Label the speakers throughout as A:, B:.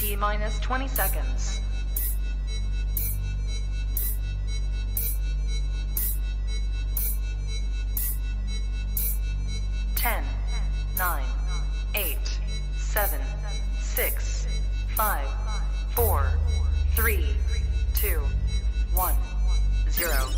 A: T-minus 20 seconds. 10, 9, 8, 7, 6, 5, 4, 3, 2, 1, 0.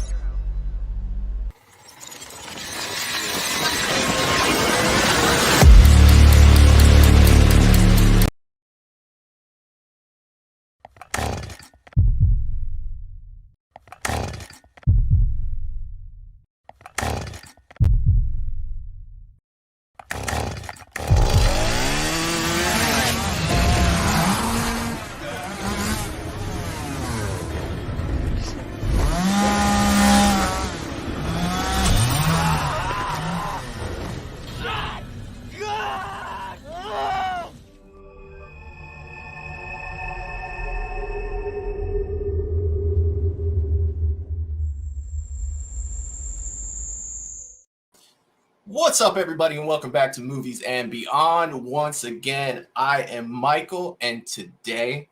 B: What's up, everybody, and welcome back to Movies and Beyond. Once again, I am Michael, and today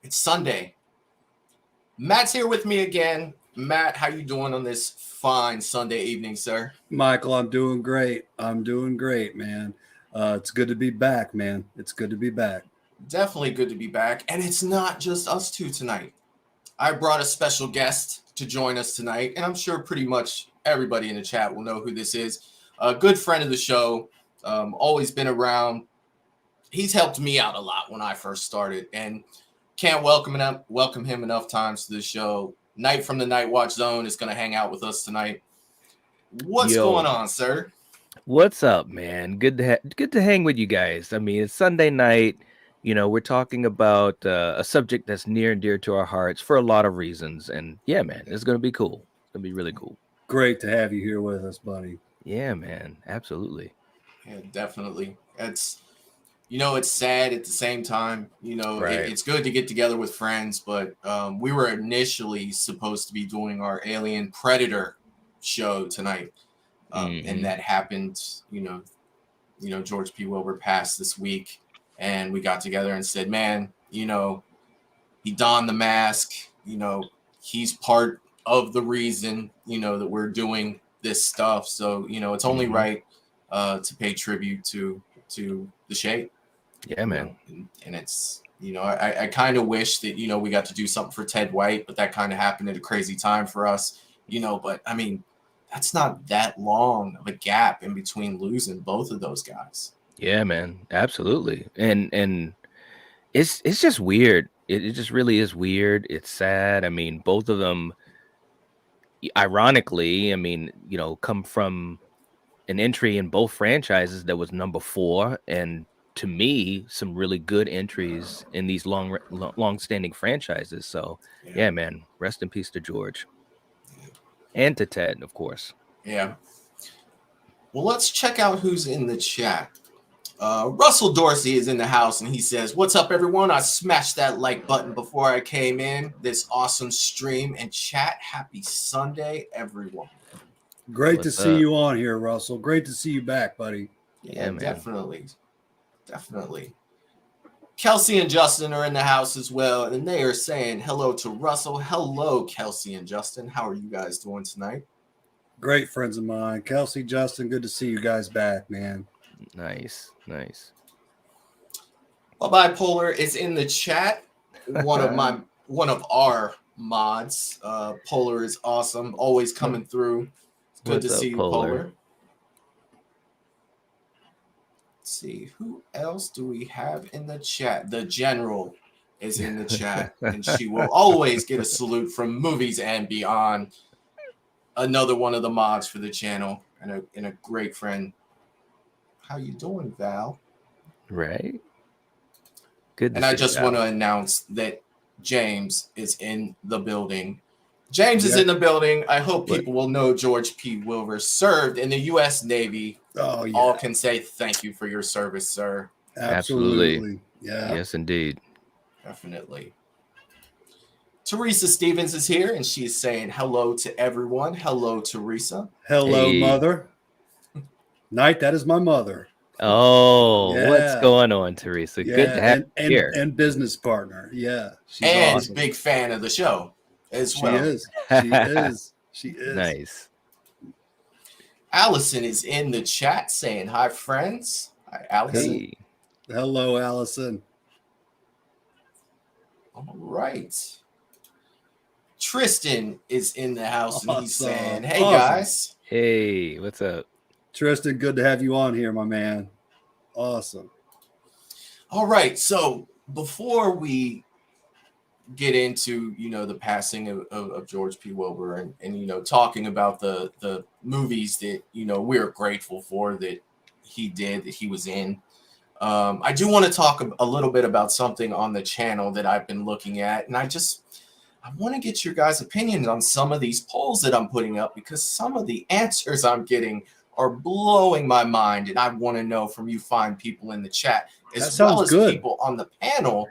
B: it's Sunday. Matt's here with me again. Matt, how you doing on this fine Sunday evening, sir?
C: Michael, I'm doing great. Man. It's good to be back, man. It's good to be back.
B: Definitely good to be back, and it's not just us two tonight. I brought a special guest to join us tonight, and I'm sure pretty much everybody in the chat will know who this is. A good friend of the show, always been around. He's helped me out a lot when I first started, and can't welcome him enough times to the show. Knight from the Night Watch Zone is going to hang out with us tonight. What's going on, sir?
D: What's up, man? Good to hang with you guys. I mean, it's Sunday night. You know, we're talking about a subject that's near and dear to our hearts for a lot of reasons, and yeah, man, it's going to be cool. It's going to be really cool.
C: Great to have you here with us, buddy.
D: Yeah, man, absolutely.
B: Yeah, definitely. It's sad at the same time.
D: Right.
B: It's good to get together with friends, but we were initially supposed to be doing our Alien Predator show tonight, and that happened. George P. Wilbur passed this week, and we got together and said, man, he donned the mask. He's part of the reason that we're doing this stuff, so it's only right to pay tribute to the Shape.
D: Yeah, man.
B: And it's I kind of wish that we got to do something for Ted White, but that kind of happened at a crazy time for us. But I mean, that's not that long of a gap in between losing both of those guys.
D: Yeah, man, absolutely. And it's just weird. It just really is weird. It's sad. I mean, both of them, ironically, come from an entry in both franchises that was number 4, and to me, some really good entries in these long-standing franchises. So, yeah, man, rest in peace to George and to Ted, of course.
B: Yeah. Well, let's check out who's in the chat. Russell Dorsey is in the house, and he says, what's up, everyone? I smashed that like button before I came in. This awesome stream and chat. Happy Sunday, everyone.
C: Great to see you on here, Russell. Great to see you back, buddy.
B: Yeah, man. Definitely. Kelsey and Justin are in the house as well, and they are saying hello to Russell. Hello, Kelsey and Justin. How are you guys doing tonight?
C: Great friends of mine. Kelsey, Justin, good to see you guys back, man.
D: Nice.
B: Bipolar is in the chat. One of our mods. Polar is awesome. Always coming through. It's good to see you, Polar. Let's see, who else do we have in the chat? The General is in the chat, and she will always get a salute from Movies and Beyond. Another one of the mods for the channel, and a great friend. How you doing, Val?
D: Right. Good.
B: And I just want to announce that James is in the building. James is in the building. I hope people will know George P. Wilbur served in the U.S. Navy.
C: Oh, yeah.
B: All can say thank you for your service, sir.
D: Absolutely.
C: Yeah.
D: Yes, indeed.
B: Definitely. Teresa Stevens is here, and she's saying hello to everyone. Hello, Teresa.
C: Hello, mother. Knight, that is my mother.
D: Oh, what's
C: Yeah.
D: going on, Teresa? Good to
C: Yeah,
D: have you here.
C: and business partner. Yeah, she's
B: And
C: awesome.
B: big fan of the show as
C: She
B: well.
C: is. She is. She is.
D: Nice.
B: Allison is in the chat saying hi, friends. Hi, Allison.
D: Hey.
C: Hello, Allison.
B: All right. Tristan is in the house and he's
C: Awesome.
B: saying, hey,
C: Awesome.
B: guys.
D: Hey, what's up?
C: Tristan, good to have you on here, my man. Awesome.
B: All right. So before we get into, the passing of George P. Wilbur and talking about the movies that, we're grateful for that he was in, I do want to talk a little bit about something on the channel that I've been looking at. And I want to get your guys' opinions on some of these polls that I'm putting up, because some of the answers I'm getting are blowing my mind. And I want to know from you fine people in the chat, as well as people on the panel.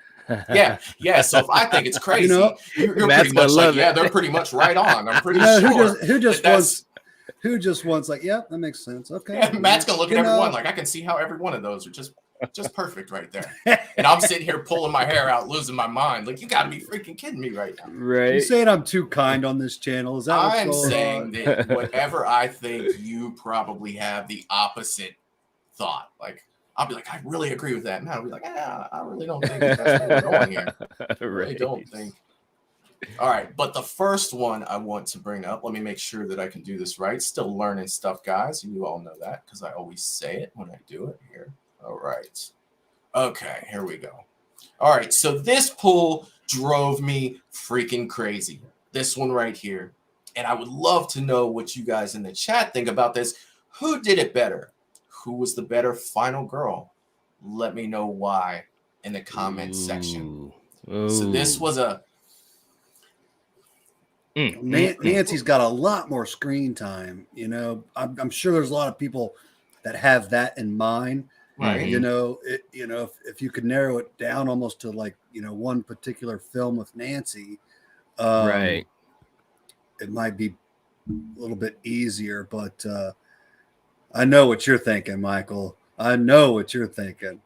B: Yeah. So if I think it's crazy, you're pretty much like, yeah, they're pretty much right on. I'm pretty sure.
C: Who just wants like, yeah, that makes sense. Okay.
B: Yeah, Matt's gonna look at everyone like, I can see how every one of those are just perfect right there. And I'm sitting here pulling my hair out, losing my mind. Like, you gotta be freaking kidding me right now.
D: Right.
C: You saying I'm too kind on this channel? Is that what's
B: I'm
C: going
B: saying
C: on?
B: that whatever I think, you probably have the opposite thought. Like, I'll be like, I really agree with that. And I'll be like, I really don't think that's where we're going here. I really don't think. All right, but the first one I want to bring up, let me make sure that I can do this right. Still learning stuff, guys. You all know that because I always say it when I do it here. All right. Okay, here we go. All right, so this poll drove me freaking crazy. This one right here. And I would love to know what you guys in the chat think about this. Who did it better? Who was the better final girl? Let me know why in the comment section. So this was a...
C: Nancy's got a lot more screen time. I'm sure there's a lot of people that have that in mind.
B: Right.
C: If you could narrow it down almost to like, one particular film with Nancy,
D: right,
C: it might be a little bit easier. But I know what you're thinking, Michael. I know what you're thinking.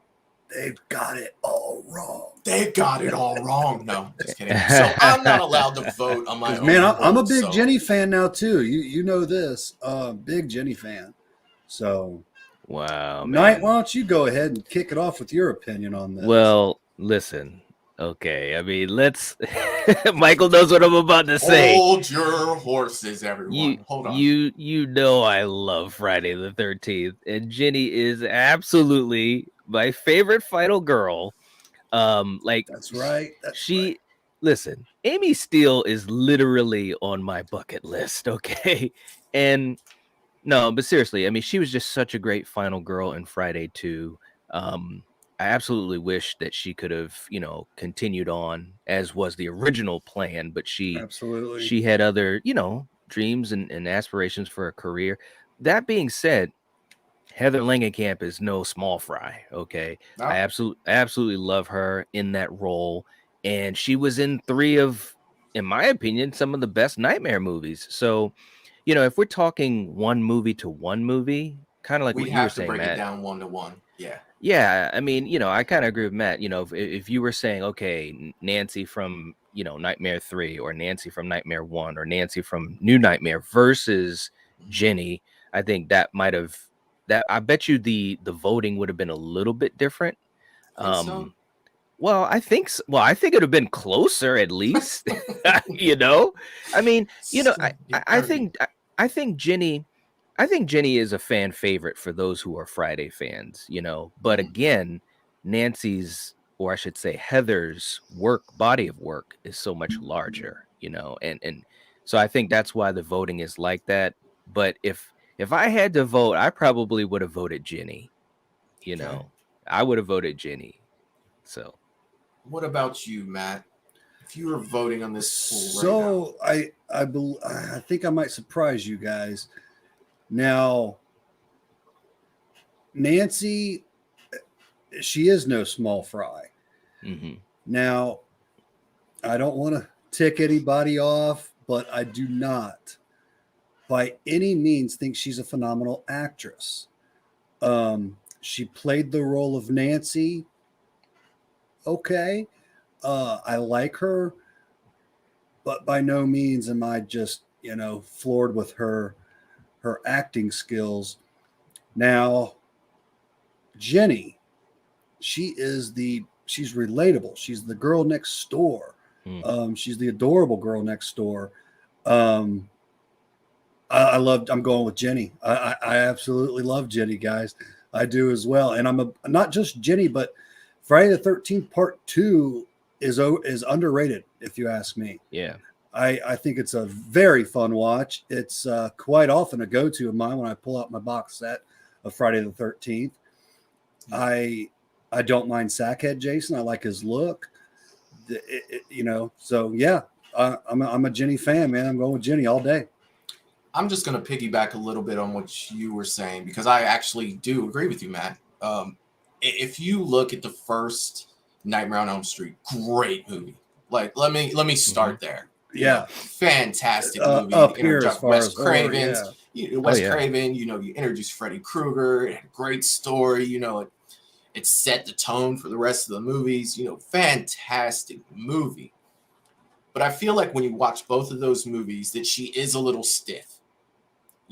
C: They've got it all wrong.
B: They've got it all wrong. No, just kidding. So I'm not allowed to vote on my own.
C: Man, I'm a big Jenny fan now too. You know this. Big Jenny fan. So
D: wow,
C: Knight,
D: man.
C: why don't you go ahead and kick it off with your opinion on this?
D: Well, listen. Okay, I mean, let's. Michael knows what I'm about to say.
B: Hold your horses, everyone. Hold on.
D: You know I love Friday the 13th, and Jenny is absolutely my favorite final girl.
C: That's right.
D: Listen, Amy Steele is literally on my bucket list. Okay, and no, but seriously, I mean, she was just such a great final girl in Friday 2. I absolutely wish that she could have, continued on as was the original plan, but she had other, dreams and aspirations for a career. That being said, Heather Langenkamp is no small fry. Okay. No. I absolutely love her in that role. And she was in 3 of, in my opinion, some of the best Nightmare movies. So, if we're talking one movie to one movie, kind of like what you were saying, Matt.
B: We have to break it down 1 to 1. Yeah.
D: Yeah. I mean, I kind of agree with Matt. If you were saying, okay, Nancy from, Nightmare 3 or Nancy from Nightmare 1 or Nancy from New Nightmare versus Jenny, I think that might have, I bet you the voting would have been a little bit different. Well, I think so. Well, I think it would have been closer at least. I mean, I think Jenny is a fan favorite for those who are Friday fans, but again, Nancy's, or I should say Heather's body of work is so much larger, and so I think that's why the voting is like that. But if I had to vote, I probably would have voted Jenny. I would have voted Jenny. So,
B: what about you, Matt? If you were voting on this poll
C: so right now. I think I might surprise you guys. Now, Nancy, she is no small fry.
D: Mm-hmm.
C: Now, I don't want to tick anybody off, but I do not by any means think she's a phenomenal actress. She played the role of Nancy. Okay. I like her, but by no means am I just, floored with her acting skills. Now, Jenny, she's relatable. She's the girl next door. She's the adorable girl next door. I'm going with Jenny. I absolutely love Jenny, guys. I do as well. And I'm not just Jenny, but Friday the 13th Part 2 is underrated, if you ask me.
D: Yeah.
C: I think it's a very fun watch. It's quite often a go-to of mine when I pull out my box set of Friday the 13th. I don't mind Sackhead Jason. I like his look. So yeah, I'm a Jenny fan, man. I'm going with Jenny all day.
B: I'm just going to piggyback a little bit on what you were saying, because I actually do agree with you, Matt. If you look at the first Nightmare on Elm Street, great movie. Like, let me start there.
C: Yeah,
B: fantastic movie.
C: Up here as far
B: Wes
C: as
B: Craven. Wes
D: yeah.
B: Craven. You introduced Freddy Krueger. It had a great story. It set the tone for the rest of the movies. Fantastic movie. But I feel like when you watch both of those movies, that she is a little stiff.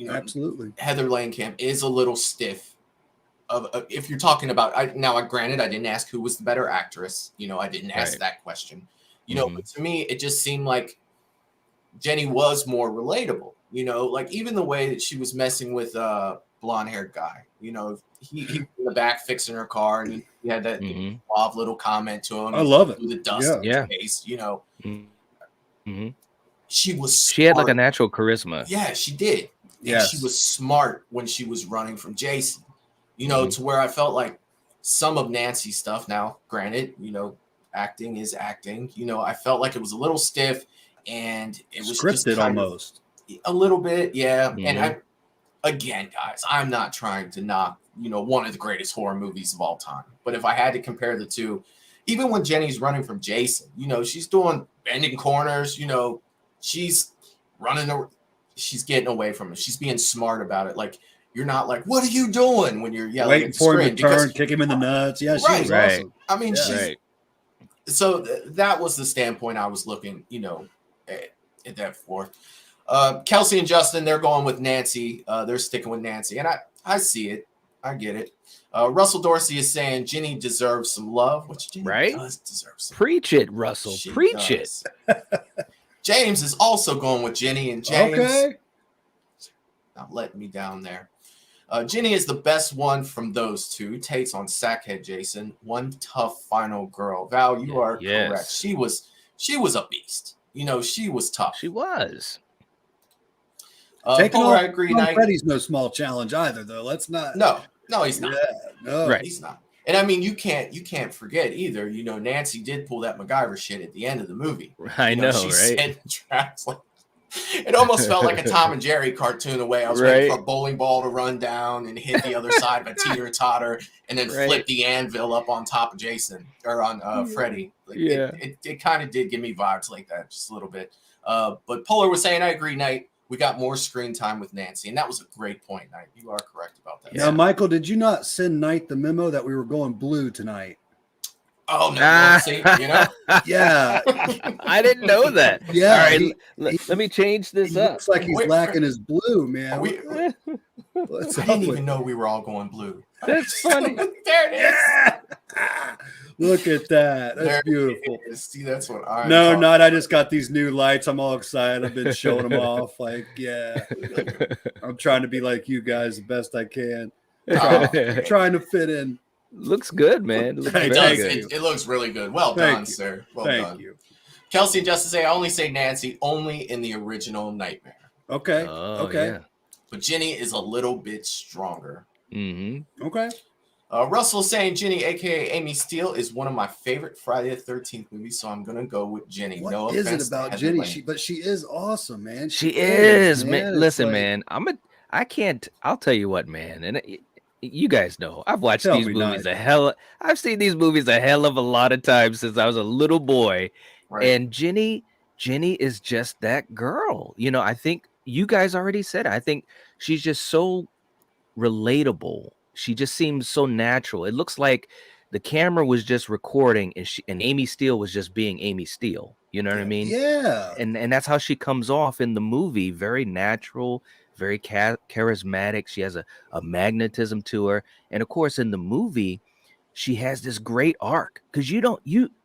C: Absolutely.
B: Heather Langenkamp is a little stiff. If you're talking about, granted, I didn't ask who was the better actress. I didn't ask that question. But to me, it just seemed like Jenny was more relatable. Like even the way that she was messing with blonde-haired guy. He in the back fixing her car, and he had that suave little comment to him.
C: I love it.
B: The dust in his face. She
D: had like a natural charisma.
B: Yeah, she did.
C: Yeah,
B: she was smart when she was running from Jason. To where I felt like some of Nancy's stuff. Now, granted, acting is acting. I felt like it was a little stiff, and it was
C: scripted
B: just
C: almost
B: a little bit. Yeah, and again, guys, I'm not trying to knock one of the greatest horror movies of all time, but if I had to compare the two, even when Jenny's running from Jason, she's doing bending corners. She's running. She's getting away from it. She's being smart about it. Like, you're not like, what are you doing when you're yelling
C: waiting
B: at the
C: for him
B: screen?
C: to turn, kick him in the nuts. Yeah, she was awesome.
B: I mean,
C: Yeah.
B: So that was the standpoint I was looking, at that for. Kelsey and Justin, they're going with Nancy. They're sticking with Nancy, and I see it. I get it. Russell Dorsey is saying Jenny deserves some love, which Jenny does deserve some.
D: Preach it, Russell. Preach it.
B: James is also going with Jenny, and James not letting me down there. Jenny is the best one from those two. Takes on Sackhead Jason. One tough final girl. Val, you are correct. She was a beast. She was tough.
D: She was.
C: Taking
B: I agree.
C: Freddy's no small challenge either, though. Let's not.
B: No, he's not.
C: No,
B: he's not. And I mean, you can't forget either. Nancy did pull that MacGyver shit at the end of the movie.
D: I know,
B: she
D: right?
B: Set traps like. It almost felt like a Tom and Jerry cartoon the way I was waiting for a bowling ball to run down and hit the other side by teeter-totter and then flip the anvil up on top of Jason or on Freddy. Like, it kind of did give me vibes like that just a little bit. But Polar was saying, I agree, Knight. We got more screen time with Nancy, and that was a great point, Knight. You are correct about that.
C: Now, Michael, did you not send Knight the memo that we were going blue tonight?
B: Oh, no, see,
C: Yeah.
D: I didn't know that.
C: Yeah.
D: All right, let me change this up.
C: Looks like he's lacking his blue, man.
B: I didn't even know we were all going blue.
D: That's funny.
B: There it is.
C: Yeah. Look at that. That's beautiful.
B: See, that's what I
C: I just got these new lights. I'm all excited. I've been showing them off. Like, yeah. I'm trying to be like you guys the best I can. Trying to fit in.
D: Looks good, man.
B: It looks really good. Well done, sir. Well done.
C: Thank you.
B: Kelsey and Justice say, I only say Nancy only in the original Nightmare.
C: Okay. Okay.
D: Yeah.
B: But Jenny is a little bit stronger.
D: Mm-hmm.
C: Okay.
B: Russell saying Jenny, a.k.a. Amy Steele, is one of my favorite Friday the 13th movies, so I'm going to go with Jenny.
C: What is it about Jenny? She is awesome, man.
D: She is, man. Listen, man, I'll tell you what, man, and you guys know, I've watched these movies I've seen these movies a hell of a lot of times since I was a little boy. Right. And Jenny is just that girl. I think you guys already said it. I think she's just so relatable she just seems so natural. It looks like the camera was just recording and Amy Steele was just being Amy Steele. You know what I mean?
C: Yeah.
D: And that's how she comes off in the movie. Very natural, very charismatic. She has a magnetism to her. And of course, in the movie, she has this great arc, because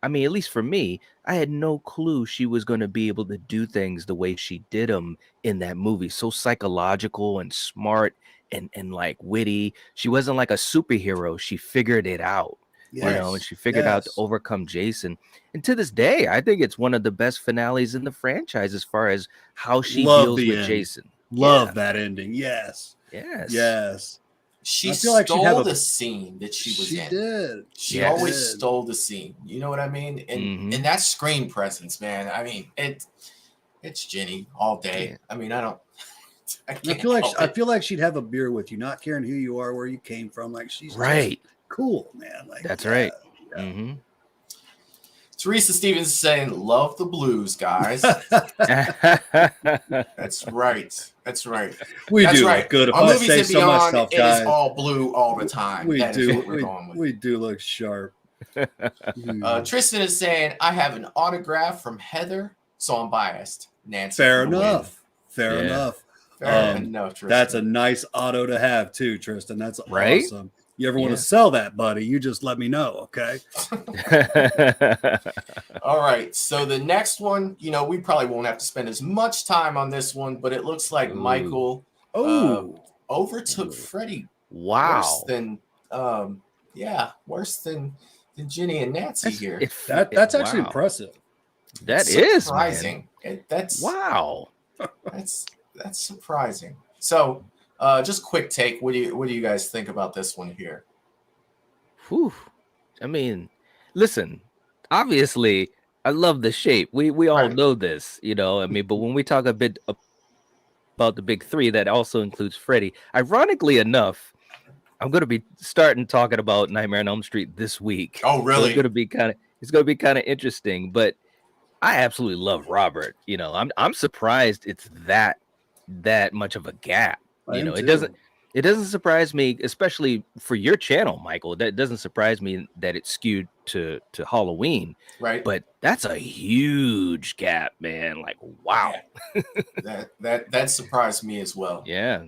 D: I mean, at least for me, I had no clue she was going to be able to do things the way she did them in that movie. So psychological and smart and like witty. She wasn't like a superhero. She figured it out, and she figured out to overcome Jason. And to this day, I think it's one of the best finales in the franchise as far as how she deals with Jason.
C: Love that ending. Yes.
B: She stole the scene that she was in.
C: She did.
B: She always stole the scene. You know what I mean? And and that screen presence, man. I mean, it's Jenny all day. Yeah. I mean, I
C: feel like she'd have a beer with you, not caring who you are, where you came from. Like she's
D: right.
C: Cool, man. Like
D: that's right.
C: Yeah.
D: Mm-hmm.
B: Teresa Stevens is saying, "Love the blues, guys." That's right. That's right.
C: That's
B: right.
C: Look good. If
B: on
C: I
B: Movies
C: say
B: and
C: so
B: Beyond,
C: myself,
B: it
C: guys,
B: is all blue all the time.
C: We do.
B: We
C: do look sharp.
B: Tristan is saying, "I have an autograph from Heather, so I'm biased." Nancy.
C: Fair enough. Fair enough.
B: Tristan.
C: That's a nice auto to have too, Tristan. That's
D: right?
C: Awesome. You ever want to sell that, buddy? You just let me know, okay?
B: All right. So the next one, we probably won't have to spend as much time on this one, but it looks like Michael overtook Freddie.
D: Wow.
B: Worse than Ginny and Nancy here.
C: That's actually impressive.
D: That is
B: surprising. That's surprising. So. Just quick take. What do you guys think about this one here?
D: Whew. I mean, listen, obviously I love the shape. We all know this, I mean, but when we talk a bit about the big three, that also includes Freddy. Ironically enough, I'm going to be starting talking about Nightmare on Elm Street this week.
B: Oh, really?
D: So it's going to be kind of interesting, but I absolutely love Robert. I'm surprised it's that much of a gap. It doesn't surprise me, especially for your channel, Michael. That doesn't surprise me that it's skewed to Halloween,
B: right?
D: But that's a huge gap, man. Like, wow.
B: Yeah. that surprised me as well.
D: Yeah.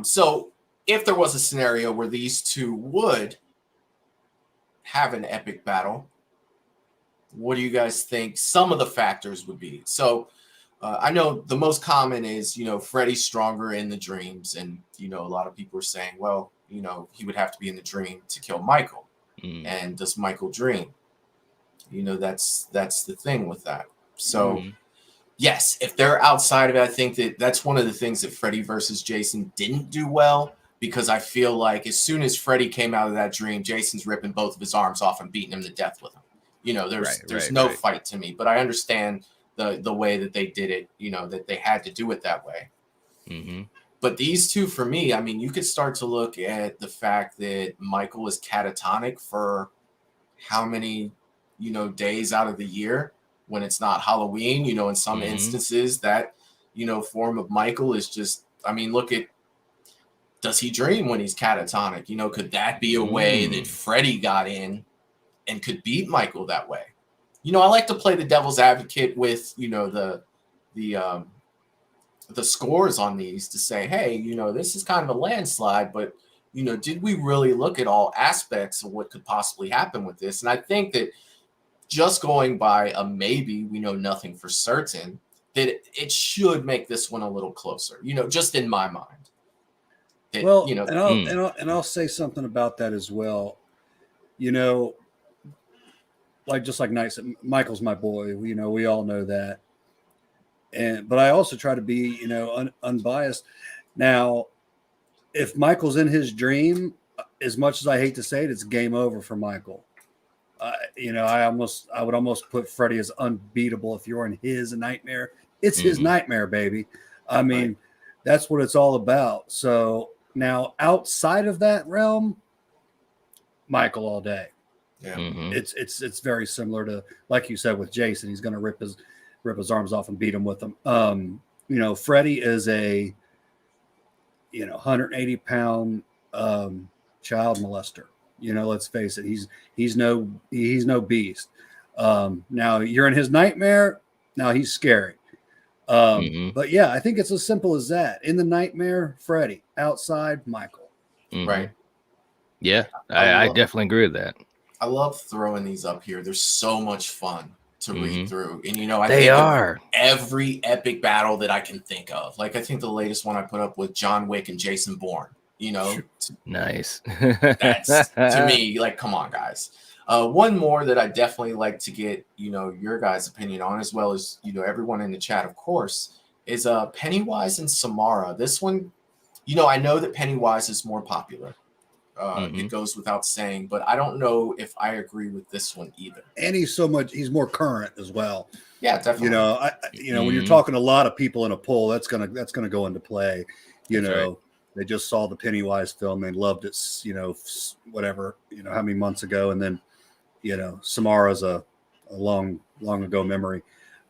B: So if there was a scenario where these two would have an epic battle, what do you guys think some of the factors would be? So. I know the most common is, Freddy's stronger in the dreams. And, a lot of people are saying, well, he would have to be in the dream to kill Michael. And does Michael dream? That's the thing with that. So, yes, if they're outside of it, I think that's one of the things that Freddy versus Jason didn't do well, because I feel like as soon as Freddy came out of that dream, Jason's ripping both of his arms off and beating him to death with them. There's no fight to me, but I understand the way that they did it, that they had to do it that way. But these two, for me, I mean, you could start to look at the fact that Michael is catatonic for how many, days out of the year when it's not Halloween. In some instances that, form of Michael is just, I mean, does he dream when he's catatonic? Could that be a way that Freddy got in and could beat Michael that way? I like to play the devil's advocate with, the scores on these to say, hey, this is kind of a landslide, but, did we really look at all aspects of what could possibly happen with this? And I think that just going by a maybe, we know nothing for certain, that it should make this one a little closer, just in my mind.
C: I'll say something about that as well. Like Knight said, Michael's my boy. We all know that. But I also try to be, unbiased. Now, if Michael's in his dream, as much as I hate to say it, it's game over for Michael. I would almost put Freddy as unbeatable. If you're in his nightmare, it's his nightmare, baby. I mean, that's what it's all about. So now, outside of that realm, Michael all day.
B: Yeah,
C: it's very similar to, like you said, with Jason. He's going to rip his arms off and beat him with them. Freddy is a 180-pound child molester. You know, let's face it, he's no beast. Now you're in his nightmare. Now he's scary. But yeah, I think it's as simple as that. In the nightmare, Freddy. Outside, Michael.
B: Right.
D: Yeah, I definitely agree with that.
B: I love throwing these up here. They're so much fun to read through. And, you know, I
D: They
B: think
D: are.
B: of every epic battle that I can think of. Like, I think the latest one I put up was John Wick and Jason Bourne. You know,
D: nice.
B: That's, to me, like, come on, guys. One more that I definitely like to get, you know, your guys' opinion on, as well as, you know, everyone in the chat, of course, is Pennywise and Samara. This one, you know, I know that Pennywise is more popular. It goes without saying, but I don't know if I agree with this one either.
C: And he's more current as well.
B: Yeah, definitely.
C: You know, when you're talking to a lot of people in a poll, that's gonna go into play. You
D: That's
C: know,
D: right.
C: They just saw the Pennywise film, they loved it. You know, whatever. You know, how many months ago, and then, you know, Samara's a long ago memory.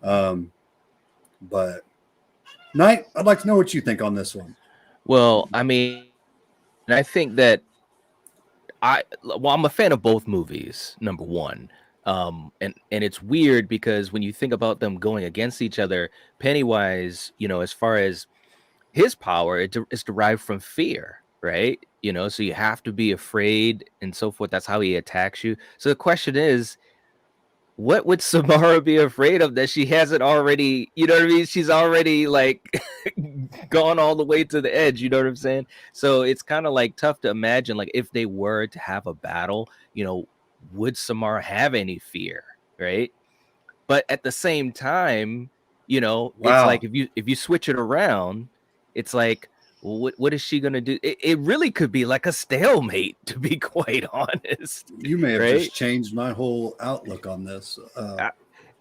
C: But Knight, I'd like to know what you think on this one.
D: Well, I mean, I think that I'm a fan of both movies, number one. And it's weird because when you think about them going against each other, Pennywise, you know, as far as his power, it's derived from fear, right? You know, so you have to be afraid and so forth. That's how he attacks you. So the question is, what would Samara be afraid of that she hasn't already, you know what I mean? She's already like gone all the way to the edge, you know what I'm saying? So it's kind of like tough to imagine, like, if they were to have a battle, you know, would Samara have any fear, right? But at the same time, you know, it's like if you switch it around, it's like, well, what is she gonna do? It really could be like a stalemate, to be quite honest.
C: You may have
D: right?
C: just changed my whole outlook on this.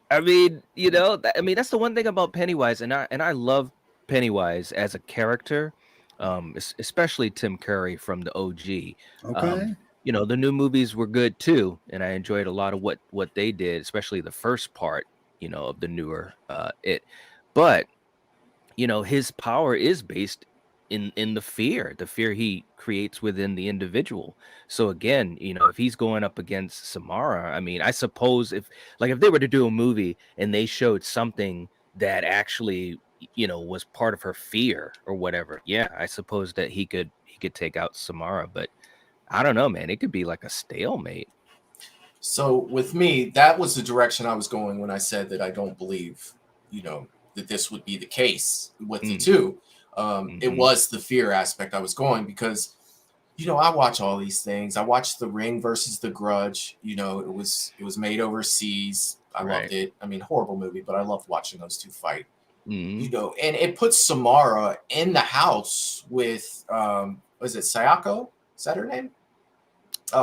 D: I mean, you know, that's the one thing about Pennywise, and I love Pennywise as a character, especially Tim Curry from the OG.
C: Okay.
D: You know, the new movies were good too, and I enjoyed a lot of what they did, especially the first part, you know, of the newer it. But you know, his power is based in the fear he creates within the individual. So again, you know, if he's going up against Samara, I mean, I suppose if they were to do a movie and they showed something that actually, you know, was part of her fear or whatever, yeah, I suppose that he could take out Samara. But I don't know, man, it could be like a stalemate.
B: So with me, that was the direction I was going when I said that I don't believe, you know, that this would be the case with the two. It was the fear aspect I was going, because, you know, I watch all these things. I watched The Ring versus The Grudge. You know, it was made overseas. I loved it. I mean, horrible movie, but I loved watching those two fight. You know, and it puts Samara in the house with was it Sayako? Is that her name?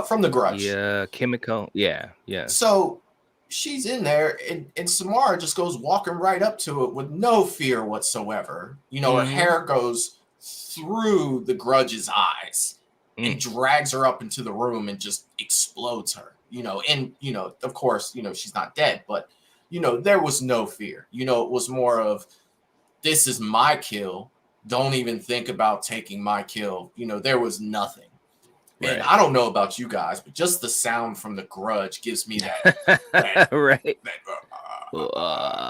B: From The Grudge.
D: Yeah, Kimiko. Yeah.
B: So she's in there, and Samara just goes walking right up to it with no fear whatsoever. You know, her hair goes through the Grudge's eyes and drags her up into the room and just explodes her. You know, and, you know, of course, you know, she's not dead, but, you know, there was no fear. You know, it was more of, this is my kill. Don't even think about taking my kill. You know, there was nothing. And I don't know about you guys, but just the sound from The Grudge gives me that
D: right.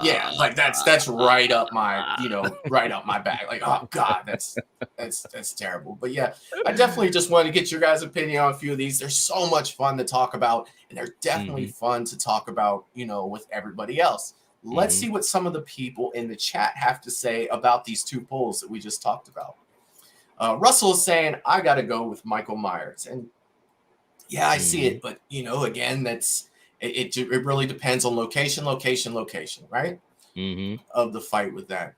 B: Yeah, like that's right up my, you know, right up my back. Like, oh God, that's terrible. But yeah, I definitely just wanted to get your guys' opinion on a few of these. They're so much fun to talk about, and they're definitely fun to talk about, you know, with everybody else. Let's see what some of the people in the chat have to say about these two polls that we just talked about. Russell is saying, I got to go with Michael Myers. And yeah, I see it. But, you know, again, it really depends on location, right? Of the fight with that.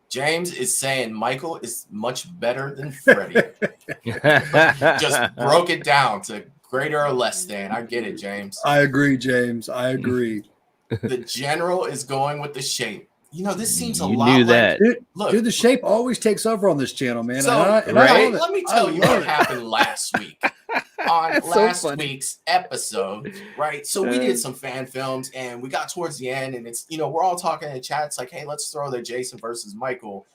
B: James is saying Michael is much better than Freddy. Just broke it down to greater or less than. I get it, James.
C: I agree, James. I agree.
B: The general is going with the shape. You know, this seems a
D: you
B: lot
D: knew
B: like
D: that.
C: Dude, the shape always takes over on this channel, man.
B: So, let me tell you what happened last week on last week's episode, right? So we did some fan films, and we got towards the end, and it's, you know, we're all talking in the chat. It's like, hey, let's throw the Jason versus Michael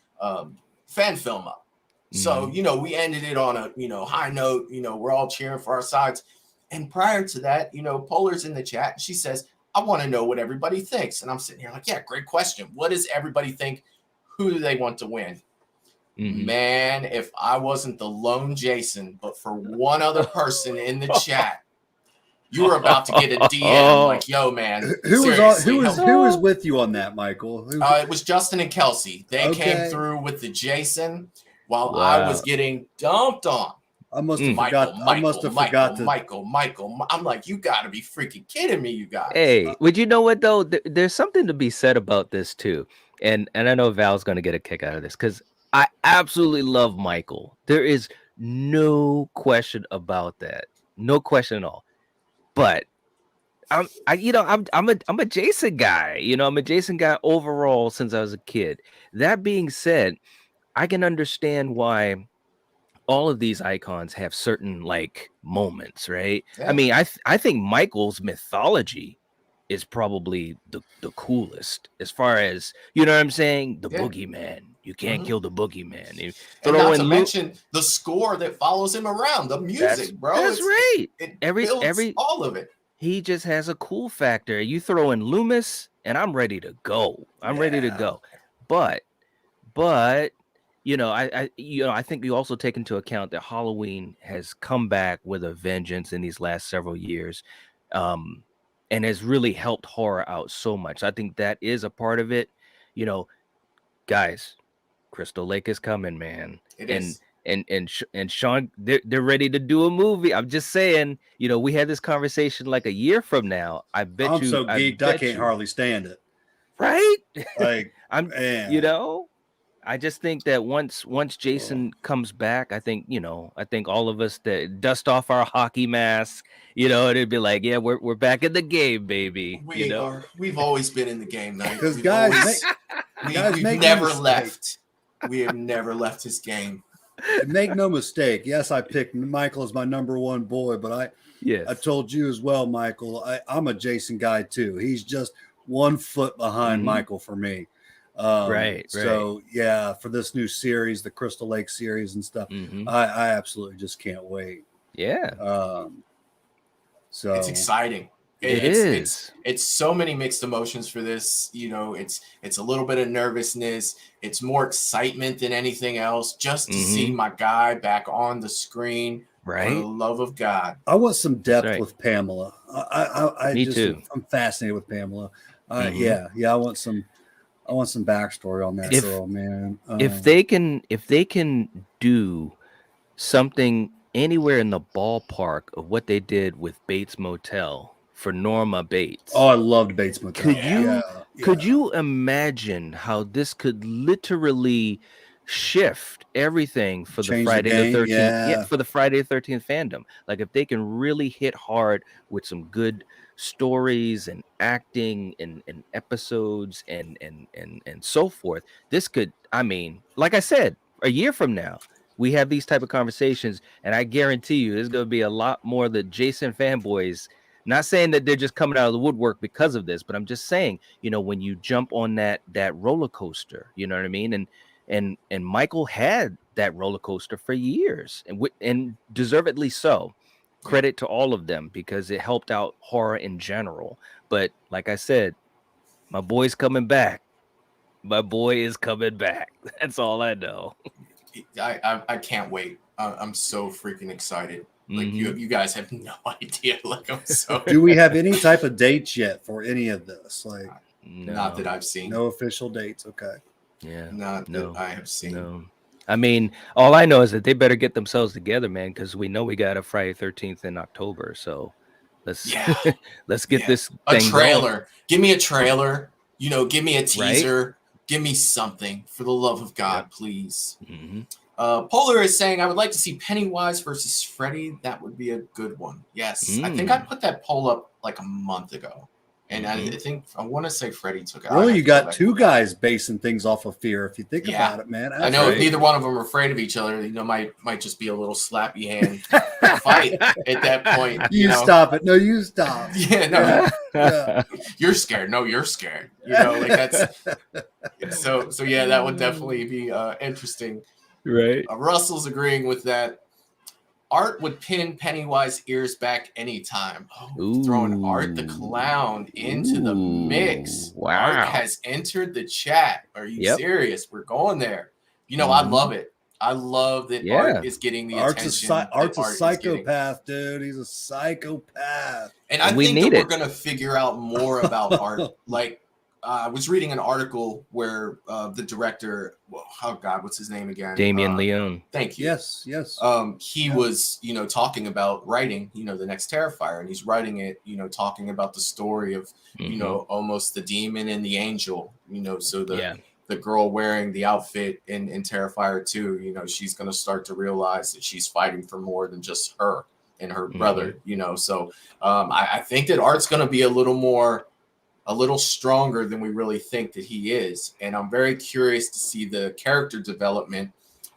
B: fan film up. So, we ended it on a, high note, we're all cheering for our sides. And prior to that, Polar's in the chat. And she says, I want to know what everybody thinks. And I'm sitting here like, yeah, great question. What does everybody think? Who do they want to win? Man, if I wasn't the lone Jason, but for one other person in the chat, you were about to get a DM like, yo, man.
C: Who was with you on that, Michael?
B: It was Justin and Kelsey. They came through with the Jason while I was getting dumped on.
C: I must have forgot.
B: Michael. I'm like, you got to be freaking kidding me, you guys.
D: Hey, would you know what though? There's something to be said about this too, and I know Val's going to get a kick out of this because I absolutely love Michael. There is no question about that, no question at all. But I'm a Jason guy. I'm a Jason guy overall since I was a kid. That being said, I can understand why all of these icons have certain like moments, right? Yeah. I mean, I think Michael's mythology is probably the coolest as far as, you know what I'm saying? The boogeyman. You can't kill the boogeyman.
B: And not to mention the score that follows him around, the music, bro.
D: That's right.
B: Every all of it.
D: He just has a cool factor. You throw in Loomis, and I'm ready to go. Ready to go. But I think we also take into account that Halloween has come back with a vengeance in these last several years, and has really helped horror out so much. I think that is a part of it. Guys, Crystal Lake is coming, man.
B: It is.
D: And Sean, they're ready to do a movie. I'm just saying, we had this conversation like a year from now. I bet
C: I'm so geeked, I can't hardly stand it.
D: Right?
C: Like,
D: I just think that once Jason comes back, I think all of us that dust off our hockey masks, and it'd be like, yeah, we're back in the game, baby.
B: We've always been in the game, man.
C: Because
B: we've never left. We have never left this game.
C: Make no mistake. Yes, I picked Michael as my number one boy, but I told you as well, Michael. I'm a Jason guy too. He's just 1 foot behind Michael for me.
D: Right.
C: So yeah, for this new series, the Crystal Lake series and stuff, I absolutely just can't wait.
D: Yeah.
B: So it's exciting. It's so many mixed emotions for this. It's a little bit of nervousness. It's more excitement than anything else. Just to see my guy back on the screen.
D: Right.
B: For the love of God.
C: I want some depth with Pamela.
D: Me too.
C: I'm fascinated with Pamela. Yeah. I want some backstory on that girl, man.
D: If they can do something anywhere in the ballpark of what they did with Bates Motel for Norma Bates.
C: Oh, I loved Bates Motel.
D: Could you imagine how this could literally shift everything for the Friday the 13th? Yeah, for the Friday the 13th fandom. Like if they can really hit hard with some good stories and acting and episodes and so forth, this could, like I said, a year from now we have these type of conversations, and I guarantee you there's going to be a lot more the Jason fanboys. Not saying that they're just coming out of the woodwork because of this, but I'm just saying, when you jump on that roller coaster, you know what I mean? And Michael had that roller coaster for years, and deservedly so. Credit to all of them because it helped out horror in general. But like I said, my boy's coming back. My boy is coming back. That's all I know.
B: I can't wait. I'm so freaking excited. Like you guys have no idea. Like I'm so.
C: Do we have any type of dates yet for any of this? Like,
B: not that I've seen.
C: No official dates. Okay.
D: Yeah.
B: Not that I have seen.
D: No. All I know is that they better get themselves together, man, because we know we got a Friday 13th in October. So let's get this thing
B: trailer.
D: Going.
B: Give me a trailer. Give me a teaser. Right? Give me something for the love of God, please. Polar is saying, I would like to see Pennywise versus Freddy. That would be a good one. Yes. I think I put that poll up like a month ago. And I think I want to say Freddy took it.
C: Really, you got two guys basing things off of fear. If you think about it, man.
B: I know neither one of them are afraid of each other. Might just be a little slappy hand fight at that point.
C: You stop it. No, you stop.
B: Yeah, no. Yeah. You're scared. No, you're scared. Like that's so yeah, that would definitely be interesting.
D: Right.
B: Russell's agreeing with that. Art would pin Pennywise ears back anytime. Oh, throwing Art the Clown into the mix.
D: Wow.
B: Art has entered the chat. Are you serious? We're going there. You know, I love it. I love that Art is getting the attention.
C: Art's a psychopath, dude. He's a psychopath.
B: And I think that we're going to figure out more about Art. Like, I was reading an article where the director, what's his name again?
D: Damien Leone.
B: Thank you.
C: Yes.
B: He was, talking about writing, the next Terrifier, and he's writing it, talking about the story of, almost the demon and the angel, so the girl wearing the outfit in Terrifier 2, she's going to start to realize that she's fighting for more than just her and her brother, so I think that Art's going to be a little stronger than we really think that he is. And I'm very curious to see the character development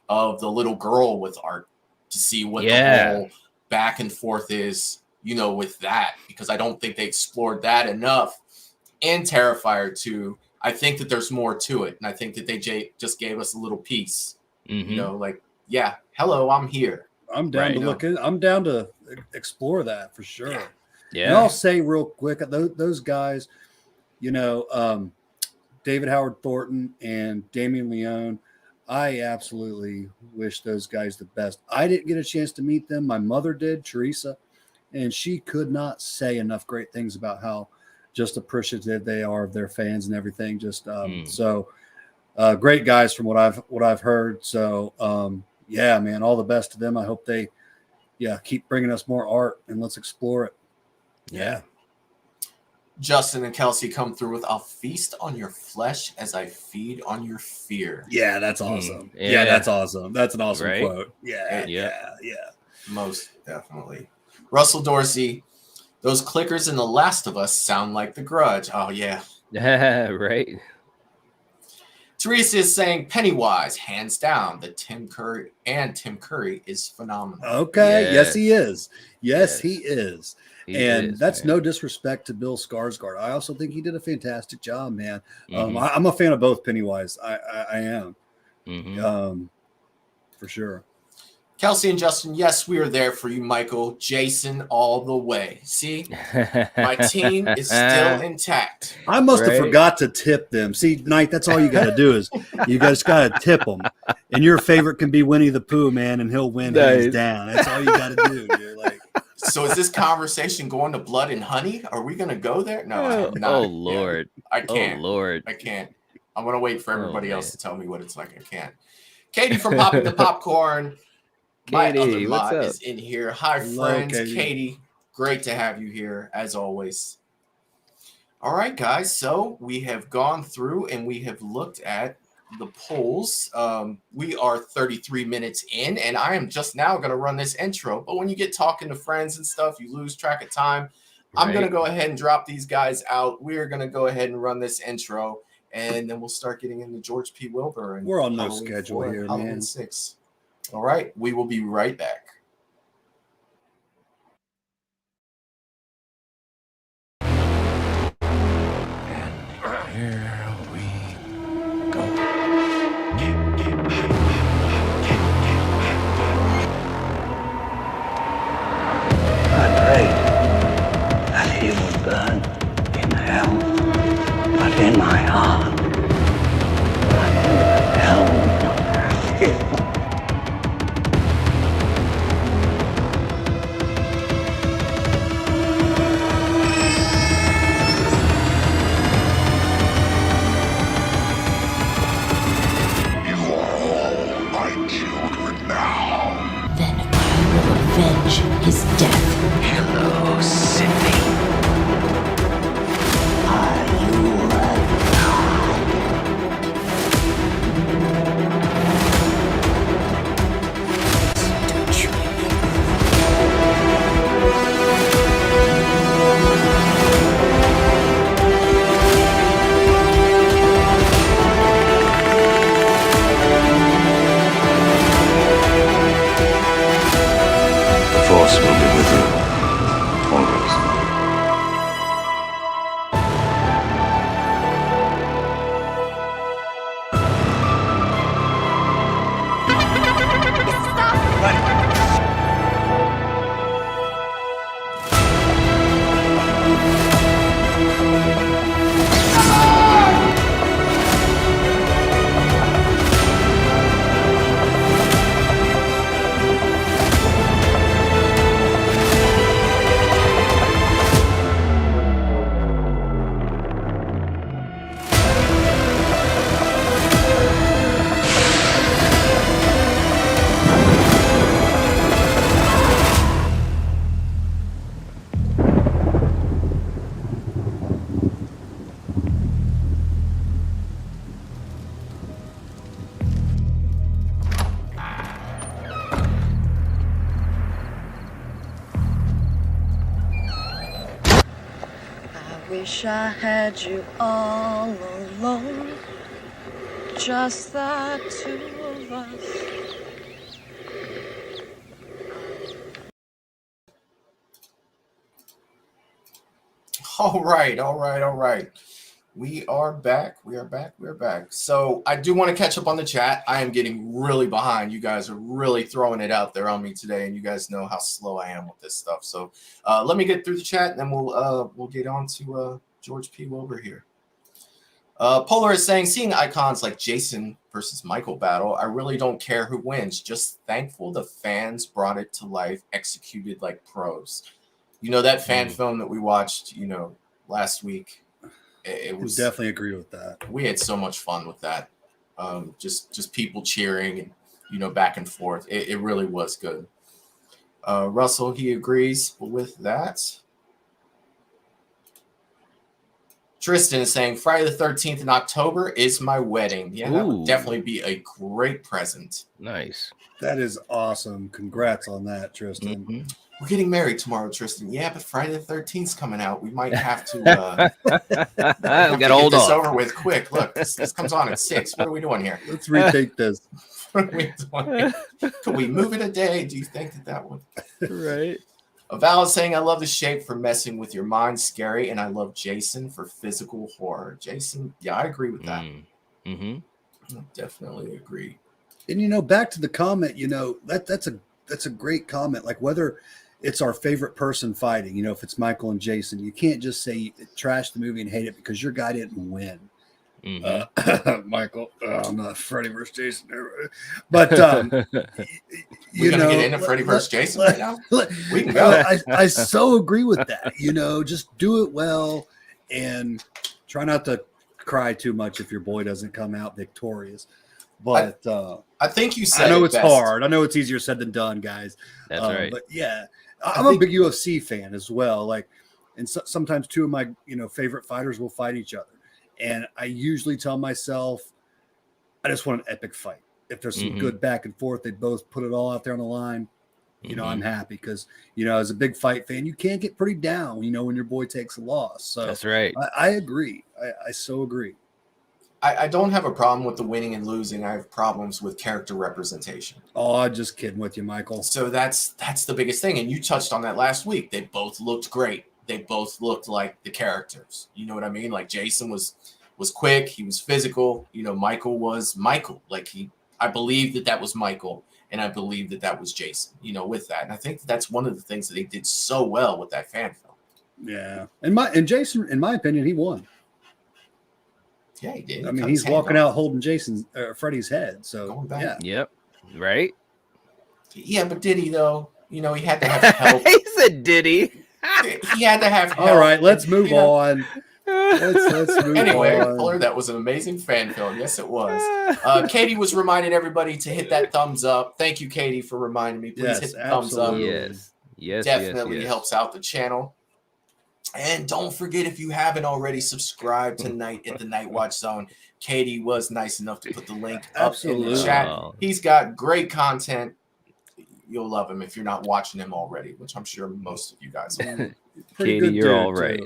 B: of the little girl with Art, to see what the whole back and forth is, with that, because I don't think they explored that enough in Terrifier 2. I think that there's more to it. And I think that they just gave us a little piece, hello, I'm here.
C: I'm down to look at, I'm down to explore that for sure.
D: Yeah.
C: And I'll say real quick, those guys, David Howard Thornton and Damien Leone, I absolutely wish those guys the best. I didn't get a chance to meet them. My mother did, Teresa, and she could not say enough great things about how just appreciative they are of their fans and everything. Just so great guys from what I've heard. So man, all the best to them. I hope they keep bringing us more art, and let's explore it. Yeah.
B: Justin and Kelsey come through with, I'll feast on your flesh as I feed on your fear.
C: Yeah, that's awesome. Yeah, that's awesome. That's an awesome quote. Yeah.
B: Most definitely. Russell Dorsey, those clickers in The Last of Us sound like The Grudge. Oh, yeah.
D: Right.
B: Teresa is saying Pennywise, hands down, that Tim Curry is phenomenal.
C: Okay. Yes, he is. Yes, he is. That's no disrespect to Bill Skarsgård. I also think he did a fantastic job, man. I'm a fan of both Pennywise. I am. For sure.
B: Kelsey and Justin, yes, we are there for you, Michael. Jason, all the way. See, my team is still intact.
C: I must have forgot to tip them. See, Knight, that's all you got to do is you guys got to tip them. And your favorite can be Winnie the Pooh, man, and he'll win hands down. That's all you got to do. You're like.
B: So is this conversation going to Blood and Honey? Are we going to go there? No, I am not.
D: Oh, Lord.
B: I can't.
D: Oh, Lord.
B: I can't. I'm going to wait for everybody else to tell me what it's like. I can't. Katie from Popping the Popcorn.
D: Katie,
B: my other
D: what's
B: mod
D: up?
B: is in here. Hi, friends. Katie, great to have you here, as always. All right, guys. So we have gone through and we have looked at the polls. We are 33 minutes in, and I am just now going to run this intro. But when you get talking to friends and stuff, you lose track of time. I'm going to go ahead and drop these guys out. We're going to go ahead and run this intro, and then we'll start getting into George P. Wilbur. And
C: we're on no
B: Halloween
C: schedule
B: 4,
C: here,
B: Halloween
C: man.
B: 6. All right, we will be right back.
E: Here we go.
F: I prayed that he would burn in hell, but in my heart, I knew that hell would not have him.
G: His death.
F: Hello, Cindy. Are you The Force will be with you.
H: Wish I had you all alone, just the two of us.
B: All right. We are back. So I do want to catch up on the chat. I am getting really behind. You guys are really throwing it out there on me today, and you guys know how slow I am with this stuff. So let me get through the chat, and then we'll get on to George P. Wilbur here. Polar is saying, seeing icons like Jason versus Michael battle, I really don't care who wins. Just thankful the fans brought it to life, executed like pros. You know, that fan film that we watched, last week. It was
C: definitely agree with that.
B: We had so much fun with that. Just people cheering and back and forth. It really was good. Russell, he agrees with that. Tristan is saying Friday the 13th in October is my wedding. Yeah, that would definitely be a great present.
D: Nice.
C: That is awesome. Congrats on that, Tristan.
B: Mm-hmm. We're getting married tomorrow, Tristan. Yeah, but Friday the 13th is coming out. We might have to,
D: get
B: this over with quick. Look, this comes on at 6. What are we doing here?
C: Let's retake this.
B: What are we doing? Could we move it a day? Do you think that would?
D: Right.
B: Val is saying, I love the shape for messing with your mind, scary, and I love Jason for physical horror. Jason, yeah, I agree with that.
D: Mm-hmm.
B: I definitely agree.
C: And back to the comment, that's a great comment. Like whether it's our favorite person fighting, if it's Michael and Jason, you can't just say trash the movie and hate it because your guy didn't win. Michael, I'm not Freddy versus Jason, but
B: we're gonna get into Freddy versus Jason right now. We can go.
C: I so agree with that. Just do it well and try not to cry too much if your boy doesn't come out victorious. But
B: I think you said
C: I know
B: it
C: it's
B: best.
C: hard. I know it's easier said than done, guys.
D: That's right.
C: But yeah, I'm a big UFC fan as well. Like, and sometimes two of my favorite fighters will fight each other, and I usually tell myself, I just want an epic fight. If there's some good back and forth, they both put it all out there on the line. I'm happy because as a big fight fan, you can't get pretty down. When your boy takes a loss. So
D: that's right.
C: I agree. I so agree.
B: I don't have a problem with the winning and losing. I have problems with character representation.
C: Oh, I'm just kidding with you, Michael.
B: So that's the biggest thing. And you touched on that last week. They both looked great. They both looked like the characters. You know what I mean? Like Jason was quick. He was physical. Michael was Michael. Like I believe that was Michael. And I believe that was Jason, with that. And I think that's one of the things that they did so well with that fan film.
C: Yeah. And Jason, in my opinion, he won.
B: Yeah, he did.
C: I mean, he's walking out holding Freddy's head. So, yeah.
D: Yep. Right.
B: Yeah, but did he, though? He had to have help.
D: He said, did he?
B: He had to have help.
C: All right, let's move on. Let's move
B: anyway,
C: on.
B: Fuller, that was an amazing fan film. Yes, it was. Katie was reminding everybody to hit that thumbs up. Thank you, Katie, for reminding me. Please hit the thumbs up.
D: Yes.
B: Definitely helps out the channel. And don't forget, if you haven't already, subscribed tonight at the Night Watch Zone. Katie was nice enough to put the link up in the chat. He's got great content. You'll love him if you're not watching him already, which I'm sure most of you guys are.
D: Katie, you're all right.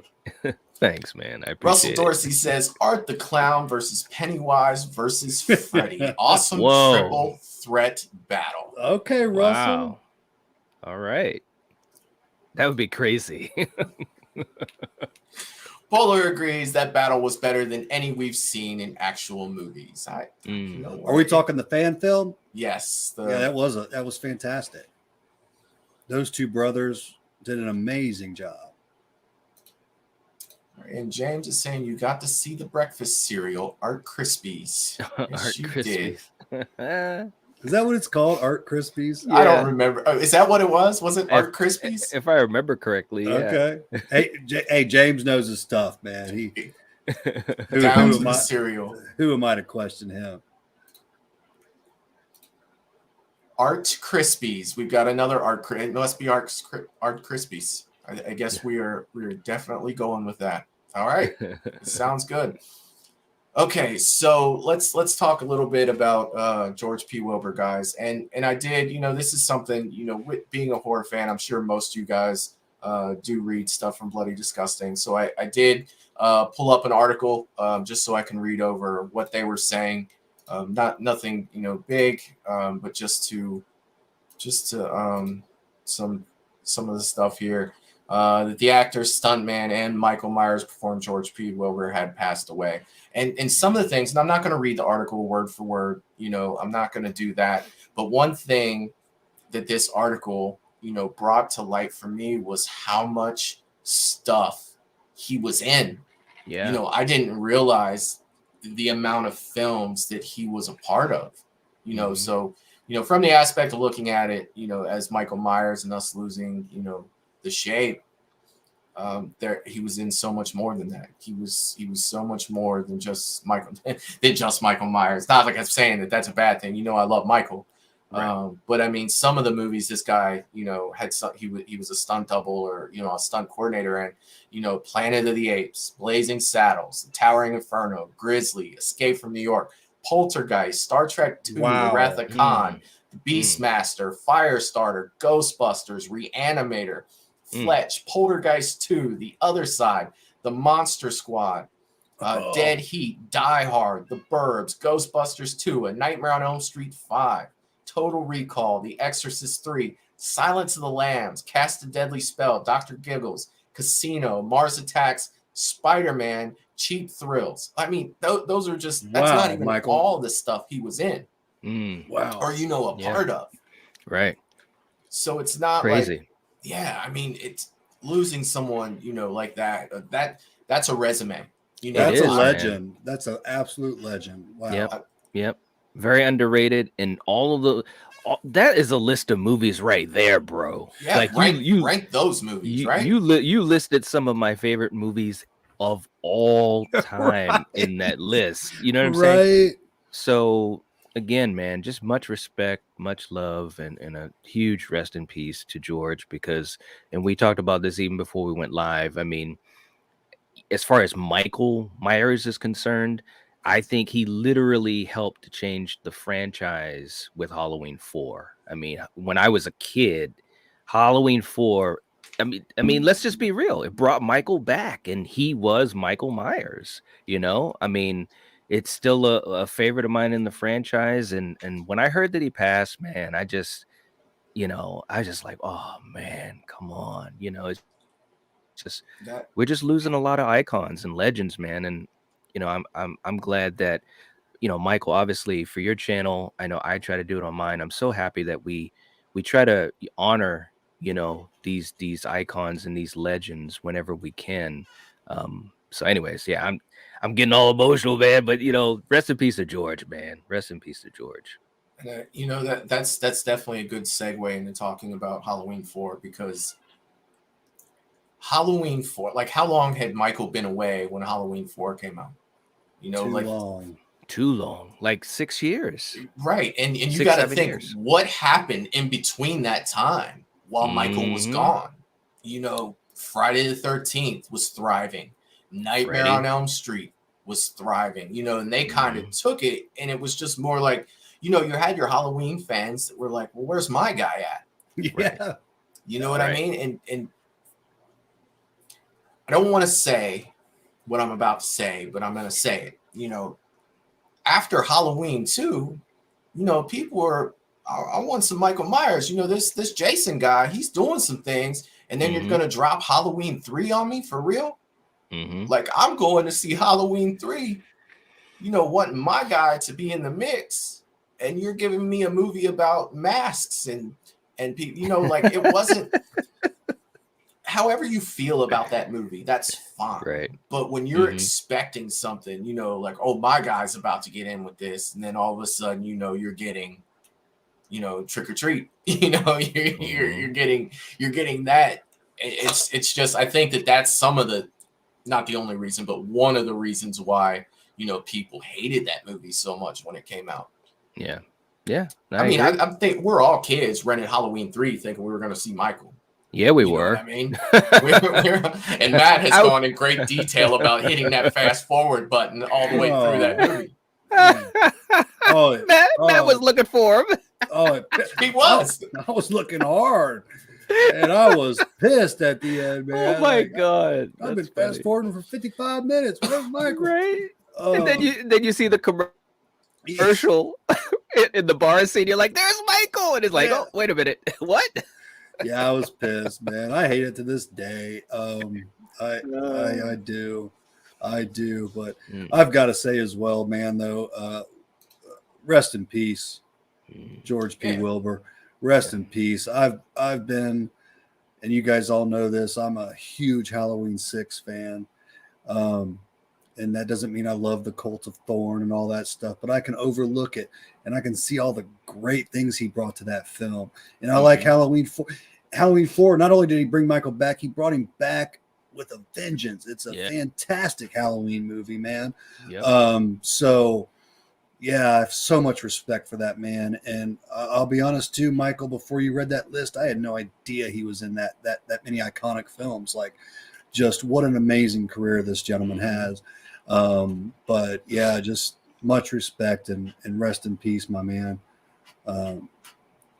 D: Thanks, man. I appreciate
B: Russell
D: it.
B: Dorsey says, Art the Clown versus Pennywise versus Freddy. Awesome triple threat battle.
C: Okay, Russell.
D: Wow. All right. That would be crazy.
B: Polar agrees that battle was better than any we've seen in actual movies. Are
C: we talking the fan film?
B: Yes.
C: Yeah, that was fantastic. Those two brothers did an amazing job.
B: And James is saying you got to see the breakfast cereal, Art Krispies. Yes,
D: Art Krispies.
C: Is that what it's called? Art Krispies?
B: Yeah. I don't remember. Oh, is that what it was? Was it Art Krispies?
D: If I remember correctly. Yeah.
C: Okay. Hey, James knows his stuff, man.
B: Down to the cereal.
C: Who am I to question him?
B: Art Krispies. We've got another Art. It must be Art Krispies. I guess we're definitely going with that. All right. Sounds good. Okay, so let's talk a little bit about George P. Wilbur, guys. And I did, this is something, with being a horror fan, I'm sure most of you guys do read stuff from Bloody Disgusting. So I did pull up an article just so I can read over what they were saying. Nothing, big, but just to some of the stuff here. That the actor, stuntman, and Michael Myers performed George P. Wilbur had passed away. And some of the things, and I'm not going to read the article word for word, I'm not going to do that. But one thing that this article, brought to light for me was how much stuff he was in.
D: Yeah.
B: I didn't realize the amount of films that he was a part of, so, from the aspect of looking at it, as Michael Myers and us losing, the shape, he was in so much more than that. He was so much more than just Michael Myers. Not like I'm saying that that's a bad thing. I love Michael. Right. But I mean, some of the movies this guy, had he was a stunt double or, a stunt coordinator in, Planet of the Apes, Blazing Saddles, Towering Inferno, Grizzly, Escape from New York, Poltergeist, Star Trek II, The Wrath of Khan, Beastmaster, Firestarter, Ghostbusters, Reanimator, Fletch, Poltergeist 2, The Other Side, The Monster Squad, Dead Heat, Die Hard, The Burbs, Ghostbusters 2, A Nightmare on Elm Street 5, Total Recall, The Exorcist 3, Silence of the Lambs, Cast a Deadly Spell, Dr. Giggles, Casino, Mars Attacks, Spider-Man, Cheap Thrills. I mean, those are just, that's not even Michael. All the stuff he was in.
C: Wow.
B: Or, a part of.
D: Right.
B: So it's not
D: crazy.
B: Like, yeah, I mean, it's losing someone, like that. That's a resume.
C: That's a legend. Man. That's an absolute legend. Wow.
D: Yep. Very underrated, and that is a list of movies right there, bro.
B: Yeah, like rank those movies, right?
D: You listed some of my favorite movies of all time in that list. You know what I'm saying? So again, man, just much respect, much love, and a huge rest in peace to George, because, and we talked about this even before we went live. I mean, as far as Michael Myers is concerned, I think he literally helped to change the franchise with Halloween 4. I mean, when I was a kid, Halloween 4, I mean, let's just be real. It brought Michael back, and he was Michael Myers, I mean, it's still a favorite of mine in the franchise. And when I heard that he passed, man, I just like, oh man, come on. It's just, we're just losing a lot of icons and legends, man. And, I'm glad that, Michael, obviously for your channel, I know I try to do it on mine. I'm so happy that we try to honor, these icons and these legends whenever we can. So anyways, yeah, I'm getting all emotional, man, but rest in peace to George, man. Rest in peace to George.
B: That's definitely a good segue into talking about Halloween 4, because Halloween 4, like, how long had Michael been away when Halloween 4 came out?
C: Too
D: long, like 6 years.
B: Right. And you got to think what happened in between that time while Michael was gone. Friday the 13th was thriving. Nightmare on Elm Street was thriving, and they kind of took it, and it was just more like, you had your Halloween fans that were like, well, where's my guy at?
C: Yeah.
B: You know what I mean? And I don't want to say what I'm about to say, but I'm going to say it. After Halloween 2, people were, I want some Michael Myers. This Jason guy, he's doing some things, and then you're going to drop Halloween 3 on me for real? Like, I'm going to see Halloween 3, wanting my guy to be in the mix, and you're giving me a movie about masks and people, like, it wasn't. However you feel about that movie, that's fine.
D: Right.
B: But when you're expecting something, like, oh, my guy's about to get in with this, and then all of a sudden, you're getting, Trick or Treat. You're getting that. It's just, I think that's some of the, not the only reason, but one of the reasons why, people hated that movie so much when it came out.
D: Yeah. Yeah.
B: I think we're all kids renting Halloween 3 thinking we were going to see Michael.
D: Yeah, we were.
B: I mean, and Matt has gone in great detail about hitting that fast forward button all the way through that movie.
D: Matt was looking for him.
B: He was.
C: I was looking hard. And I was pissed at the end, man.
D: Oh my
C: Like,
D: god.
C: I've been
D: That's funny.
C: fast forwarding for 55 minutes. Where's Michael?
D: Right? And then you see the
C: Yeah.
D: commercial in the bar scene. You're like, "There's Michael," and it's like,
C: Yeah.
D: "Oh, wait a minute, what?"
C: Yeah, I was pissed, man. I hate it to this day. I do, but I've got to say as well, man. Though, rest in peace, George P. Wilbur. Rest in peace. I've been, and you guys all know this. I'm a huge Halloween 6 fan, and that doesn't mean I love the Cult of Thorn and all that stuff. But I can overlook it, and I can see all the great things he brought to that film. And I like Halloween 4. Halloween 4, not only did he bring Michael back, he brought him back with a vengeance. It's a fantastic Halloween movie, man. Yep. So, yeah, I have so much respect for that man. And I'll be honest, too, Michael, before you read that list, I had no idea he was in that many iconic films. Like, just what an amazing career this gentleman has. But, yeah, just much respect and rest in peace, my man.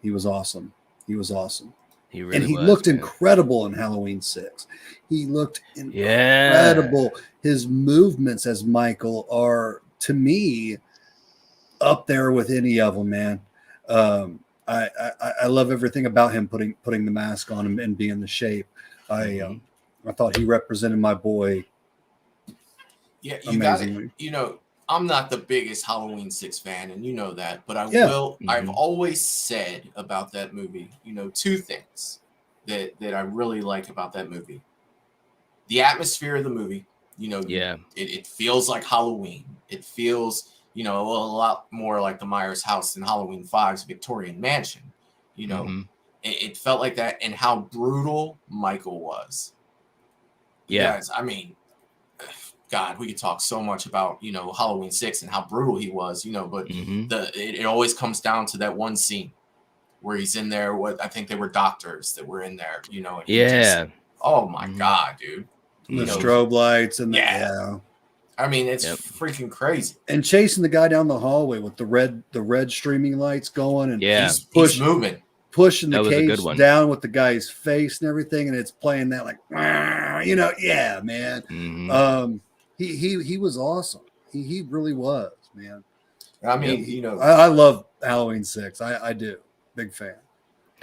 C: He was awesome. He was awesome. He looked incredible in Halloween 6. He looked incredible. His movements as Michael are, to me, up there with any of them, man. I love everything about him putting the mask on him and being the shape. I thought he represented my boy.
B: Yeah, you got it. You know, I'm not the biggest Halloween 6 fan, and you know that, but I've always said about that movie, you know, two things that I really like about that movie. The atmosphere of the movie, you know, it feels like Halloween. It feels, you know, a lot more like the Myers house than Halloween 5's Victorian mansion. You know, it felt like that, and how brutal Michael was.
D: Yeah.
B: Guys, I mean, God, we could talk so much about, you know, Halloween 6 and how brutal he was, you know, but it always comes down to that one scene where he's in there. I think they were doctors that were in there, you know. And oh my God, dude.
C: The strobe lights and
B: I mean, it's freaking crazy.
C: And chasing the guy down the hallway with the red streaming lights going and
B: he's moving.
C: Pushing the cage down with the guy's face and everything, and it's playing that like, you know, man. He was awesome. He really was, man.
B: I mean, you know,
C: I love Halloween 6. I do. Big fan.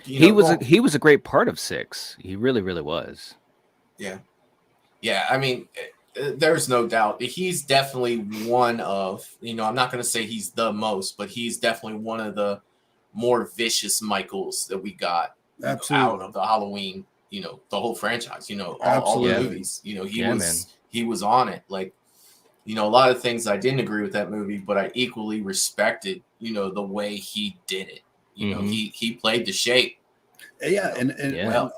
D: He was a great part of 6. He really, really was.
B: Yeah. Yeah. I mean, there's no doubt. He's definitely one of, you know, I'm not going to say he's the most, but he's definitely one of the more vicious Michaels that we got out of the Halloween, you know, the whole franchise, you know, all the movies, you know, he was on it. Like, you know, a lot of things I didn't agree with that movie, but I equally respected, you know, the way he did it. You know, he played the shape.
C: Yeah, and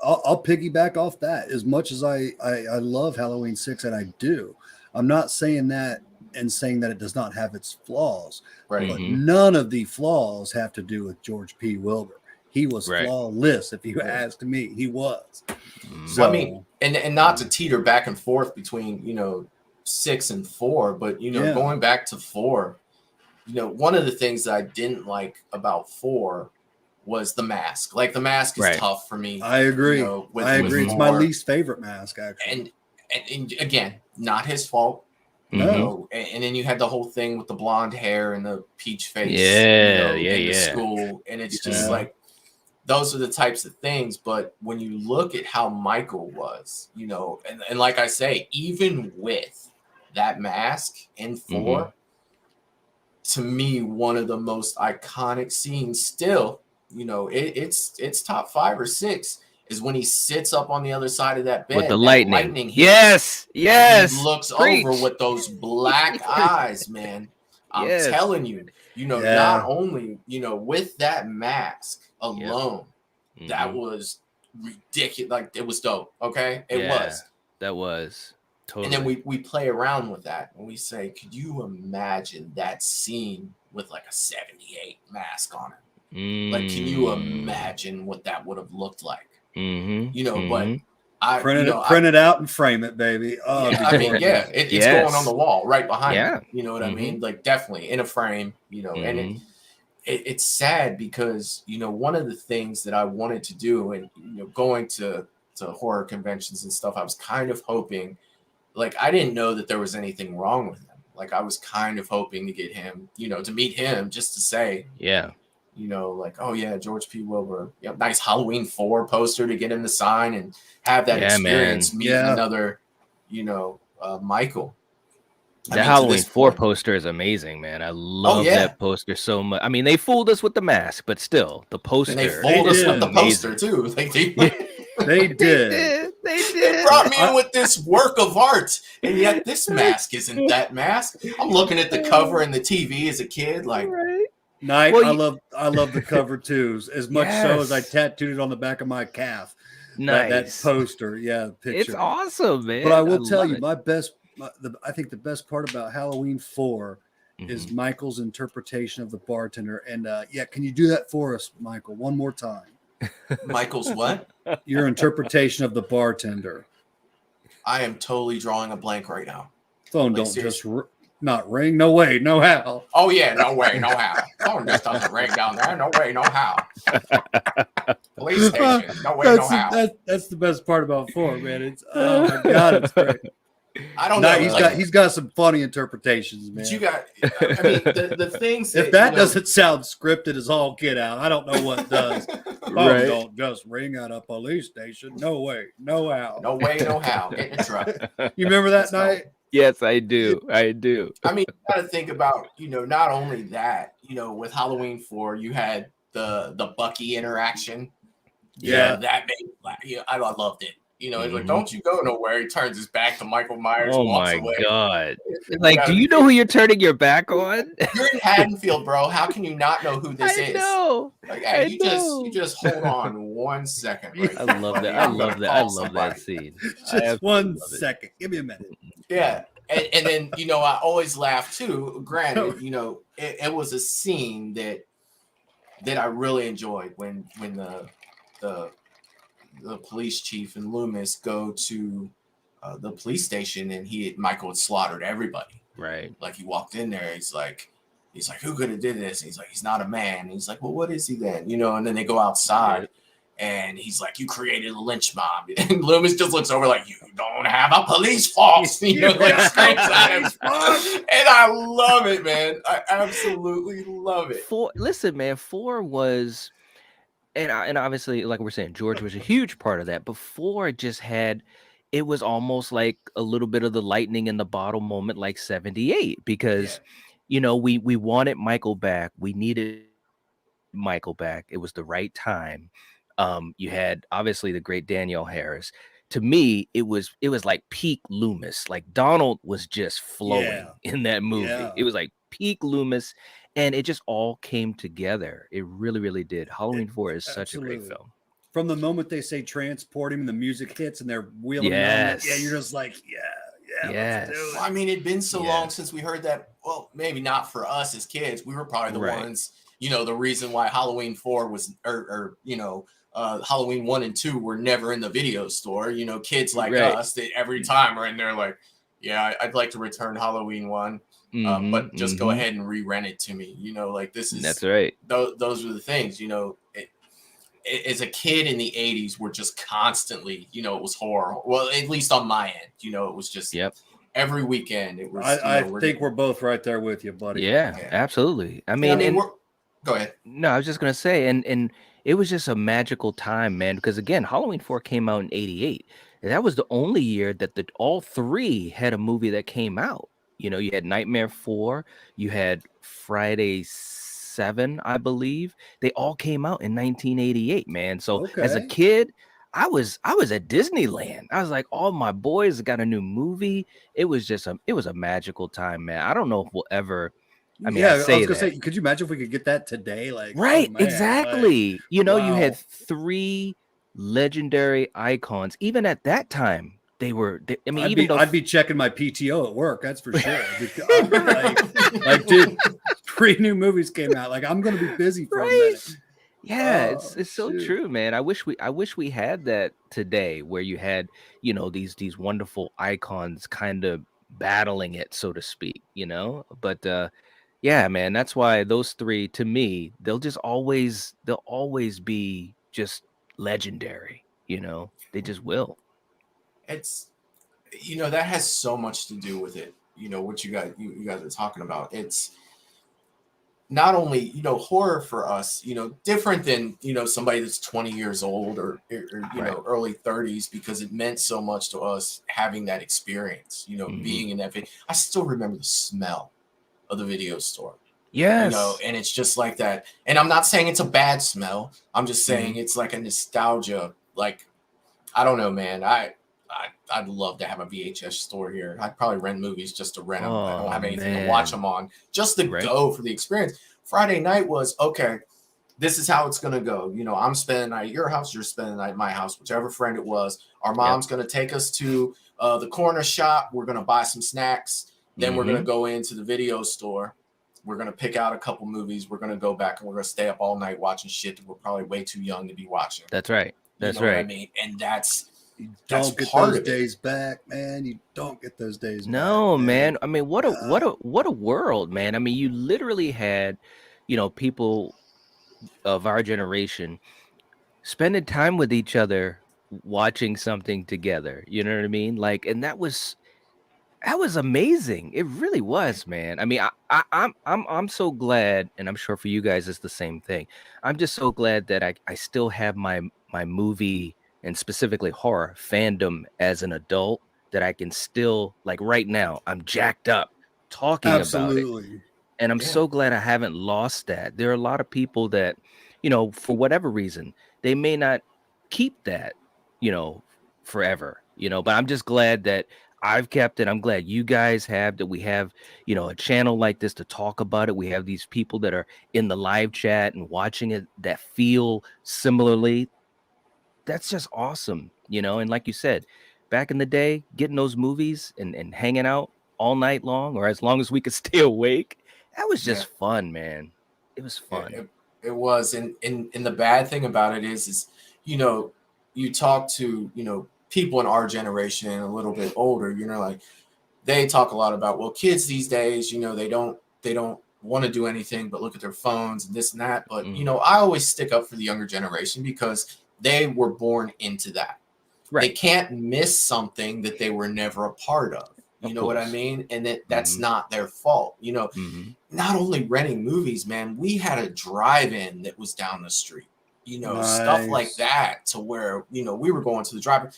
C: I'll piggyback off that. As much as I love Halloween 6, and I do, I'm not saying that and saying that it does not have its flaws.
B: Right.
C: But none of the flaws have to do with George P. Wilbur. He was flawless, if you ask me. He was.
B: So, I mean, and not to teeter back and forth between, you know, 6 and 4, but, you know, going back to 4, you know, one of the things that I didn't like about 4 was the mask. Like, the mask is tough for me.
C: I agree.
B: You know,
C: It's my least favorite mask, actually.
B: And again, not his fault. You know, and then you had the whole thing with the blonde hair and the peach face. In school, and it's just like, those are the types of things. But when you look at how Michael was, you know, and like I say, even with that mask in 4, to me, one of the most iconic scenes still, you know, it's top 5 or 6, is when he sits up on the other side of that bed
D: with the lightning
B: hits,
D: he
B: looks over with those black eyes, man. I'm telling you, you know, not only, you know, with that mask alone, that was ridiculous. Like, it was dope. Okay,
D: that was totally.
B: And then we play around with that and we say, could you imagine that scene with like a 78 mask on it? Like, can you imagine what that would have looked like? You know, but I
C: print it out and frame it, baby. Oh,
B: I mean, it's going on the wall right behind me. You know what I mean? Like, definitely in a frame, you know, and it's sad because, you know, one of the things that I wanted to do, and, you know, going to horror conventions and stuff, I was kind of hoping, like, I didn't know that there was anything wrong with him. Like, I was kind of hoping to get him, you know, to meet him just to say,
D: Yeah.
B: you know, like, oh yeah, George P. Wilbur, yeah, nice Halloween 4 poster to get him to sign and have that experience, meeting another, you know, Michael.
D: The Halloween 4 poster is amazing, man. I love that poster so much. I mean, they fooled us with the mask, but still, the poster.
B: And they fooled us with the poster too. They
C: did.
B: They brought me in with this work of art, and yet this mask isn't that mask. I'm looking at the cover and the TV as a kid, like.
C: Night, well, I love the cover too, as much so as I tattooed it on the back of my calf.
D: Nice.
C: That poster, picture.
D: It's awesome, man.
C: But I will tell you, I think the best part about Halloween 4 is Michael's interpretation of the bartender. And can you do that for us, Michael, one more time?
B: Michael's what?
C: Your interpretation of the bartender.
B: I am totally drawing a blank right now.
C: Phone don't just not ring. No way, no how.
B: Oh yeah, no way, no how. Phone just doesn't ring down there. No way, no how. Police station. No way, no how.
C: That's the best part about 4, man. It's oh my god, it's great.
B: I don't know.
C: He's got some funny interpretations, man.
B: But you got, I mean, the things.
C: If that doesn't sound scripted as all get out, I don't know what does. Phone don't just ring at a police station. No way, no how.
B: No way, no how. Get in the truck.
C: You remember that night?
D: Yes, I do. I do.
B: I mean, you got to think about, you know, not only that, you know, with Halloween 4, you had the Bucky interaction.
C: Yeah,
B: that made, I loved it. You know, he's like, "Don't you go nowhere." He turns his back to Michael Myers.
D: Oh
B: walks
D: my
B: away.
D: god! Like, do you know who you're turning your back on?
B: You're in Haddonfield, bro. How can you not know who this is?
D: I know.
B: Like, hey, you just hold on 1 second. Right?
D: I love that. I love that. I love that scene.
C: Just 1 second. Give me a minute.
B: Yeah. And then, you know, I always laugh too. Granted, you know, it was a scene that I really enjoyed when the police chief and Loomis go to the police station, and Michael had slaughtered everybody.
D: Right.
B: Like, he walked in there. He's like, who could have did this? And he's like, he's not a man. And he's like, well, what is he then? You know, and then they go outside. And he's like, you created a lynch mob. And Loomis just looks over like, you don't have a police force. You know, like, screams at him. And I love it, man. I absolutely love it.
D: 4 was, and obviously, like we're saying, George was a huge part of that. But 4 it was almost like a little bit of the lightning in the bottle moment, like 78, because, you know, we wanted Michael back. We needed Michael back. It was the right time. You had obviously the great Danielle Harris. To me, it was like peak Loomis. Like, Donald was just flowing in that movie. Yeah. It was like peak Loomis, and it just all came together. It really, really did. Halloween 4 is such a great film.
C: From the moment they say transport him and the music hits and they're wheeling around, you're just like, let's do it.
B: Well, I mean, it'd been so long since we heard that. Well, maybe not for us as kids. We were probably the ones, you know, the reason why Halloween 4 was, or you know, Halloween 1 and 2 were never in the video store. You know, kids like us that every time are in there like, I'd like to return Halloween 1, but just go ahead and re-rent it to me. You know, like, this is,
D: that's right.
B: Those are the things, you know. As a kid in the 80s, we're just constantly, you know, it was horror. Well, at least on my end, you know, it was just every weekend. It was.
C: I think we're both right there with you, buddy.
D: Yeah, absolutely. I mean,
B: go ahead.
D: No, I was just gonna say, and it was just a magical time, man. Because again, Halloween 4 came out in '88. And that was the only year that all 3 had a movie that came out. You know, you had Nightmare 4, you had Friday 7, I believe. They all came out in 1988, man. So as a kid, I was at Disneyland. I was like, all my boys got a new movie. It was just a magical time, man. I don't know if we'll ever. I mean, I was gonna say,
C: could you imagine if we could get that today? Like,
D: right, exactly. Like, you know, you had 3 legendary icons. Even at that time, I mean,
C: I'd be checking my PTO at work. That's for sure. like, dude, 3 new movies came out. Like, I'm going to be busy for a minute.
D: Yeah, it's so true, man. I wish we had that today, where you had, you know, these wonderful icons kind of battling it, so to speak, you know. But Yeah, man. That's why those three, to me, they'll always be just legendary. They just will.
B: It's that has so much to do with it. What you guys are talking about. It's not only horror for us, different than somebody that's 20 years old or
D: Right.
B: early 30s, because it meant so much to us having that experience. Being in that. I still remember the smell of the video store.
D: Yes.
B: And it's just like that. And I'm not saying it's a bad smell. I'm just saying it's like a nostalgia. Like, I don't know, man. I'd love to have a VHS store here. I'd probably rent movies just to rent them. I don't have anything to watch them on, just to go for the experience. Friday night was, okay, this is how it's going to go. I'm spending the night at your house. You're spending the night at my house, whichever friend it was. Our mom's going to take us to the corner shop. We're going to buy some snacks. Then we're going to go into the video store. We're going to pick out a couple movies. We're going to go back and we're going to stay up all night watching shit that we're probably way too young to be watching.
D: That's right. That's
B: what
D: right.
B: I mean? And that's
C: don't get
B: part
C: those
B: of
C: days back, man. You don't get those days
D: No,
C: back.
D: man. I mean, what a world, man. I mean, you literally had, people of our generation spending time with each other watching something together. You know what I mean? Like, and that was amazing. It really was, man. I mean, I'm so glad, and I'm sure for you guys it's the same thing. I'm just so glad that I still have my movie and specifically horror fandom as an adult, that I can still, like, right now, I'm jacked up talking about it. And I'm so glad I haven't lost that. There are a lot of people that, for whatever reason, they may not keep that, forever, but I'm just glad that I've kept it. I'm glad you guys have, that we have, a channel like this to talk about it. We have these people that are in the live chat and watching it that feel similarly. That's just awesome, and like you said, back in the day, getting those movies and hanging out all night long, or as long as we could stay awake, that was just fun, man. It was fun.
B: It was. And the bad thing about it is, you talk to, people in our generation and a little bit older, like, they talk a lot about, well, kids these days, they don't want to do anything but look at their phones and this and that. But, I always stick up for the younger generation because they were born into that. Right. They can't miss something that they were never a part of. You know what I mean? And that's not their fault. Not only renting movies, man, we had a drive-in that was down the street, stuff like that, to where, we were going to the drive-in.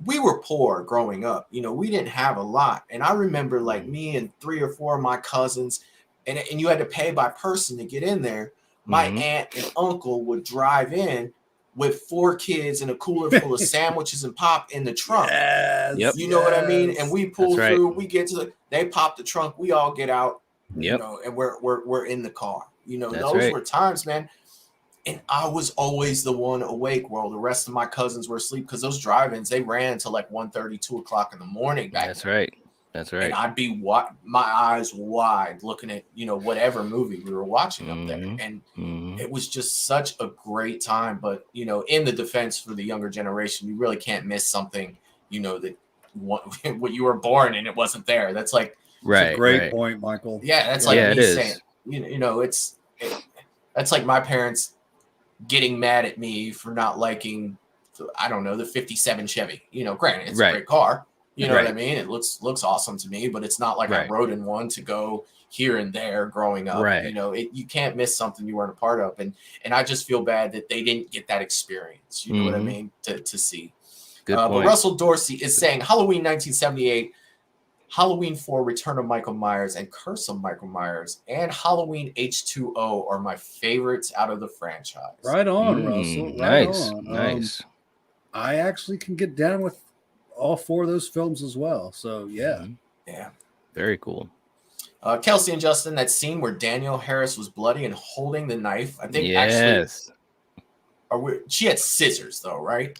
B: We were poor growing up. We didn't have a lot. And I remember, like, me and 3 or 4 of my cousins, and you had to pay by person to get in there. My aunt and uncle would drive in with 4 kids and a cooler full of sandwiches and pop in the trunk. You know what I mean? And we pull through, we get to they pop the trunk, we all get out, and we're in the car. Those were times, man. And I was always the one awake while the rest of my cousins were asleep, because those drive-ins, they ran till like 1:30, 2 o'clock in the morning back then.
D: That's right.
B: And I'd be my eyes wide looking at, whatever movie we were watching up there. And it was just such a great time. But, in the defense for the younger generation, you really can't miss something, that what you were born and it wasn't there. That's like
C: a great point, Michael.
B: Yeah, that's like me saying, that's like my parents getting mad at me for not liking, I don't know, the 57 Chevy. Granted, it's a great car. You know what I mean? It looks awesome to me, but it's not like I rode in one to go here and there growing up. You can't miss something you weren't a part of. And I just feel bad that they didn't get that experience. You know what I mean? To see.
D: Good point.
B: But Russell Dorsey is saying Halloween 1978, Halloween 4, Return of Michael Myers, and Curse of Michael Myers, and Halloween H2O are my favorites out of the franchise.
C: Right on, Russell.
D: Nice.
C: I actually can get down with all 4 of those films as well. So, yeah.
D: Very cool.
B: Kelsey and Justin, that scene where Danielle Harris was bloody and holding the knife, I think actually she had scissors, though, right?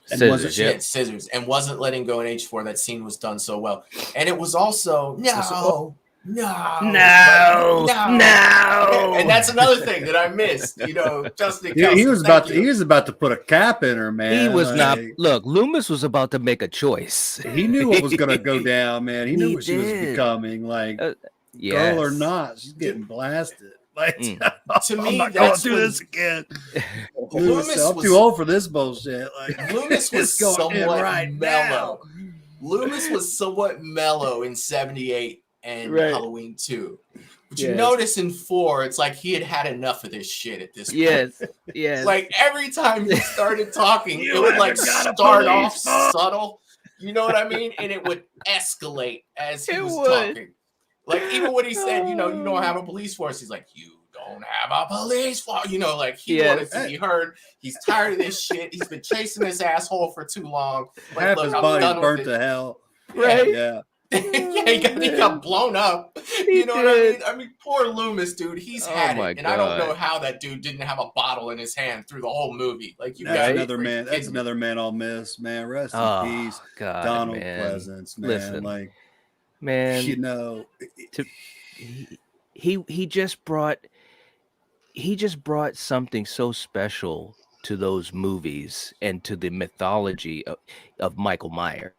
B: She had scissors and wasn't letting go in H4. That scene was done so well. And it was also, no. And that's another thing that I missed, Justin.
C: He was about to put a cap in her, man.
D: He was not. Look, Loomis was about to make a choice.
C: He knew what was going to go down, man. He knew what she was becoming. Like, girl or not, she's getting blasted. Like,
B: to me,
C: I'm not going
B: that's
C: through
B: when
C: this again.
B: Loomis
C: I'm
B: was
C: too old for this bullshit. Like,
B: Loomis was
C: it's going in
B: somewhat
C: right
B: mellow.
C: now.
B: Loomis was somewhat mellow in 78 and
D: Right.
B: Halloween 2. But you
D: Yes.
B: notice in 4, it's like he had had enough of this shit at this point.
D: Yes.
B: Like every time he started talking,
C: You
B: it would like
C: haven't got a
B: start
C: police
B: off
C: force.
B: subtle. You know what I mean? And it would escalate as he
D: It
B: was
D: would.
B: talking. Like even when he said, you don't have a police force, he's like, you don't have a police force. You know, like he
D: Yes.
B: wanted to be heard. He's tired of this shit. He's been chasing this asshole for too long. Like,
C: Half
B: look,
C: his
B: I'm
C: body's
B: done with
C: burnt
B: it.
C: to hell.
D: Right?
C: Yeah.
B: Yeah, he got blown up.
D: He
B: You know what I mean? I mean, poor Loomis, dude. He's
D: Oh
B: had
D: my
B: it, and I don't know
D: God.
B: how that dude didn't have a bottle in his hand through the whole movie. Like you
C: That's
B: got
C: another man. That's another man I'll miss, man. Rest
D: Oh,
C: in peace.
D: God,
C: Donald
D: man.
C: Pleasance, man.
D: Listen,
C: like,
D: man,
C: you know,
D: he just brought something so special to those movies and to the mythology of Michael Myers.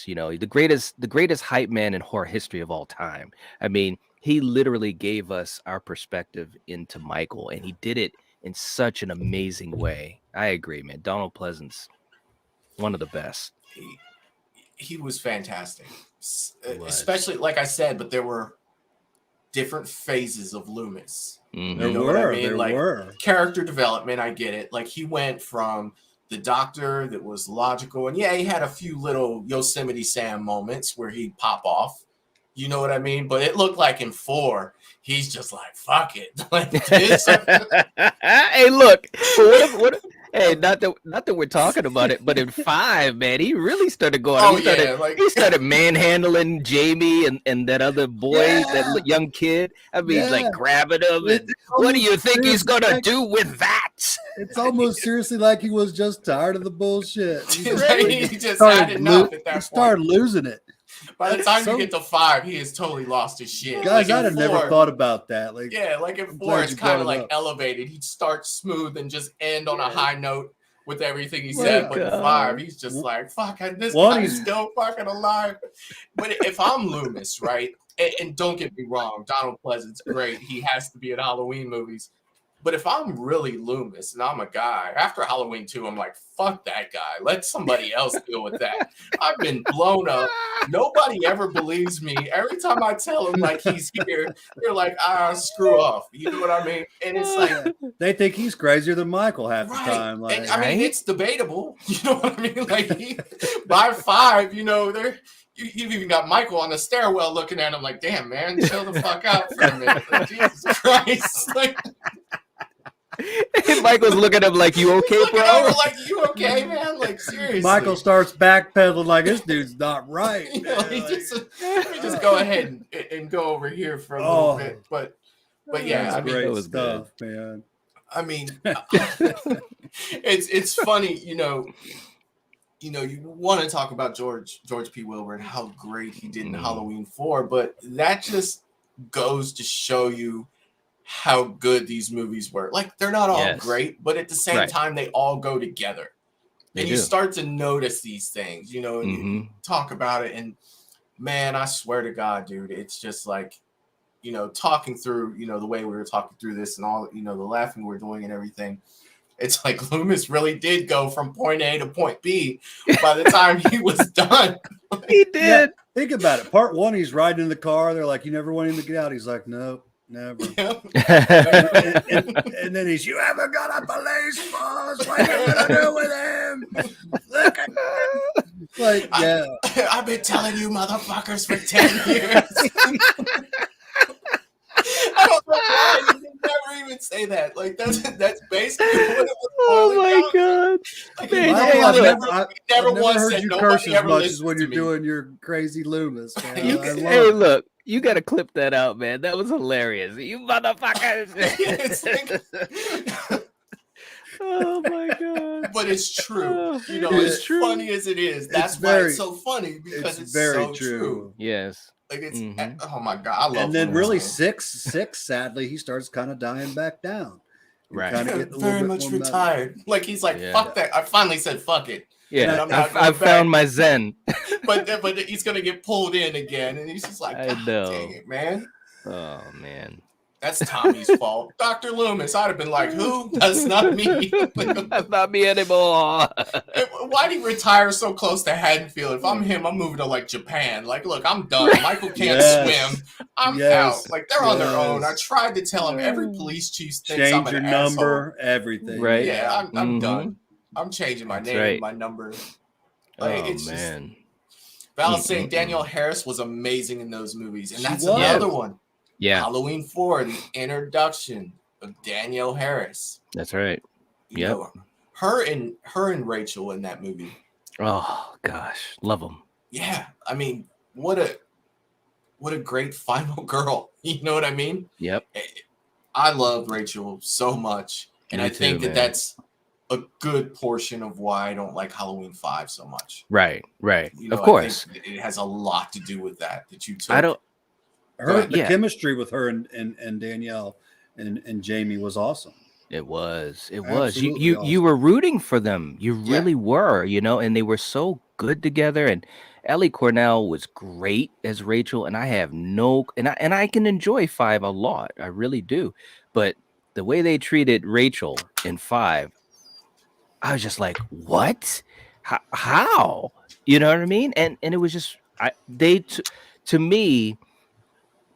D: You know, the greatest hype man in horror history of all time. I mean, he literally gave us our perspective into Michael, and he did it in such an amazing way. I agree, man. Donald Pleasance, one of the best.
B: he was fantastic.
D: He was.
B: Especially, like I said, but there were different phases of Loomis.
D: Mhm.
C: there
B: You know what I
C: were.
B: mean?
C: There
B: Like,
C: were.
B: character development, I get it. Like he went from the doctor that was logical, and yeah, he had a few little Yosemite Sam moments where he'd pop off. You know what I mean? But it looked like in 4, he's just like, fuck it. Like this.
D: Hey, look. Hey, not that we're talking about it, but in 5, man, he really started going.
B: Oh,
D: he started,
B: yeah, like-
D: he started manhandling Jamie and that other boy, that young kid. I mean,
C: Yeah.
D: like grabbing him. And,
C: It's
D: what do you
C: almost
D: think he's
C: seriously
D: gonna
C: like-
D: do with that?
C: It's almost seriously like he was just tired of the bullshit. He
B: He just had enough at that
C: he
B: point.
C: started losing it.
B: By the
C: That's
B: time
C: so-
B: you get to 5, he has totally lost his shit.
C: Guys,
B: Like in
C: I'd have never
B: 4,
C: thought about that. Like,
B: Yeah, like in
C: I'm
B: 4,
C: glad
B: it's
C: you
B: kind
C: brought
B: of
C: it
B: like
C: up.
B: elevated. He'd start smooth and just end on a high note with everything he
D: My
B: said. But in
D: God.
B: 5, he's just like, fuck, this
C: One,
B: guy's
C: he's-
B: still fucking alive. But if I'm Loomis, right? And don't get me wrong, Donald Pleasant's great. He has to be in Halloween movies. But if I'm really Loomis and I'm a guy, after Halloween 2, I'm like, fuck that guy. Let somebody else deal with that. I've been blown up. Nobody ever believes me. Every time I tell them like he's here, they're like, screw off. You know what I mean? And it's like,
C: they think he's crazier than Michael half the
B: right.
C: time. Like,
B: And, I mean,
D: Right?
B: it's debatable. You know what I mean? Like by 5, you've even got Michael on the stairwell looking at him like, damn, man, chill the fuck out for a minute. Like, Jesus Christ. Like,
D: Michael's looking at him like, "You okay,
B: looking
D: bro?"
B: over like, you okay, man? Like, seriously.
C: Michael starts backpedaling like this dude's not right.
B: You know,
C: man.
B: he
C: Like,
B: let me just go ahead and go over here for a little bit. But yeah,
C: that's
B: I mean,
C: great
D: that was
C: stuff, man.
B: I mean, it's funny, you want to talk about George P. Wilbur and how great he did in Halloween 4, but that just goes to show you how good these movies were. Like, they're not all
D: Yes.
B: great, but at the same
D: Right.
B: time, they all go together.
D: They
B: And you
D: do.
B: start to notice these things, and you
D: Mhm.
B: talk about it, and man, I swear to God, dude, it's just like, talking through, the way we were talking through this and all, the laughing we're doing and everything. It's like Loomis really did go from point A to point B by the time he was done.
D: He did.
C: Yeah, think about it. Part 1, he's riding in the car. They're like, "You never want him to get out." He's like, "Nope, never." and then he's, "You haven't got a police force. What are you gonna do with him?" Look at like, yeah.
B: I've been telling you motherfuckers for 10 years. I don't know why you can never even say that. Like that's basically what it was.
D: Oh
B: boiling
D: my
B: down
D: god!
B: to. Like,
D: Man,
C: Michael,
D: hey,
C: I've
D: look.
C: never,
B: never
C: I've never
B: once
C: heard
B: said
C: you
B: nobody
C: curse as
B: ever
C: much as
B: listens
C: when
B: to
C: you're
B: me.
C: doing your crazy Loomis, man.
D: You
C: I
D: can,
C: love
D: hey,
C: it.
D: look, you gotta clip that out, man. That was hilarious. You motherfuckers!
B: It's like-
D: Oh my god!
B: but it's true.
D: Oh,
B: As
D: it's true.
B: funny as it is, that's
C: It's
B: why
C: very-
B: it's so funny because it's
C: very
B: so true.
D: Yes.
B: Like it's
D: Mhm.
B: oh my god, I love.
C: And then
B: Loomis,
C: really
B: man.
C: six, sadly, he starts kind of dying back down. And
D: Right.
C: kinda getting a little
B: very
C: bit
B: much
C: more metal.
B: retired. Like he's like,
D: Yeah.
B: fuck that. I finally said fuck it.
D: Yeah,
B: I'm not
D: I
B: going back.
D: found my zen.
B: but he's gonna get pulled in again, and he's just like,
D: I
B: God
D: know.
B: dang it, man.
D: Oh man.
B: That's Tommy's fault. Dr. Loomis, I'd have been like, who? That's not me.
D: That's not me anymore.
B: Why'd he retire so close to Haddonfield? If I'm him, I'm moving to like Japan. Like, look, I'm done. Michael can't swim. I'm out. Like, they're on their own. I tried to tell him every police chief thinks I'm
C: Change
B: an
C: your
B: asshole.
C: number, everything.
D: Right.
B: Yeah, I'm done. I'm changing my
D: That's
B: name,
D: right.
B: my number. Like,
D: Oh
B: it's
D: man.
B: But I was saying Danielle Harris was amazing in those movies, and
C: She
B: that's
C: was.
B: another one.
D: Yeah,
B: Halloween 4, the introduction of Danielle Harris.
D: that's right.
B: You know, her and Rachel in that movie.
D: Oh gosh, love them.
B: Yeah, I mean, what a great final girl. You know what I mean?
D: Yep.
B: I love Rachel so much, and
D: Me
B: I
D: too,
B: think that
D: man.
B: that's a good portion of why I don't like Halloween 5 so much.
D: Right.
B: You know,
D: Of course.
B: I think it has a lot to do with that you took.
D: I don't.
C: The
D: Yeah.
C: chemistry with her and Danielle and Jamie was awesome.
D: It was.
C: Absolutely
D: You
C: awesome.
D: were rooting for them. You
B: Yeah.
D: really were. You know, and they were so good together. And Ellie Cornell was great as Rachel. And I have I can enjoy 5 a lot. I really do. But the way they treated Rachel in 5, I was just like, what? How? You know what I mean? And it was just to me,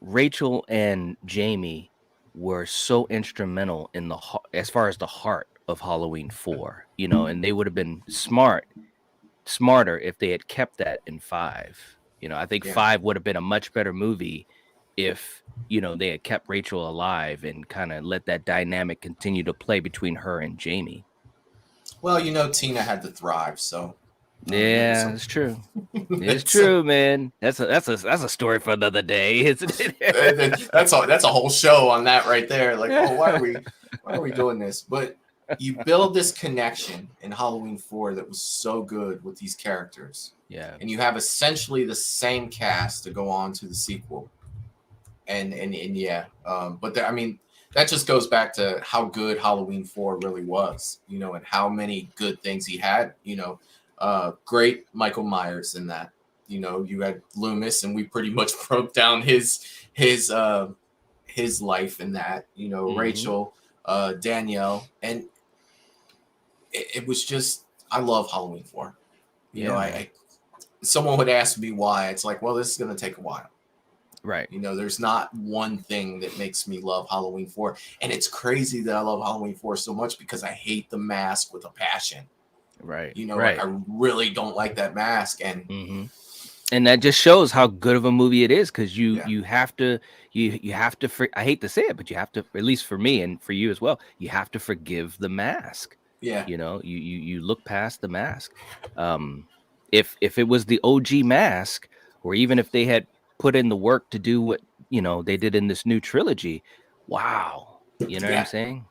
D: Rachel and Jamie were so instrumental in as far as the heart of Halloween 4, you know, and they would have been smarter if they had kept that in 5. You know, I think 5 would have been a much better movie if, you know, they had kept Rachel alive and kind of let that dynamic continue to play between her and Jamie.
B: Well, you know, Tina had to thrive, so
D: Yeah, it's true. It's true, man. That's a story for another day, isn't it?
B: that's a whole show on that right there. Like, oh, why are we doing this? But you build this connection in Halloween 4 that was so good with these characters.
D: Yeah.
B: And you have essentially the same cast to go on to the sequel. And yeah, I mean, that just goes back to how good Halloween 4 really was, you know, and how many good things he had, you know. Great Michael Myers in that. You know, you had Loomis, and we pretty much broke down his life in that. You know, Rachel, Danielle, and it was just, I love Halloween 4. You know, I someone would ask me why. It's like, well, this is going to take a while.
D: Right.
B: You know, there's not one thing that makes me love Halloween 4, and it's crazy that I love Halloween 4 so much because I hate the mask with a passion.
D: Right.
B: You know,
D: right.
B: like I really don't like that mask, and
D: and that just shows how good of a movie it is, because you have to I hate to say it, but you have to, at least for me and for you as well, you have to forgive the mask.
B: Yeah.
D: You know, you look past the mask. If it was the OG mask, or even if they had put in the work to do what, you know, they did in this new trilogy, wow. You know what I'm saying?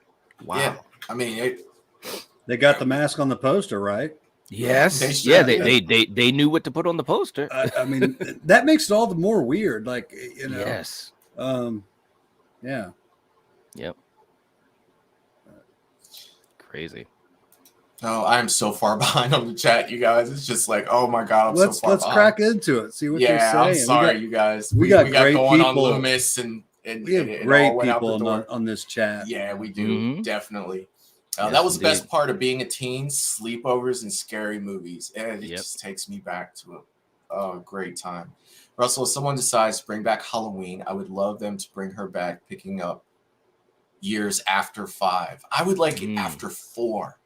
D: Wow.
B: Yeah. I mean,
C: they got the mask on the poster, right?
D: Yes. They knew what to put on the poster.
C: I mean, that makes it all the more weird. Like, you know.
D: Yes.
C: Yeah.
D: Yep. Crazy.
B: Oh, I'm so far behind on the chat, you guys. It's just like, oh my god,
C: let's crack into it. See what they're saying.
B: I'm sorry, you guys.
C: We got great
B: going
C: people.
B: on Loomis, and
C: we have great people on this chat.
B: Yeah, we do definitely. That was the best part of being a teen: sleepovers and scary movies, and it just takes me back to a great time. Russell, if someone decides to bring back Halloween, I would love them to bring her back, picking up years after 5. I would like it after 4.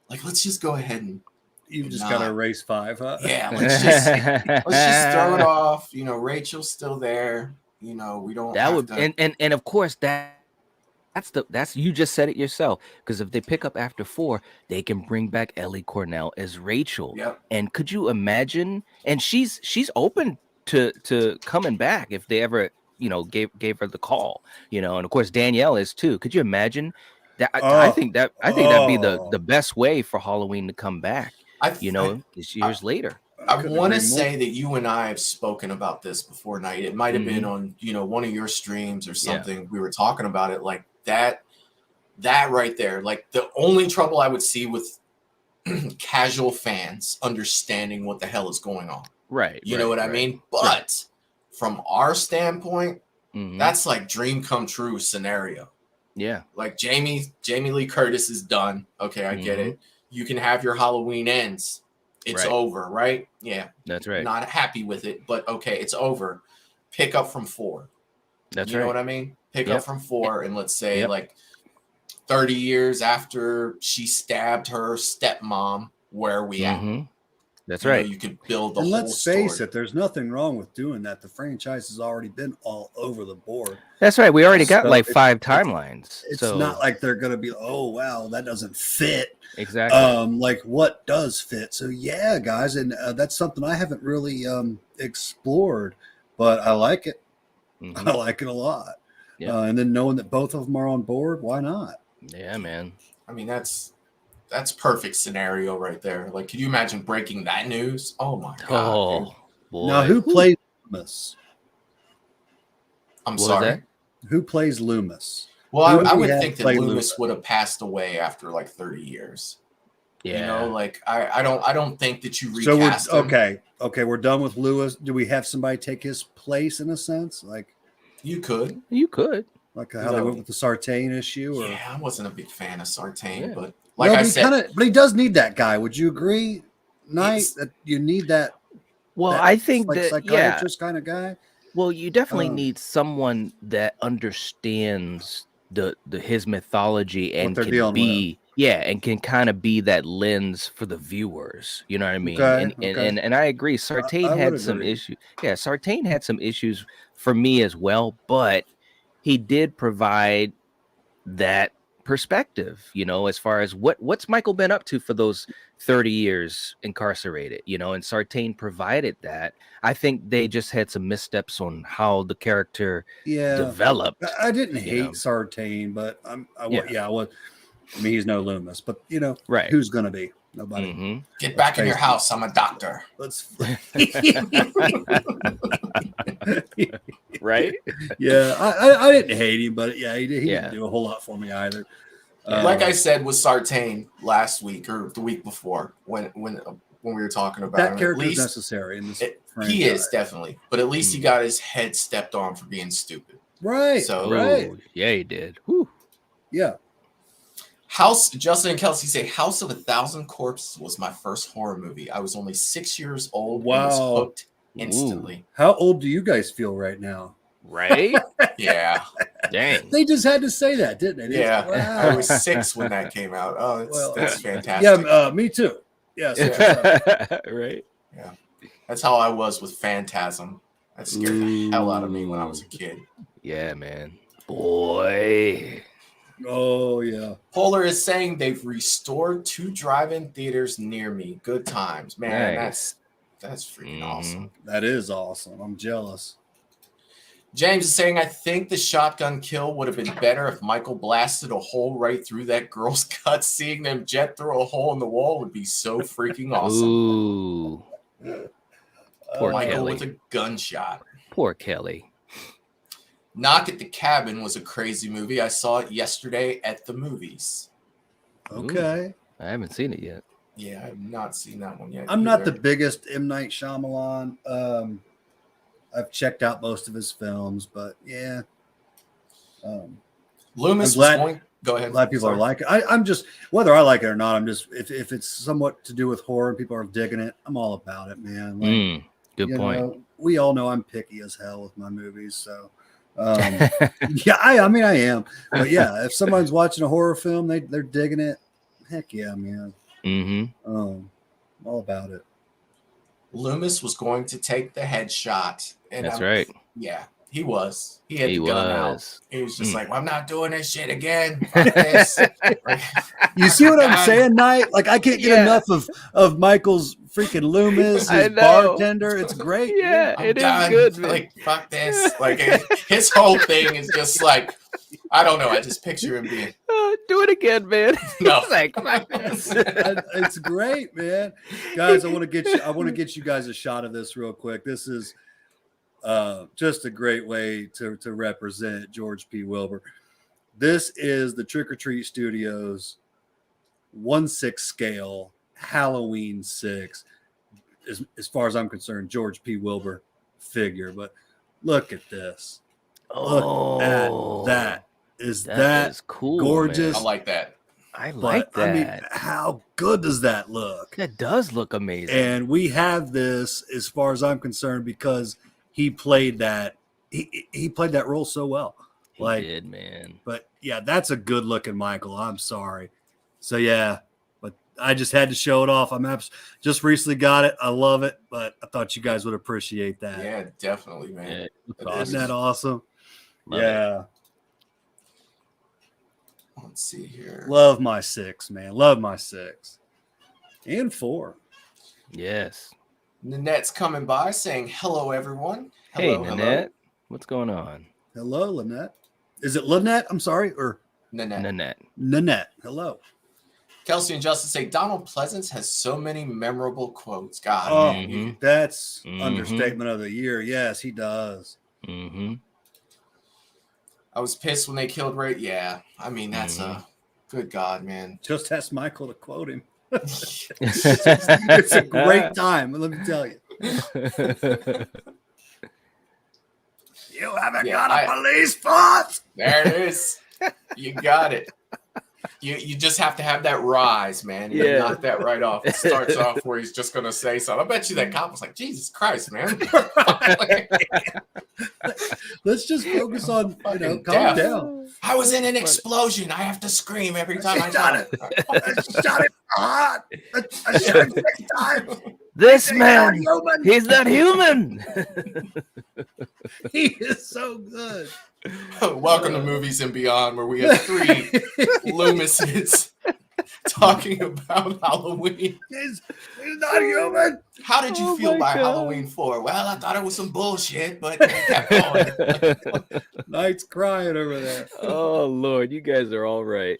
B: Like, let's just go ahead and
C: you just got to erase 5, huh?
B: Yeah, let's just throw it off. You know, Rachel's still there. You know, we don't.
D: And of course that's you just said it yourself, because if they pick up after 4, they can bring back Ellie Cornell as Rachel.
B: Yep.
D: And could you imagine? And she's open to coming back if they ever, you know, gave her the call. You know, and of course Danielle is too. Could you imagine? I think that'd be the best way for Halloween to come back. Years later.
B: I want to say that you and I have spoken about this before, Night. It might have been on, you know, one of your streams or something. Yeah. We were talking about it, like that right there. Like, the only trouble I would see with casual fans understanding what the hell is going on.
D: Right.
B: You know what I mean? But from our standpoint, that's like dream come true scenario.
D: Yeah.
B: Like Jamie Lee Curtis is done. Okay, I get it. You can have your Halloween ends. It's over, right? Yeah.
D: That's right.
B: Not happy with it, but okay, it's over. Pick up from 4.
D: That's
B: you know what I mean? Pick up from 4, and let's say like 30 years after she stabbed her stepmom, where are we at?
D: That's
B: you
D: right.
B: know, you could build the
C: and
B: whole
C: let's face
B: story.
C: it, there's nothing wrong with doing that. The franchise has already been all over the board.
D: That's right. We already got like 5 timelines.
C: It's
D: so
C: not like they're going to be, oh, wow, that doesn't fit.
D: Exactly.
C: Like what does fit? So yeah, guys, and that's something I haven't really explored, but I like it. I like it a lot.
D: Yeah.
C: And then knowing that both of them are on board, why not?
D: Yeah, man.
B: I mean, that's perfect scenario right there. Like, can you imagine breaking that news? Oh my god!
D: Oh boy.
C: Now, who plays Loomis?
B: I'm sorry.
C: Who plays Loomis?
B: Well, I would think that Loomis would have passed away after like 30 years.
D: Yeah.
B: You know, like I don't think that you recast him.
C: Okay, we're done with Lewis. Do we have somebody take his place in a sense? Like
B: you could.
C: Like how they went with the Sartain issue? Or?
B: Yeah, I wasn't a big fan of Sartain, but
C: like I said, but he does need that guy. Would you agree, Knight, that you need that?
D: Well, I think
C: like
D: that
C: psychiatrist kind of guy.
D: Well, you definitely need someone that understands his mythology and can be and can kind of be that lens for the viewers. You know what I mean? And I agree. Sartain had some issues. Yeah, Sartain had some issues for me as well, but he did provide that perspective, you know, as far as what's Michael been up to for those 30 years incarcerated, you know, and Sartain provided that. I think they just had some missteps on how the character developed.
C: I didn't hate Sartain, but I was. I mean, he's no Loomis, but you know, who's gonna be? Nobody.
B: Get back in your house. I'm a doctor.
C: Right? Yeah, I didn't hate him, but he didn't do a whole lot for me either.
B: Like I said with Sartain last week or the week before, when we were talking about
C: that
B: him,
C: character is necessary in this.
B: He is definitely, but at least he got his head stepped on for being stupid.
C: Right.
B: So
D: yeah, he did. Whew.
C: Yeah.
B: Justin and Kelsey say House of 1,000 Corpses was my first horror movie. I was only 6 years old. And was hooked instantly.
C: Ooh. How old do you guys feel right now?
D: Right?
B: Yeah.
D: Dang.
C: They just had to say that, didn't they?
B: Yeah. Wow. I was 6 when that came out. Oh, that's fantastic.
C: Yeah, me too. Yes.
D: Right.
B: Yeah. That's how I was with Phantasm. That scared the hell out of me when I was a kid.
D: Yeah, man. Boy.
C: Oh, yeah.
B: Polar is saying they've restored 2 drive-in theaters near me. Good times. Man, that's freaking awesome.
C: That is awesome. I'm jealous.
B: James is saying, I think the shotgun kill would have been better if Michael blasted a hole right through that girl's gut. Seeing them jet through a hole in the wall would be so freaking awesome.
D: Ooh. Poor
B: Michael
D: Kelly.
B: with a gunshot.
D: Poor Kelly.
B: Knock at the Cabin was a crazy movie. I saw it yesterday at the movies.
C: Okay.
D: Ooh, I haven't seen it yet.
B: Yeah, I've not seen that one yet.
C: I'm not the biggest M. Night Shyamalan. I've checked out most of his films, but yeah.
B: Loomis was going. Go ahead.
C: A lot of people are like it. I'm just, whether I like it or not, I'm just, if it's somewhat to do with horror and people are digging it, I'm all about it, man. Like,
D: good point.
C: Know, we all know I'm picky as hell with my movies, so yeah, I mean I am. But yeah, if someone's watching a horror film, they're digging it. Heck yeah, man. All about it.
B: Loomis was going to take the headshot. And
D: that's right.
B: Yeah, he was. He had the gun out. He was just like, well, I'm not doing this shit again. Fuck this.
C: You see what I'm saying, Knight? Like, I can't get enough of Michael's freaking Loomis, his bartender. It's great.
D: Yeah,
B: it is good, man. Like, fuck this. Like, his whole thing is just like, I don't know. I just picture him being,
D: do it again, man.
B: No,
D: like, fuck this.
C: It's great, man. Guys, I want to get you guys a shot of this real quick. This is just a great way to represent George P. Wilbur. This is the Trick or Treat Studios 1/6 scale Halloween 6. as far as I'm concerned, George P. Wilbur figure. But look at this.
D: Oh,
C: Look at that. Is
D: is cool,
C: gorgeous?
D: man.
B: I like that.
D: I like
C: But, I mean,
D: that.
C: how good does that look?
D: That does look amazing.
C: And we have this, as far as I'm concerned, because he played that. He played that role so well.
D: He did, man.
C: But yeah, that's a good looking Michael. I'm sorry. So yeah, but I just had to show it off. Just recently got it. I love it, but I thought you guys would appreciate that.
B: Yeah, definitely, man.
D: Yeah,
C: Isn't that awesome?
D: Love
C: yeah.
B: Let's see here.
C: Love my 6, man. Love my 6. And 4.
D: Yes.
B: Nanette's coming by saying, hello, everyone. Hello,
D: Hey, Nanette. What's going on?
C: Hello, Lynette. Is it Lynette? I'm sorry. Or
B: Nanette.
C: Nanette. Hello.
B: Kelsey and Justin say, Donald Pleasance has so many memorable quotes. God,
C: Oh,
B: man.
C: that's understatement of the year. Yes, he does.
D: Mm-hmm.
B: I was pissed when they killed Ray. Yeah, I mean, that's a good God, man.
C: Just ask Michael to quote him. It's a great time. Let me tell you. You haven't got a police force.
B: There it is. You got it. You just have to have that rise, man. You knock that right off. It starts off where he's just going to say something. I bet you that cop was like, Jesus Christ, man.
C: Let's just focus on, calm down.
B: I was in an explosion. I have to scream every time I shot it.
C: I shot it hard. I shot it 6 times.
D: This man, he's not human.
C: He is so good.
B: Welcome to Movies and Beyond, where we have 3 Loomises talking about Halloween.
C: He's not human.
B: How did you feel by Halloween 4? Well, I thought it was some bullshit, but it kept going.
C: Knight's crying over there.
D: Oh, Lord, you guys are all right.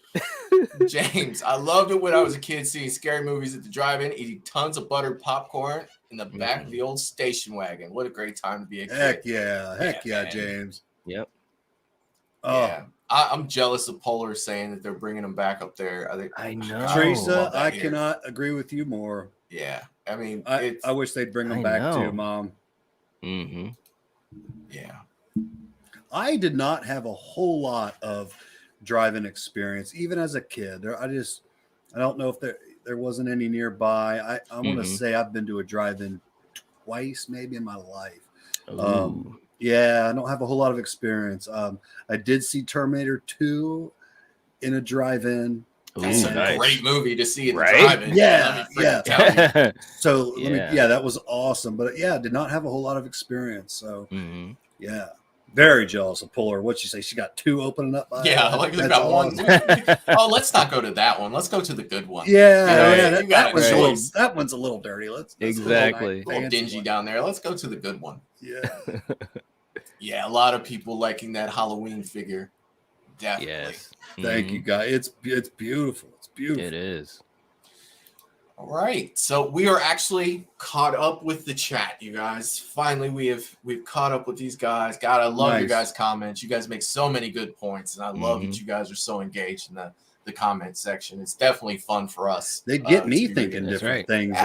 B: James, I loved it when I was a kid seeing scary movies at the drive-in, eating tons of buttered popcorn in the back of the old station wagon. What a great time to be a kid.
C: Heck yeah,
B: man.
C: James.
D: Yep.
C: Oh.
B: Yeah. I'm jealous of Polar saying that they're bringing them back up there.
D: I know.
C: Teresa, I cannot agree with you more.
B: Yeah. I mean,
C: I wish they'd bring them back too, Mom.
D: Mm-hmm.
B: Yeah.
C: I did not have a whole lot of drive-in experience, even as a kid. I don't know if there wasn't any nearby. I want to say I've been to a drive-in twice, maybe in my life. Yeah, I don't have a whole lot of experience. I did see Terminator 2 in a drive-in.
B: That's a great movie to see in the
D: right?
B: drive-in.
C: Yeah.
B: So
C: that was awesome. But yeah, I did not have a whole lot of experience. So yeah, very jealous of Polar. What'd she say? She got 2 opening up.
B: Like we got
C: awesome.
B: 1. Oh, let's not go to that one. Let's go to the good one.
C: That one's a little dirty.
D: Exactly.
B: A little dingy down there. Let's go to the good one.
C: Yeah.
B: Yeah, a lot of people liking that Halloween figure. Definitely.
D: Yes.
C: Thank you, guys. It's beautiful. It's beautiful.
D: It is.
B: All right. So we are actually caught up with the chat, you guys. Finally, we've caught up with these guys. God, I love your guys' comments. You guys make so many good points, and I love that you guys are so engaged in the comment section. It's definitely fun for us.
C: They get me thinking different things,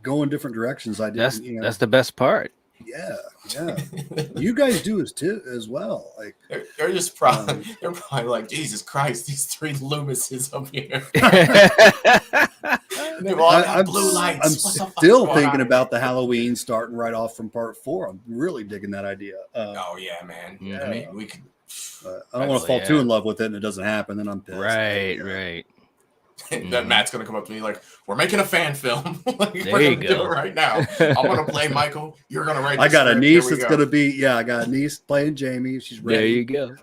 C: go in different directions.
D: That's the best part.
C: Yeah. You guys do as well. Like
B: they're just probably they're probably like, Jesus Christ, these 3 Loomises up here. They've all got blue lights.
C: I'm still thinking about the Halloween starting right off from part 4. I'm really digging that idea.
B: Oh yeah, man. I mean, we could.
C: I don't want to fall too in love with it, and it doesn't happen. Then I'm pissed.
D: Right.
B: Then Matt's gonna come up to me like, "We're making a fan film. We're
D: gonna
B: do it right now. I'm gonna play Michael. You're gonna write."
C: I got a niece that's gonna be. I got a niece playing Jamie. She's ready.
D: There you go.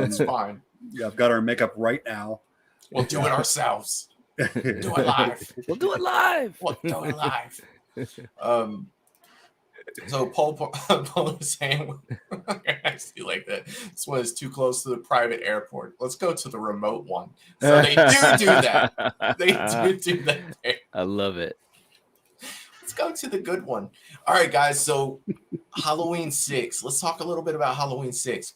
B: It's fine.
C: Yeah, I've got her makeup right now.
B: We'll do it ourselves. Do it live.
D: We'll do it live.
B: So Paul is saying, I see like that. This one is too close to the private airport. Let's go to the remote one. So they do that. They do that there.
D: I love it.
B: Let's go to the good one. All right, guys. So Halloween 6. Let's talk a little bit about Halloween 6.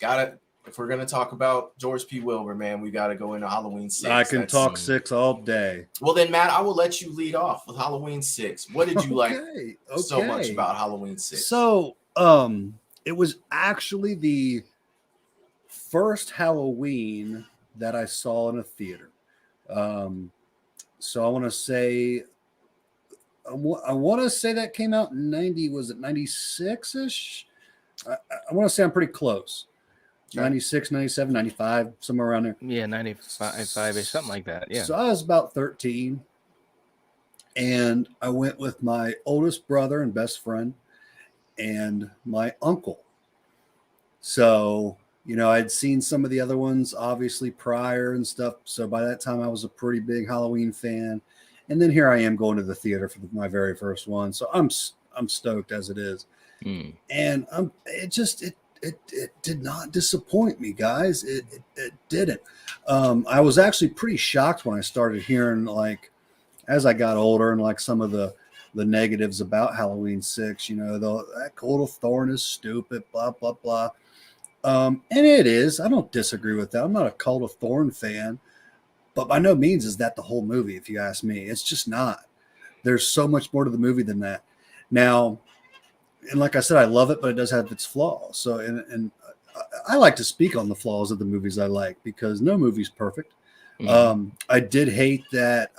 B: if we're gonna talk about George P. Wilbur, man, we got to go into Halloween 6.
C: I can talk 6 all day.
B: Well, then, Matt, I will let you lead off with Halloween 6. What did you like so much about Halloween 6?
C: So, it was actually the first Halloween that I saw in a theater. So I want to say that came out in 90. Was it 96-ish? I want to say I'm pretty close. Okay. 96, 97, 95, somewhere around there.
D: Yeah, 95-ish, something like that. Yeah.
C: So I was about 13. And I went with my oldest brother and best friend and my uncle. So, you know, I'd seen some of the other ones obviously prior and stuff. So by that time I was a pretty big Halloween fan. And then here I am going to the theater for my very first one. So I'm stoked as it is. And it did not disappoint me, guys. It didn't. I was actually pretty shocked when I started hearing, like, as I got older, and like some of the negatives about Halloween 6, you know, that Cult of Thorn is stupid, blah, blah, blah. And it is. I don't disagree with that. I'm not a Cult of Thorn fan, but by no means is that the whole movie, if you ask me. It's just not. There's so much more to the movie than that. Now, and like I said, I love it, but it does have its flaws. So, and I like to speak on the flaws of the movies I like, because no movie's perfect. I did hate that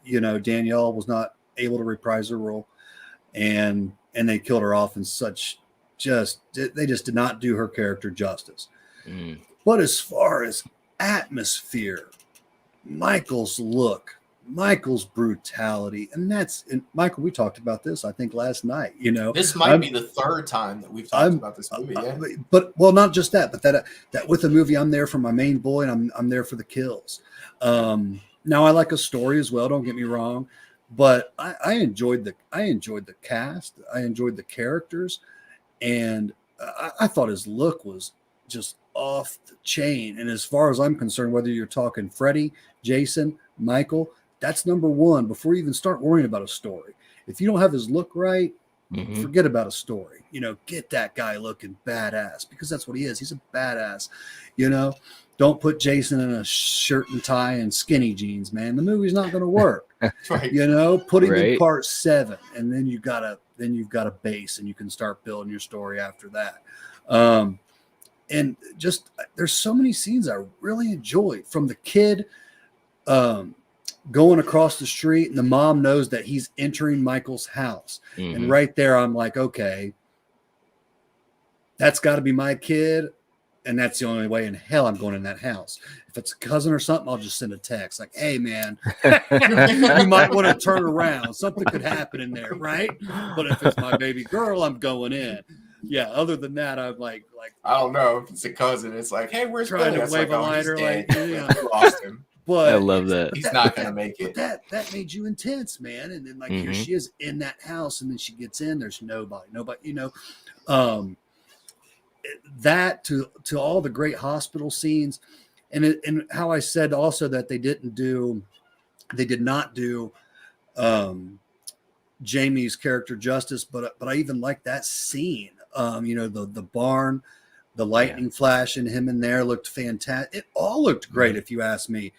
C: you know, Danielle was not able to reprise her role, and they killed her off in such they just did not do her character justice. But as far as atmosphere, Michael's look, Michael's brutality, and Michael, we talked about this, I think, last night. You know,
B: this might be the third time that we've talked about this movie.
C: But well, not just that, but that with the movie, I'm there for my main boy, and I'm there for the kills. Now I like a story as well. Don't get me wrong, but I enjoyed the cast. I enjoyed the characters, and I thought his look was just off the chain. And as far as I'm concerned, whether you're talking Freddy, Jason, Michael, that's number one before you even start worrying about a story. If you don't have his look right, forget about a story. You know, get that guy looking badass, because that's what he is. He's a badass. You know, don't put Jason in a shirt and tie and skinny jeans, man. The movie's not going to work.
B: Right.
C: You know, put him in part 7, and then you've got a base, and you can start building your story after that. And just, there's so many scenes I really enjoyed, from the kid going across the street, and the mom knows that he's entering Michael's house. And right there, I'm like, okay, that's got to be my kid. And that's the only way in hell I'm going in that house. If it's a cousin or something, I'll just send a text like, hey, man, you might want to turn around. Something could happen in there, right? But if it's my baby girl, I'm going in. Yeah, other than that, I'm like
B: I don't know if it's a cousin. It's like, hey, where's
C: trying
B: Billy?
C: to wave a lighter, like, yeah.
B: Lost him.
C: But
D: I love that.
B: He's not going to make it.
C: That made you intense, man. And then, like, here she is in that house, and then she gets in. There's nobody, you know. That to all the great hospital scenes, and how I said also that they did not do Jamie's character justice, but I even like that scene. You know, the barn, the lightning flash, and him in there looked fantastic. It all looked great, if you ask me.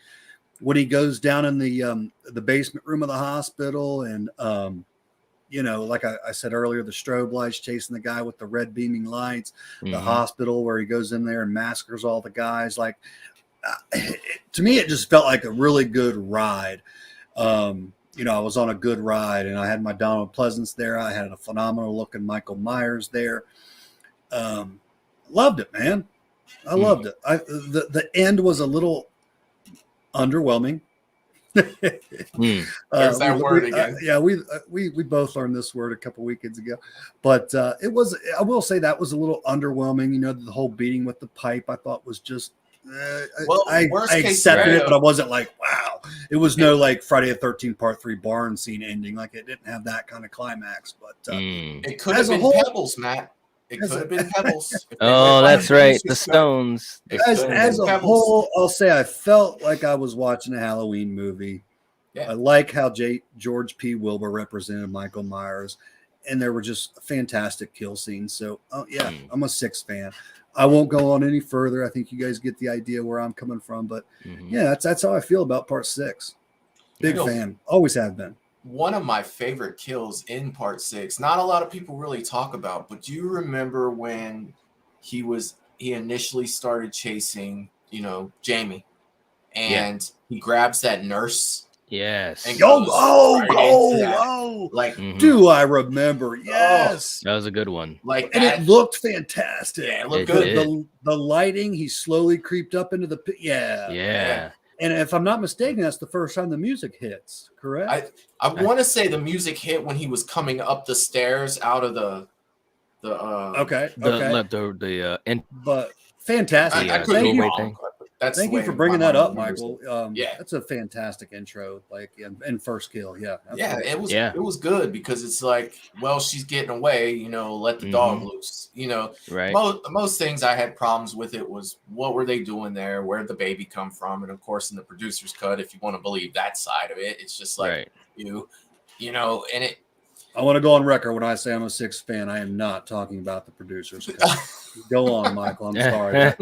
C: When he goes down in the basement room of the hospital, and you know, like I said earlier, the strobe lights chasing the guy with the red beaming lights, the hospital where he goes in there and massacres all the guys. Like, to me, it just felt like a really good ride. You know, I was on a good ride, and I had my Donald Pleasance there. I had a phenomenal looking Michael Myers there. Loved it, man. I loved it. The end was a little underwhelming.
B: There's that word again.
C: Yeah, we both learned this word a couple weekends ago, but it was. I will say that was a little underwhelming. You know, the whole beating with the pipe, I thought was just. I accepted it, but I wasn't like, wow. It was no like Friday the 13th Part 3 barn scene ending. Like, it didn't have that kind of climax. But
B: it could have been Pebbles, Matt. It could have been Pebbles.
D: Oh, that's right. The Stones.
C: As a whole, I'll say I felt like I was watching a Halloween movie. Yeah. I like how George P. Wilbur represented Michael Myers. and there were just fantastic kill scenes. So, yeah, I'm a 6 fan. I won't go on any further. I think you guys get the idea where I'm coming from, but yeah, that's how I feel about part 6. Big fan, always have been.
B: One of my favorite kills in part 6, not a lot of people really talk about, but do you remember when he initially started chasing, Jamie, and he grabs that nurse?
D: Yes.
B: And
C: like, do I remember? Yes.
D: That was a good one.
B: Like,
C: and it looked fantastic.
B: Yeah, it looked good.
C: The lighting, he slowly creeped up into the pit. Yeah. And if I'm not mistaken, that's the first time the music hits, correct?
B: I want to say the music hit when he was coming up the stairs out of the
C: but fantastic. Thank you for bringing that up, Michael. That's a fantastic intro, like in first kill. Yeah,
B: absolutely. It was good because it's like, well, she's getting away, let the dog loose,
D: right.
B: Most things I had problems with it was what were they doing there, where did the baby come from, and of course in the producer's cut, if you want to believe that side of it, it's just like and it.
C: I want to go on record when I say I'm a 6 fan. I am not talking about the producer's cut. Go on, Michael. I'm sorry.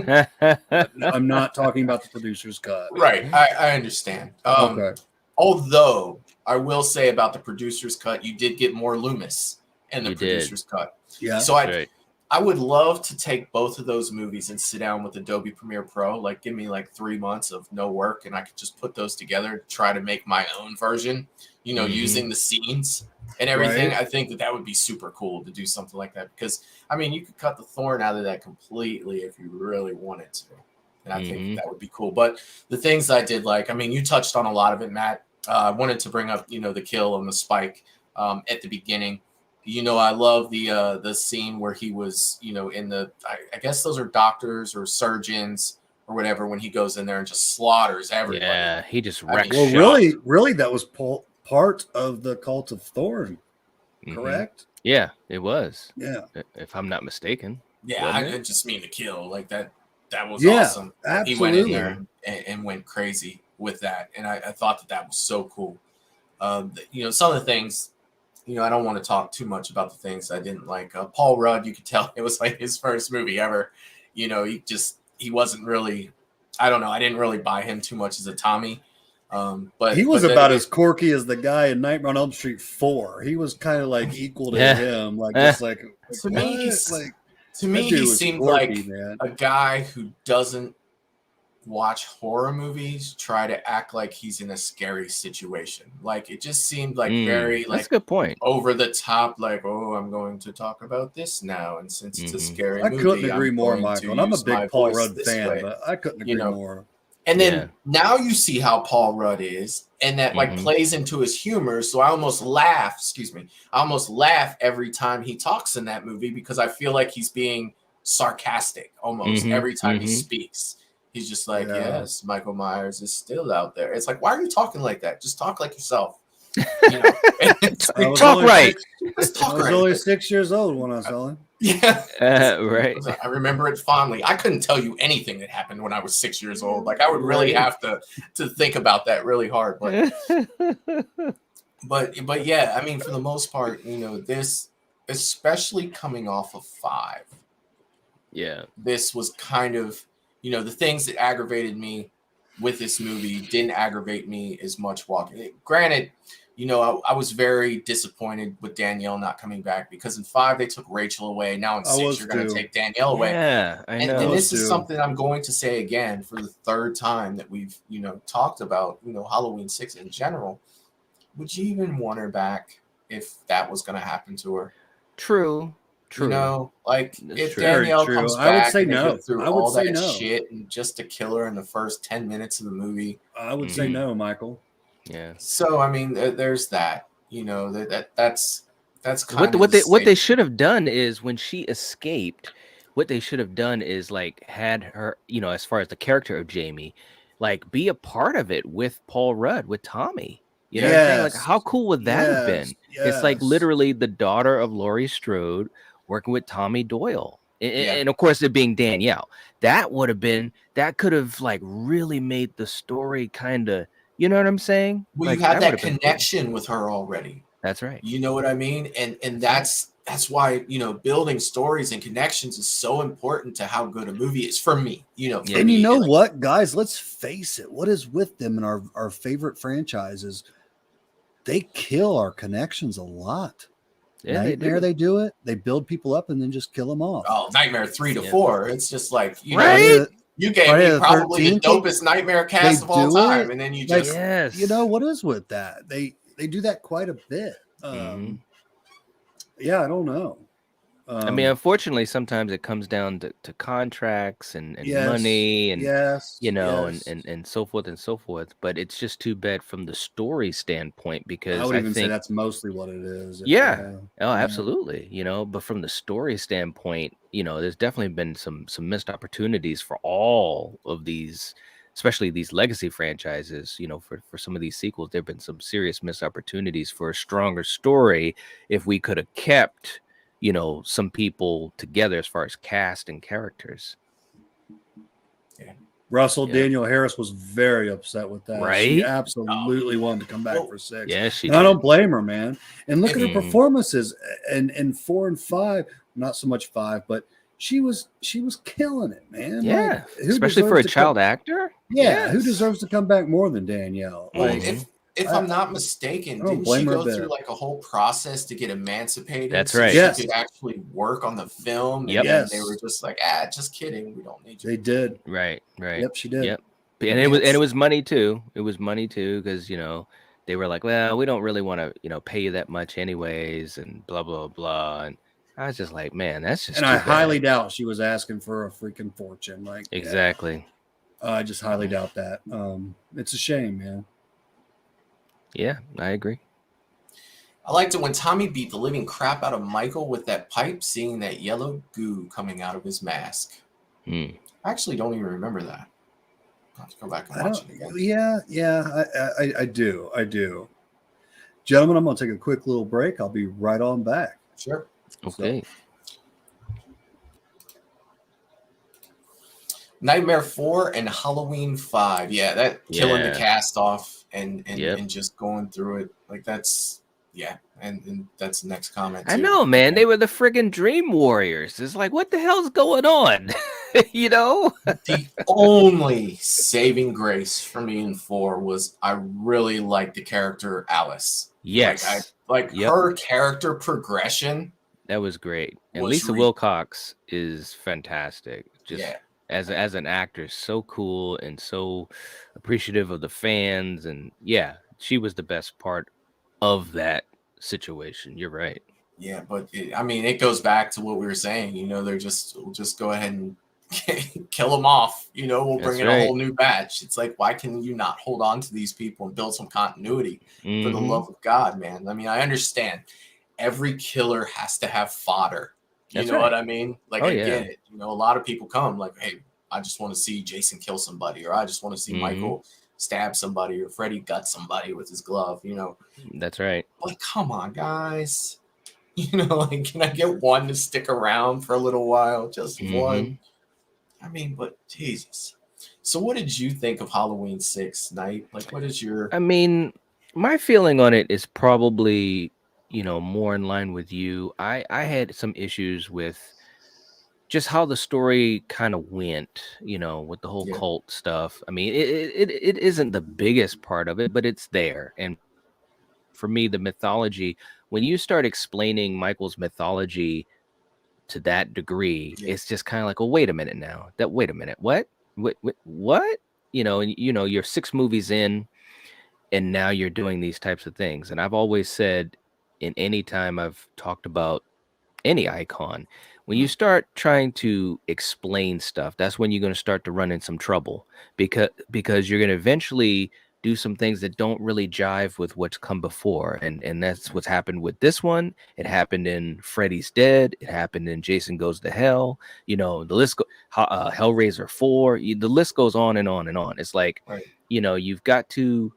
C: I'm not talking about the producer's cut.
B: Right. I understand.
C: Okay.
B: Although I will say about the producer's cut, you did get more Loomis in the producer's cut.
C: Yeah.
B: So I would love to take both of those movies and sit down with Adobe Premiere Pro. Like, give me like 3 months of no work, and I could just put those together, try to make my own version, using the scenes and everything. Right. I think that would be super cool to do something like that because, you could cut the Thorn out of that completely if you really wanted to. And I think that would be cool. But the things I did like, you touched on a lot of it, Matt. I wanted to bring up, the kill on the spike at the beginning. I love the scene where he was, in the, I guess those are doctors or surgeons or whatever, when he goes in there and just slaughters everybody.
D: Yeah, he just wrecks.
C: Really, that was part of the Cult of Thorn, correct?
D: Yeah, it was.
C: Yeah,
D: if I'm not mistaken.
B: Yeah, I didn't just mean to kill. Like that was awesome.
C: Absolutely.
B: He went in there and went crazy with that, and I thought that was so cool. Some of the things. I don't want to talk too much about the things I didn't like. Paul Rudd, you could tell it was like his first movie ever. He wasn't really. I don't know. I didn't really buy him too much as a Tommy. But
C: he was about as quirky as the guy in Nightmare on Elm Street 4. He was kind of like equal to him,
B: to me, he seemed quirky, like a guy who doesn't watch horror movies try to act like he's in a scary situation. Like it just seemed like very
D: that's a good point.
B: Over the top, like, oh, I'm going to talk about this now, and since it's a scary movie,
C: I couldn't agree more, Michael. And I'm a big Paul Rudd fan, but I couldn't agree more.
B: And then now you see how Paul Rudd is, and that like plays into his humor. So I almost laugh. I almost laugh every time he talks in that movie because I feel like he's being sarcastic almost every time he speaks. He's just like, yes, Michael Myers is still out there. It's like, why are you talking like that? Just talk like yourself.
D: Talk right.
C: I was only 6 years old when I saw him.
B: Yeah.
D: Right.
B: I remember it fondly. I couldn't tell you anything that happened when I was 6 years old. Like I would really have to think about that really hard. But but yeah, for the most part, this, especially coming off of 5.
D: Yeah.
B: This was kind of, the things that aggravated me with this movie didn't aggravate me as much walking. Granted, I was very disappointed with Danielle not coming back because in 5 they took Rachel away. Now in 6 you're going to take Danielle away.
D: Yeah, I know.
B: And this is something I'm going to say again for the 3rd time that we've talked about Halloween 6 in general. Would you even want her back if that was going to happen to her?
D: True.
B: If Danielle comes back,
C: I would say no.
B: I would say no. Shit, and just to kill her in the first 10 minutes of the movie,
C: I would say no, Michael.
D: Yeah.
B: So there's that. That's kind
D: of what they should have done is when she escaped. What they should have done is like had her, as far as the character of Jamie, like be a part of it with Paul Rudd, with Tommy. You know what I'm saying? Like how cool would that have been? It's like literally the daughter of Laurie Strode working with Tommy Doyle. And of course it being Danielle. That could have like really made the story kind of, you know what I'm saying?
B: Well,
D: like,
B: you had that connection with her already.
D: That's right.
B: You know what I mean? And that's why, you know, building stories and connections is so important to how good a movie is for me. You know, for
C: And
B: me,
C: you know
B: like,
C: what, guys? Let's face it. What is with them and our favorite franchises? They kill our connections a lot.
D: Yeah,
C: Nightmare, they do it. They build people up and then just kill them off.
B: oh, Nightmare 3 to 4. It's just like, you know,
D: Right?
B: you gave
C: Friday
B: me
C: the
B: probably
C: 13th,
B: the dopest Nightmare cast of all
C: do
B: time,
C: it.
B: and then you
C: Like,
B: just
D: Yes.
C: you know what is with that? They do that quite a bit. Yeah, I don't know.
D: I mean, unfortunately, sometimes it comes down to contracts and
C: yes,
D: money and
C: yes,
D: you know
C: yes.
D: and so forth and so forth. But it's just too bad from the story standpoint because
C: I would even say
D: think
C: that's mostly what it is.
D: yeah. Oh, absolutely. You know, but from the story standpoint, you know, there's definitely been some missed opportunities for all of these, especially these legacy franchises. You know, for some of these sequels, there've been some serious missed opportunities for a stronger story if we could have kept, you know, some people together as far as cast and characters.
C: Russell Daniel Harris was very upset with that.
D: Right?
C: She absolutely wanted to come back for 6.
D: Yeah, she
C: and I don't blame her, man. And look at her
D: Mhm.
C: performances in 4 and 5. Not so much 5, but she was killing it, man.
D: Yeah,
C: Like, who
D: especially for a
C: deserves to
D: child
C: come-
D: actor.
C: Yeah, who
D: Yes.
C: deserves to come back more than Danielle?
B: Well,
C: Like,
B: if I'm not mistaken,
C: I don't
B: didn't she
C: blame her a
B: go
C: bit.
B: through like a whole process to get emancipated?
D: That's
B: so
D: right.
B: She
C: Yes.
B: could actually work on the film.
D: Yep.
B: And then
C: Yes.
B: they were just like, just kidding. We don't need you.
C: They did.
D: Right.
C: Yep, she did.
D: Yep. And it was money too. It was money too because you know they were like, well, we don't really want to, you know, pay you that much anyways, and blah blah blah. And I was just like, man, that's just.
C: And
D: too
C: I
D: bad.
C: highly doubt she was asking for a freaking fortune. Like,
D: Exactly.
C: I just highly doubt that. It's a shame, man.
D: Yeah, I agree.
B: I liked it when Tommy beat the living crap out of Michael with that pipe, seeing that yellow goo coming out of his mask. I actually don't even remember that. I'll have to go back and watch it again.
C: Yeah, I do. Gentlemen, I'm going to take a quick little break. I'll be right on back.
B: Sure.
D: Okay.
B: Nightmare 4 and Halloween 5. Yeah, that killing the
D: Yeah.
B: cast off and
D: Yep.
B: and just going through it. Like that's and that's the next comment.
D: I
B: too.
D: know, man. They were the friggin' Dream Warriors. It's like, what the hell's going on? You know?
B: The only saving grace for me in 4 was I really liked the character Alice.
D: Yes. Yep.
B: Her character progression.
D: That was great. And
B: was
D: Lisa
B: re-
D: Wilcox is fantastic. Just
B: Yeah.
D: as an actor, so cool and so appreciative of the fans. And yeah, she was the best part of that situation. You're right.
B: Yeah, but it goes back to what we were saying. You know, we'll just go ahead and kill them off. You know, we'll bring
D: That's
B: in
D: right.
B: a whole new batch. It's like, why can you not hold on to these people and build some continuity for the
D: Mhm.
B: love of God, man? I mean, I understand every killer has to have fodder. You
D: That's
B: know
D: right.
B: what I mean? Like,
D: Oh,
B: I
D: yeah.
B: get it. You know, a lot of people come like, hey, I just want to see Jason kill somebody, or I just want to see
D: Mhm.
B: Michael stab somebody, or Freddy gut somebody with his glove, you know.
D: That's right.
B: Like, come on, guys. You know, like, can I get one to stick around for a little while? Just one. I mean, but Jesus. So what did you think of Halloween 6 Night? Like, what is your
D: I mean, my feeling on it is probably, you know, more in line with you. I had some issues with just how the story kind of went, you know, with the whole
B: Yeah.
D: cult stuff. I mean, it isn't the biggest part of it, but it's there. And for me, the mythology, when you start explaining Michael's mythology to that degree, it's just kind of like, well, wait a minute now. Wait a minute, what? What? You know, and you know, you're 6 movies in, and now you're doing these types of things. And I've always said, in any time I've talked about any icon, when you start trying to explain stuff, that's when you're going to start to run in some trouble because you're going to eventually do some things that don't really jive with what's come before. And that's what's happened with this one. It happened in Freddy's Dead. It happened in Jason Goes to Hell. You know, the list Hellraiser 4. The list goes on and on and on. It's like, you know, you've got to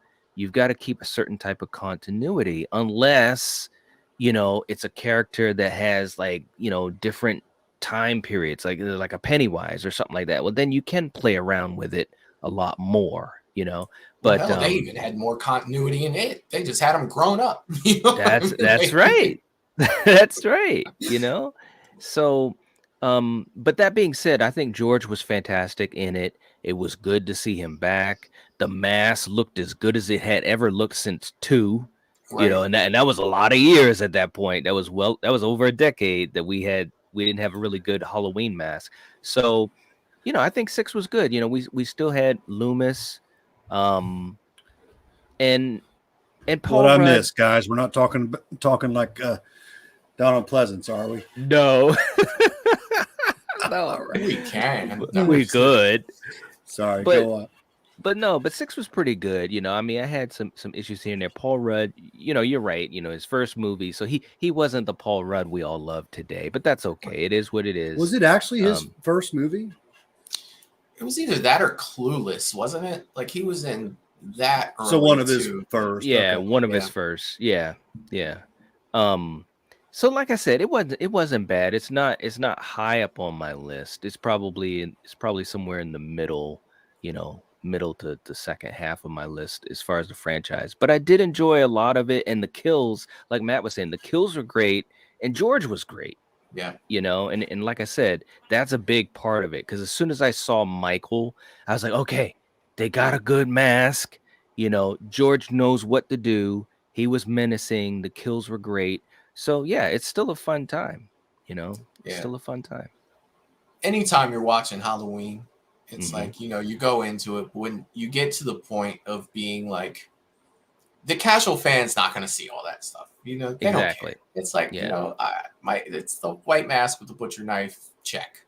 D: keep a certain type of continuity, unless, you know, it's a character that has, like, you know, different time periods, like a Pennywise or something like that. Well, then you can play around with it a lot more, you know.
B: Well,
D: But
B: hell, they even had more continuity in it. They just had them grown up. You know
D: that's
B: what I mean?
D: right. That's right. You know, so but that being said, I think George was fantastic in it. It was good to see him back. The mask looked as good as it had ever looked since 2. You know,
B: Right.
D: and that was a lot of years at that point. That was over a decade that we didn't have a really good Halloween mask. So, you know, I think 6 was good. You know, we still had Loomis, and
C: What
D: Paul
C: I
D: Rudd.
C: miss, guys? We're not talking like Donald Pleasance, are we?
D: No.
C: All right.
B: We can.
D: We could.
C: Sorry,
D: But
C: go on.
D: but 6 was pretty good. You know, I mean, I had some issues here and there. Paul Rudd, you know, you're right. You know, his first movie, so he wasn't the Paul Rudd we all love today. But that's okay. It is what it is.
C: Was it actually his first movie?
B: It was either that or Clueless, wasn't it? Like he was in that.
C: So one of his
B: too.
C: first.
D: Yeah,
C: okay.
D: one of his first. Yeah, yeah. So like I said, it wasn't bad. It's not high up on my list. It's probably somewhere in the middle, you know, middle to the second half of my list as far as the franchise. But I did enjoy a lot of it, and the kills, like Matt was saying, the kills were great, and George was great.
B: Yeah.
D: You know, and like I said, that's a big part of it, because as soon as I saw Michael, I was like, okay, they got a good mask. You know, George knows what to do. He was menacing. The kills were great. So yeah, it's still a fun time. You know, it's still a fun time.
B: Anytime you're watching Halloween, it's
D: Mhm.
B: like, you know, you go into it when you get to the point of being like, the casual fan's not going to see all that stuff. You know, they
D: Exactly.
B: don't care. It's like, you know, it's the white mask with the butcher knife, check.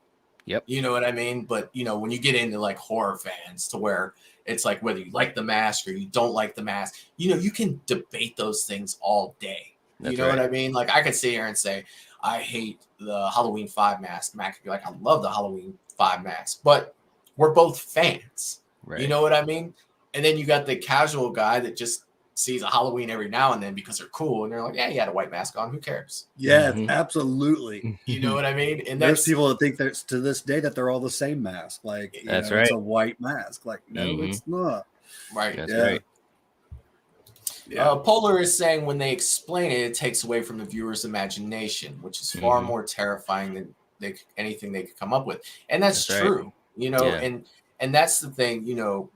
D: Yep.
B: You know what I mean? But, you know, when you get into like horror fans to where it's like whether you like the mask or you don't like the mask, you know, you can debate those things all day.
D: That's
B: you know
D: right.
B: what I mean? Like I could sit here and say, I hate the Halloween 5 mask. Matt could be like, I love the Halloween 5 mask. But we're both fans.
D: Right.
B: You know what I mean? And then you got the casual guy that just sees a Halloween every now and then because they're cool, and they're like, yeah, he had a white mask on, who cares?
C: Yeah,
D: Mhm.
C: absolutely.
B: You know what I mean? And
C: There's
B: that's
C: people that think that to this day that they're all the same mask. Like, you
D: That's
C: know,
D: right.
C: it's a white mask. Like, no,
D: Mhm.
C: it's not.
B: right.
D: That's
C: Yeah.
D: right.
C: Yeah.
B: Polar is saying when they explain it, it takes away from the viewer's imagination, which is far
D: Mhm.
B: more terrifying than anything they could come up with. And that's
D: That's right.
B: true, you know,
D: Yeah.
B: and that's the thing, you know,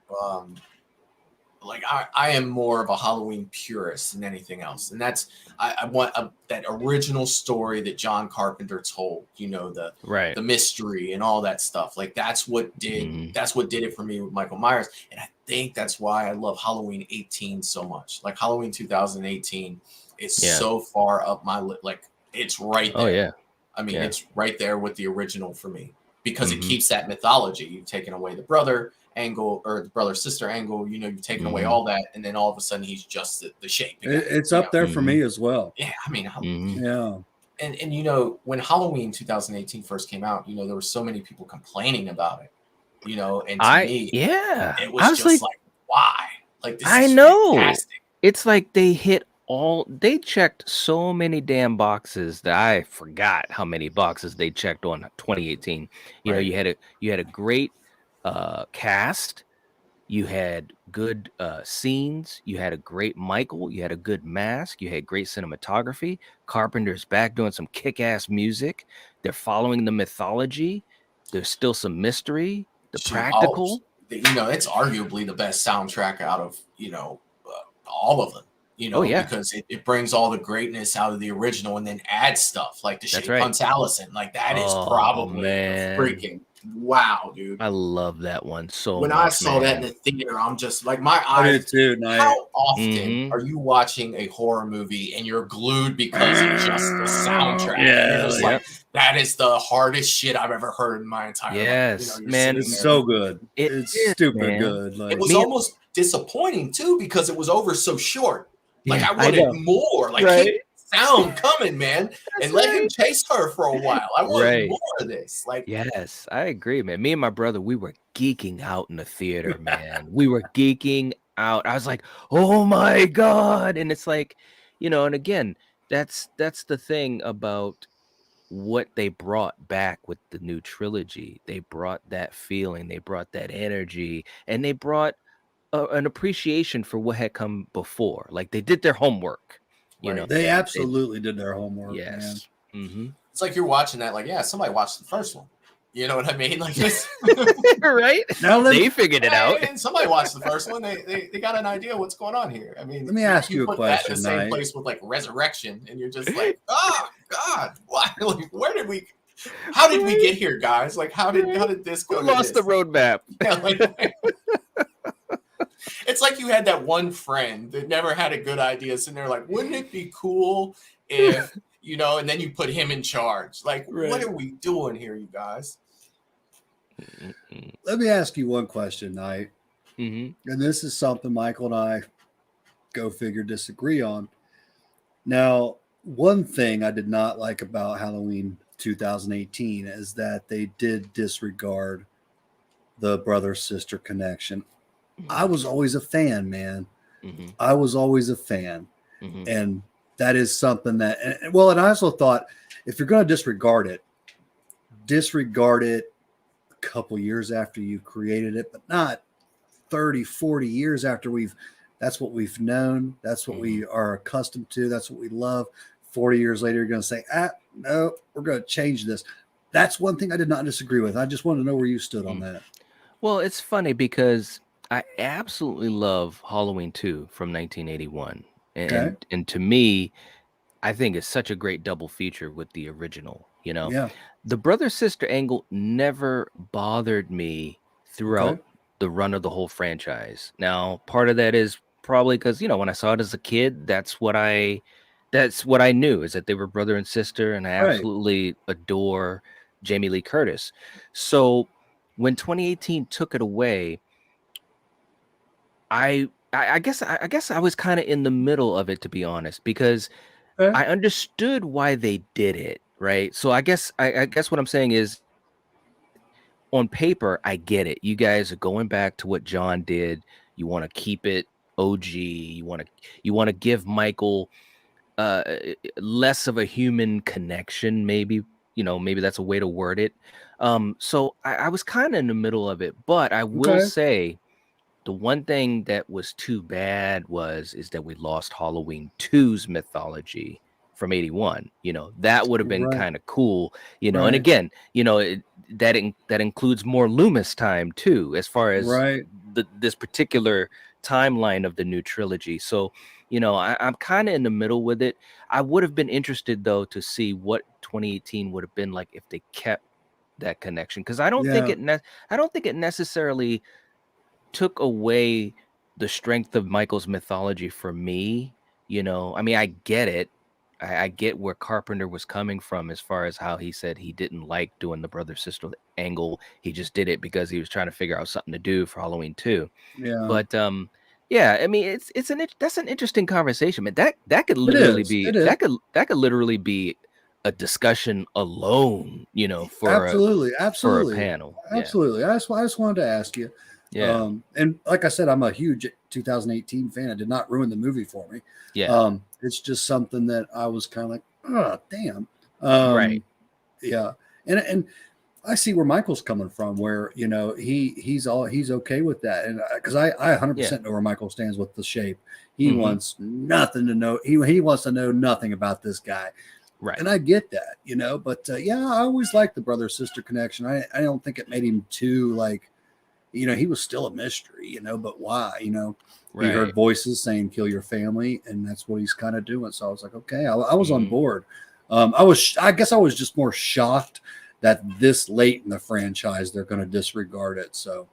B: like I am more of a Halloween purist than anything else. And that's, I want that original story that John Carpenter told, you know, the
D: Right.
B: mystery and all that stuff. Like that's what did it for me with Michael Myers. And I think that's why I love Halloween 18 so much. Like Halloween 2018 is so far up my list. Like it's right there.
D: Oh yeah.
B: I mean,
D: Yeah.
B: it's right there with the original for me because it keeps that mythology. You've taken away the brother angle or the brother sister angle, you know, you've taken away all that, and then all of a sudden he's just the shape again,
C: It's up there for me as well.
B: yeah, I mean,
C: Yeah.
B: and you know, when Halloween 2018 first came out, you know, there were so many people complaining about it, you know, and to me it was just like why, like this
D: I
B: is
D: know.
B: fantastic.
D: It's like they checked so many damn boxes that I forgot how many boxes they checked on 2018. You know, you had a great cast, you had good scenes, you had a great Michael, you had a good mask, you had great cinematography. Carpenter's back doing some kick-ass music. They're following the mythology. There's still some mystery. The practical.
B: You know, it's arguably the best soundtrack out of, you know, all of them. You know, because it brings all the greatness out of the original and then adds stuff like the Shape Hunts Allison. Like that is probably freaking wow, dude.
D: I love that one so
B: when
D: much.
B: I saw that in the theater, I'm just like my eyes.
C: Too,
B: how often are you watching a horror movie and you're glued because of just the soundtrack?
C: Yeah,
B: you're just like, that is the hardest shit I've ever heard in my entire life. You know,
D: man,
C: it's so good. It's stupid good.
B: Like, it was almost disappointing too because it was over so short. Like I wanted more. Like keep sound coming, man, and let him chase her for a while. I wanted more of this. Like,
D: yes, I agree, man. Me and my brother, we were geeking out in the theater, man. We were geeking out. I was like, oh my god, and it's like, you know, and again, that's the thing about what they brought back with the new trilogy. They brought that feeling, they brought that energy, and they brought an appreciation for what had come before. Like they did their homework, you
B: Right.
D: know.
C: They absolutely did their homework, man.
D: Yes. Mm-hmm.
B: It's like you're watching that, like, yeah, somebody watched the first one. You know what I mean? Like this.
D: Right?
C: Now
D: They figured it out.
B: And somebody watched the first one. They got an idea what's going on here. I mean,
C: Let me ask you a
B: put that in
C: question,
B: the same
C: Knight.
B: place with like Resurrection, and you're just like, oh God, why? Like, how did we get here, guys? Like, how did this go?
D: Who lost the roadmap?
B: Yeah, like, it's like you had that one friend that never had a good idea, sitting there like, wouldn't it be cool if, you know, and then you put him in charge. Like, what are we doing here, you guys?
C: Let me ask you one question, Knight.
D: Mm-hmm.
C: And this is something Michael and I, go figure, disagree on. Now, one thing I did not like about Halloween 2018 is that they did disregard the brother-sister connection. I was always a fan, man.
D: Mm-hmm.
C: I was always a fan.
D: Mm-hmm.
C: And that is something that, and I also thought if you're going to disregard it a couple years after you created it, but not 30, 40 years after that's what we've known. That's what we are accustomed to. That's what we love. 40 years later, you're going to say, no, we're going to change this. That's one thing I did not disagree with. I just wanted to know where you stood on that.
D: Well, it's funny because I absolutely love Halloween 2 from 1981. And to me, I think it's such a great double feature with the original, you know.
C: Yeah.
D: The brother-sister angle never bothered me throughout the run of the whole franchise. Now, part of that is probably because, you know, when I saw it as a kid, that's what I knew, is that they were brother and sister, and I absolutely adore Jamie Lee Curtis. So when 2018 took it away, I guess I was kind of in the middle of it, to be honest, because I understood why they did it, right? So I guess what I'm saying is, on paper, I get it. You guys are going back to what John did. You want to keep it OG. You want to give Michael less of a human connection, maybe. You know, maybe that's a way to word it. So I was kind of in the middle of it, but I will say the one thing that was too bad is that we lost Halloween 2's mythology from 81. You know, that would have been kind of cool, you know. And again, you know, that includes more Loomis time too, as far as this particular timeline of the new trilogy. So, you know, I'm kind of in the middle with it. I would have been interested though to see what 2018 would have been like if they kept that connection, because I don't think it necessarily took away the strength of Michael's mythology for me. You know, I mean, I get it. I get where Carpenter was coming from as far as how he said he didn't like doing the brother-sister angle. He just did it because he was trying to figure out something to do for Halloween 2.
C: Yeah.
D: But yeah, I mean, that's an interesting conversation, man. That could literally that could literally be a discussion alone, you know, for a panel.
C: Absolutely. Yeah. I just wanted to ask you.
D: Yeah.
C: And like I said, I'm a huge 2018 fan. It did not ruin the movie for me.
D: Yeah.
C: It's just something that I was kind of like, oh, damn.
D: Right.
C: Yeah. And I see where Michael's coming from, where, you know, he's okay with that. And because I 100% know where Michael stands with the Shape. He wants nothing to know. He wants to know nothing about this guy.
D: Right.
C: And I get that, you know, but yeah, I always liked the brother-sister connection. I don't think it made him too, like, you know, he was still a mystery, you know, but why, you know, he heard voices saying, kill your family. And that's what he's kind of doing. So I was like, okay, I was on board. I guess I was just more shocked that this late in the franchise, they're going to disregard it. So,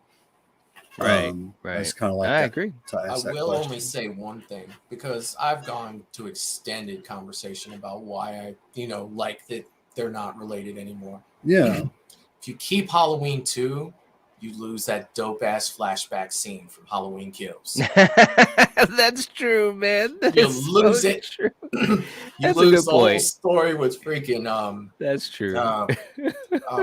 C: it's kind of like,
D: I agree.
B: I will only say one thing, because I've gone to extended conversation about why I, you know, like that they're not related anymore.
C: Yeah.
B: If you keep Halloween 2, you lose that dope ass flashback scene from Halloween Kills.
D: That's true, man.
B: You lose it.
D: True.
B: You lose the whole story with freaking
D: That's true.
B: oh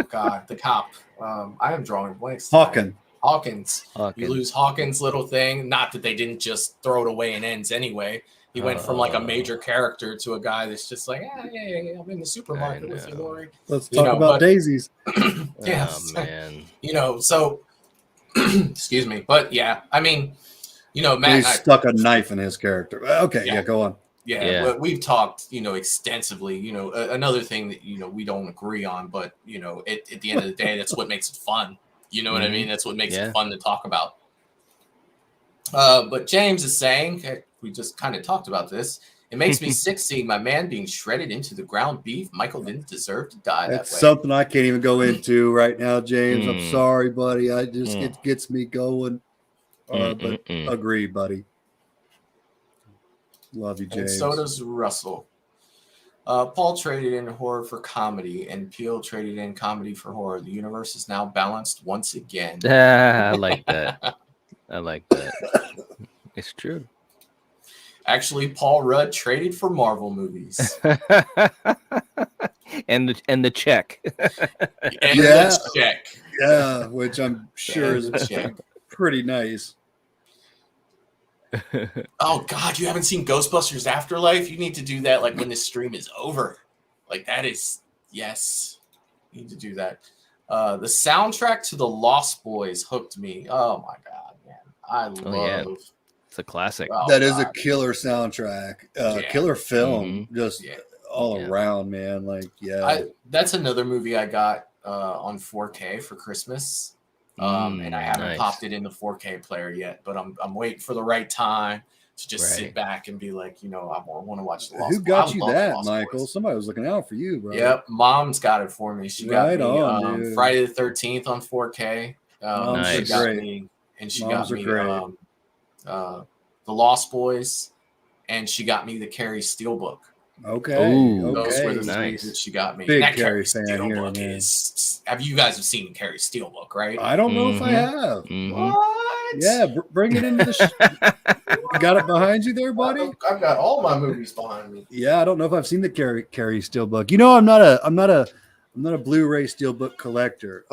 B: god, the cop. I am drawing blanks. Hawkins. You lose Hawkins' little thing. Not that they didn't just throw it away in ends anyway. He went from like a major character to a guy that's just like, yeah, I'm in the supermarket with you, Lori.
C: Let's talk about daisies.
B: Yeah,
D: oh, man.
B: You know, so excuse me, but yeah, I mean, You know,
C: He
B: Matt,
C: stuck a knife in his character. Okay,
B: Yeah.
C: yeah, go on.
B: yeah, well, we've talked, extensively. Another thing that we don't agree on, but at the end of the day, that's what makes it fun. You know what I mean? That's what makes it fun to talk about. But James is saying, we just kind of talked about this. It makes me sick seeing my man being shredded into the ground beef. Michael didn't deserve to die
C: That's
B: that way.
C: something I can't even go into right now, James. I'm sorry, buddy. It gets me going. But agree, buddy. Love you, James.
B: And so does Russell. Paul traded in horror for comedy, and Peel traded in comedy for horror. The universe is now balanced once again.
D: I like that. I like that. It's true.
B: Actually, Paul Rudd traded for Marvel movies.
D: and the check.
B: And the check.
C: Yeah, which I'm sure is pretty nice.
B: Oh God, you haven't seen Ghostbusters Afterlife? You need to do that like when this stream is over. Like that is yes. You need to do that. The soundtrack to The Lost Boys hooked me. Oh my God, man. I love
D: it's a classic.
C: Oh, that is a killer soundtrack. Killer film. Just all around, man. Like,
B: that's another movie I got on 4K for Christmas. And I haven't popped it in the 4K player yet, but I'm waiting for the right time to just sit back and be like, I want to watch The Lost Boys.
C: Who got you that, Michael? Somebody was looking out for you, bro.
B: Yep, Mom's got it for me. She got me Friday the 13th on 4K. She got me, and she got me The Lost Boys, and she got me the Carrie Steelbook.
C: Okay.
B: Those were the things that she got me.
C: Big
B: that
C: Carrie fan
B: Steelbook
C: here,
B: is. Have you guys seen Carrie Steelbook, right?
C: I don't know if I have.
B: What?
C: Yeah, bring it into the. You got it behind you there, buddy?
B: I've got all my movies behind me.
C: Yeah, I don't know if I've seen the Carrie Steelbook. I'm not a Blu-ray Steelbook collector.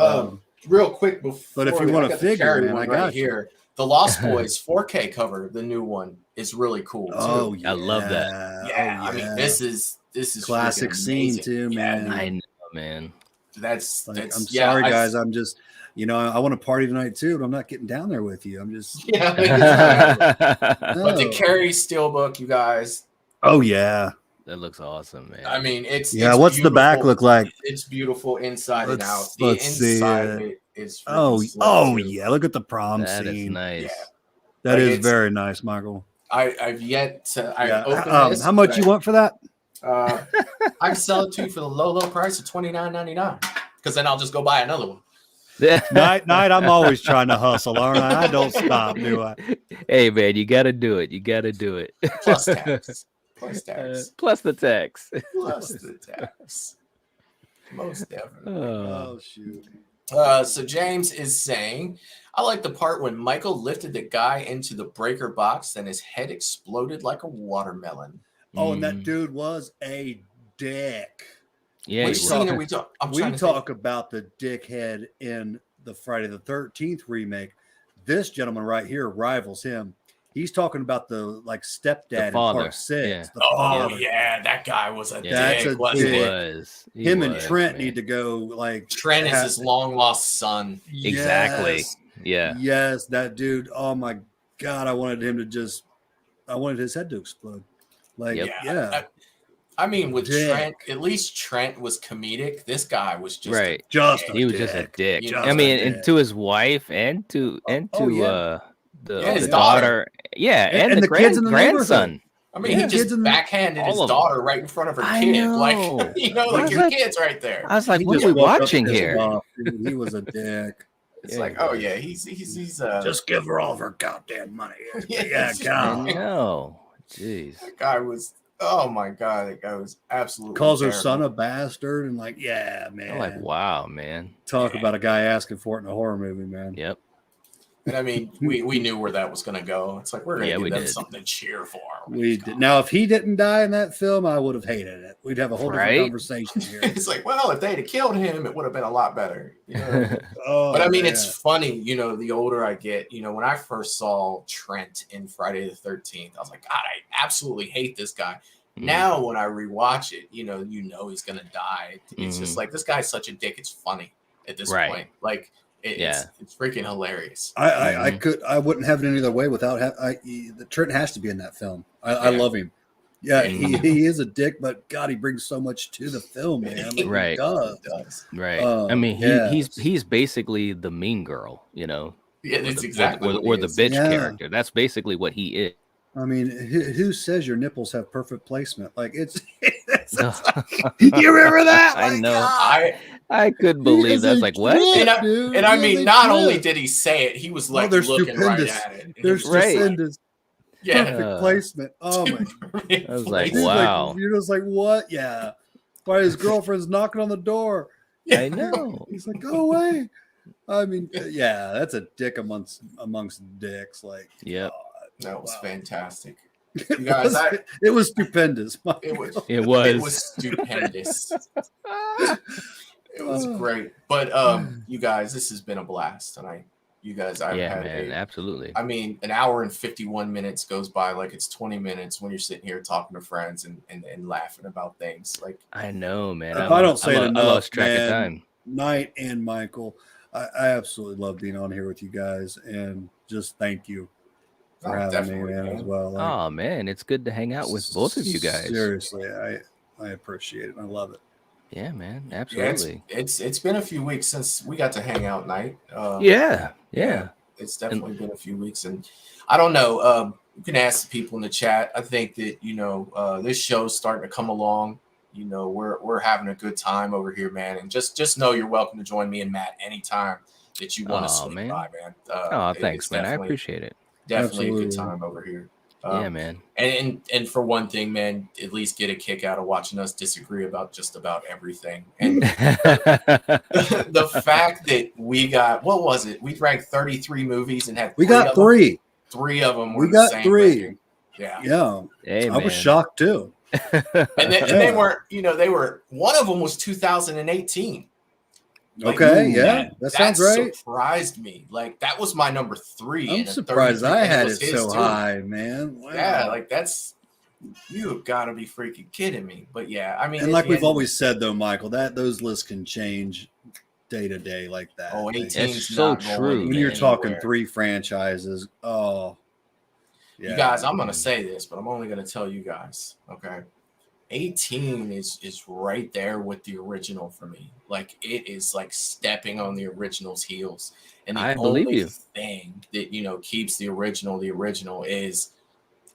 B: Real quick before,
C: but if you want to figure, man, I got
B: here. The Lost Boys 4K cover, the new one, is really cool too.
C: Oh yeah,
D: I love that.
B: Yeah, I mean this is
C: classic scene too, man.
D: I know, man.
B: That's
C: I'm sorry, guys. I'm just, I want to party tonight too, but I'm not getting down there with you. I'm just
B: But the Carrie Steelbook, you guys.
C: Oh yeah.
D: That looks awesome, man.
B: I mean, it's
C: what's the back look like?
B: It's beautiful inside and out. The
C: Let's
B: inside of it is
C: yeah. Look at the prom
D: that
C: scene.
D: That is nice.
B: Yeah.
C: That is very nice, Michael.
B: I've yet to. Opened this,
C: how much you want for that?
B: I sell it to you for the low price of $29.99. Because then I'll just go buy another one.
C: night, I'm always trying to hustle, aren't I? I don't stop, do I?
D: Hey, man, you got to do it. You got to do it.
B: Plus tax. Plus tax.
D: Plus the tax.
B: Plus the tax. Most definitely.
C: Oh, shoot.
B: So James is saying, I like the part when Michael lifted the guy into the breaker box, then his head exploded like a watermelon.
C: Oh, and that dude was a dick.
D: Yeah,
B: Which scene are we talking?
C: We talk about the dickhead in the Friday the 13th remake. This gentleman right here rivals him. He's talking about the stepdad in part 6.
D: Yeah.
C: The father.
B: Yeah, that guy was a
C: That's
B: dick.
C: a
B: Dick.
C: Him and Trent need to go
B: Trent is his long lost son.
D: Exactly.
C: Yes,
D: Yeah.
C: Yes, that dude. Oh my God, I wanted his head to explode.
B: I mean, with Trent, at least Trent was comedic. This guy was just
D: he was just a dick. I mean, and to his wife and to his daughter. Yeah, and the kids in the grandson.
B: I mean, he just backhanded his daughter right in front of her kid. Your kid's right there.
D: I was like, what are we watching here?
C: He was a dick.
B: It's he's
C: just give her all of her goddamn money.
D: God. No. Jeez.
B: That guy was, oh my God, that guy was absolutely
C: calls
B: terrible.
C: her son a bastard and man.
D: I'm like, wow, man.
C: Talk about a guy asking for it in a horror movie, man.
D: Yep.
B: And I mean, we knew where that was going to go. It's like, we're going to give them something to cheer for.
C: We did. Now, if he didn't die in that film, I would have hated it. We'd have a whole different conversation here.
B: It's like, well, if they'd have killed him, it would have been a lot better. But I mean, it's funny, the older I get, when I first saw Trent in Friday the 13th, I was like, God, I absolutely hate this guy. Now, when I rewatch it, he's going to die. It's just like, this guy's such a dick. It's funny at this point. Like, It's freaking hilarious.
C: I wouldn't have it any other way without the Trent has to be in that film. I love him. Yeah, he is a dick, but God, he brings so much to the film, man. Like,
D: Right.
C: He does.
D: Right. I mean, he's basically the mean girl, you know.
B: Yeah, that's exactly
D: or the bitch character. That's basically what he is.
C: I mean, who says your nipples have perfect placement? Like it's you remember that?
D: I
C: Like,
D: know.
C: God.
D: I couldn't believe that. I was like, what?
B: And I mean, not only did he say it, he was like looking right at it.
C: They're stupendous.
B: Yeah.
C: Perfect placement. Oh my!
D: I was like,
C: He's
D: wow.
C: Like, you're just like, what? Yeah. Why his girlfriend's knocking on the door?
D: I know.
C: He's like, go away. I mean, yeah, that's a dick amongst dicks. Like,
D: yep.
B: That was fantastic.
C: You
B: guys,
C: it was stupendous.
B: It was stupendous. It was great. But you guys, this has been a blast tonight. You guys,
D: absolutely.
B: I mean, an hour and 51 minutes goes by like it's 20 minutes when you're sitting here talking to friends and laughing about things. Like,
D: I know, man.
C: If I don't say it enough,
D: I lost track of time.
C: Knight and Michael, I absolutely love being on here with you guys, and just thank you for having me, man, as well. Like,
D: oh man, it's good to hang out with both of you guys.
C: Seriously, I appreciate it. I love it.
D: Yeah, man, absolutely.
B: Yeah, it's been a few weeks since we got to hang out, Night.
D: Yeah.
B: It's definitely been a few weeks, and I don't know. You can ask the people in the chat. I think that this show's starting to come along. You know, we're having a good time over here, man. And just know you're welcome to join me and Matt anytime that you want to swing by, man.
D: Thanks, man. I appreciate it.
B: Definitely a good time over here.
D: Yeah, man.
B: And for one thing, man, at least get a kick out of watching us disagree about just about everything. And the fact that we got, what was it? We ranked 33 movies and had
C: three.
B: Three of them were
C: we
B: the
C: got
B: same
C: 3.
B: ranking. Yeah.
C: Hey, I was shocked too.
B: And they weren't, they were, one of them was 2018. Like,
C: okay, yeah, that sounds right.
B: Surprised me. Like, that was my number 3.
C: I'm surprised I had it so high, man. Wow.
B: Yeah, like you've got to be freaking kidding me. But yeah, I mean,
C: and like we've always said though, Michael, that those lists can change day to day like that.
B: Oh, 18
D: it's so true.
C: When you're talking 3 franchises, yeah.
B: You guys, I'm gonna say this, but I'm only gonna tell you guys, okay? 18 is right there with the original for me. Like, it is like stepping on the original's heels. And the only thing that keeps the original is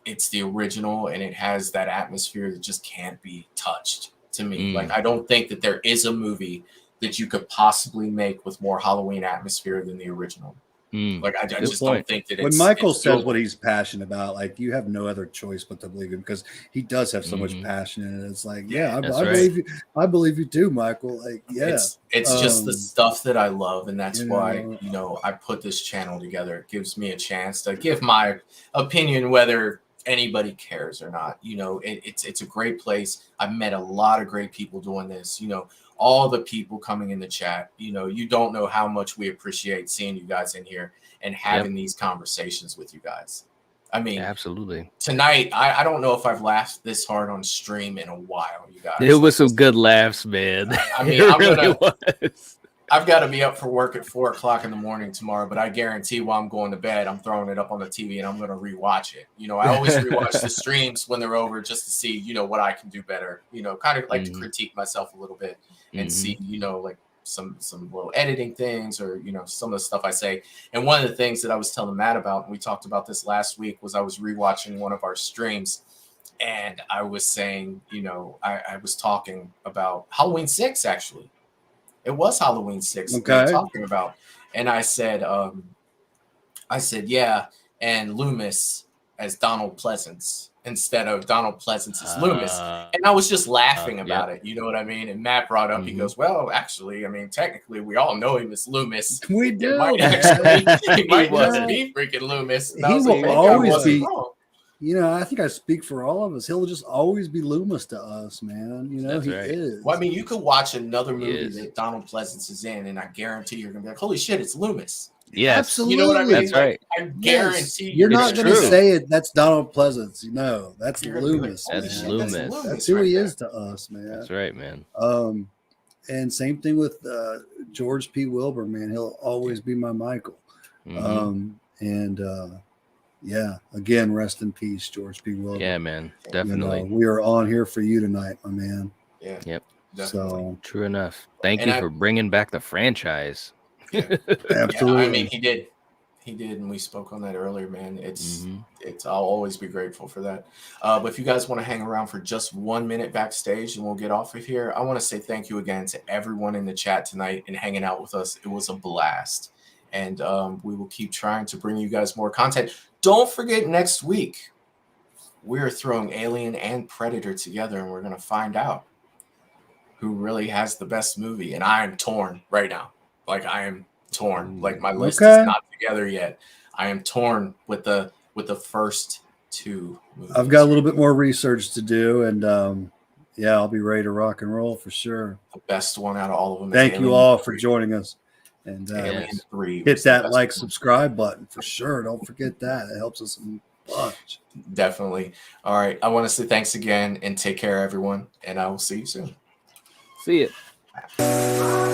B: it's the original, and it has that atmosphere that just can't be touched to me. Like, I don't think that there is a movie that you could possibly make with more Halloween atmosphere than the original. Like, I just don't think that
C: when Michael says what he's passionate about, like, you have no other choice but to believe him, because he does have so much passion in it. It's like, I believe you too, Michael. Like, yeah,
B: it's just the stuff that I love, and that's why I put this channel together. It gives me a chance to give my opinion, whether anybody cares or not. It's a great place. I've met a lot of great people doing this. All the people coming in the chat, you don't know how much we appreciate seeing you guys in here and having these conversations with you guys. I mean,
D: absolutely.
B: Tonight, I don't know if I've laughed this hard on stream in a while, you guys.
D: It was some good laughs, man.
B: I mean, I've got to be up for work at 4:00 in the morning tomorrow, but I guarantee while I'm going to bed, I'm throwing it up on the TV and I'm going to rewatch it. I always rewatch the streams when they're over just to see, what I can do better. Kind of like to critique myself a little bit and see, like some little editing things or, some of the stuff I say. And one of the things that I was telling Matt about, and we talked about this last week, was I was rewatching one of our streams and I was saying, I was talking about Halloween 6, actually. It was Halloween 6 that we were talking about. And I said, yeah, and Loomis as Donald Pleasance instead of Donald Pleasance as Loomis. And I was just laughing about it. You know what I mean? And Matt brought up, he goes, well, actually, I mean, technically, we all know him as Loomis.
C: We do.
B: He might just be freaking Loomis.
C: He will always be. I think I speak for all of us. He'll just always be Loomis to us, man.
D: That's
C: he
D: right.
C: is.
B: Well, I mean, you could watch another movie that Donald Pleasance is in, and I guarantee you're going to be like, holy shit, it's Loomis.
D: Yes.
C: Absolutely.
B: You know what I mean?
D: That's right.
B: I guarantee
C: you're not going to say it. That's Donald Pleasance. That's Loomis.
D: That's Loomis.
C: That's who he is to us, man.
D: That's right, man.
C: And same thing with George P. Wilbur, man. He'll always be my Michael. Yeah, again, rest in peace, George P. Wilbur.
D: Yeah, man, definitely.
C: We are on here for you tonight, my man.
B: Yeah.
D: Yep.
B: Definitely.
C: So
D: True enough. Thank you for bringing back the franchise.
B: Yeah.
C: absolutely.
B: Yeah, I mean, he did, and we spoke on that earlier, man. It's I'll always be grateful for that. But if you guys want to hang around for just 1 minute backstage, and we'll get off of here, I want to say thank you again to everyone in the chat tonight and hanging out with us. It was a blast, and we will keep trying to bring you guys more content. Don't forget, next week we're throwing Alien and Predator together, and we're going to find out who really has the best movie. And I am torn right now. Like, I am torn. Like, my list is not together yet. I am torn with the first two movies.
C: I've got a little bit more research to do, and I'll be ready to rock and roll for sure.
B: The best one out of all of them.
C: Thank you all for joining us. And
B: Alien 3
C: hit that like, subscribe button for sure. Don't forget that. It helps us a bunch.
B: Definitely. All right. I want to say thanks again and take care, everyone. And I will see you soon.
D: See it.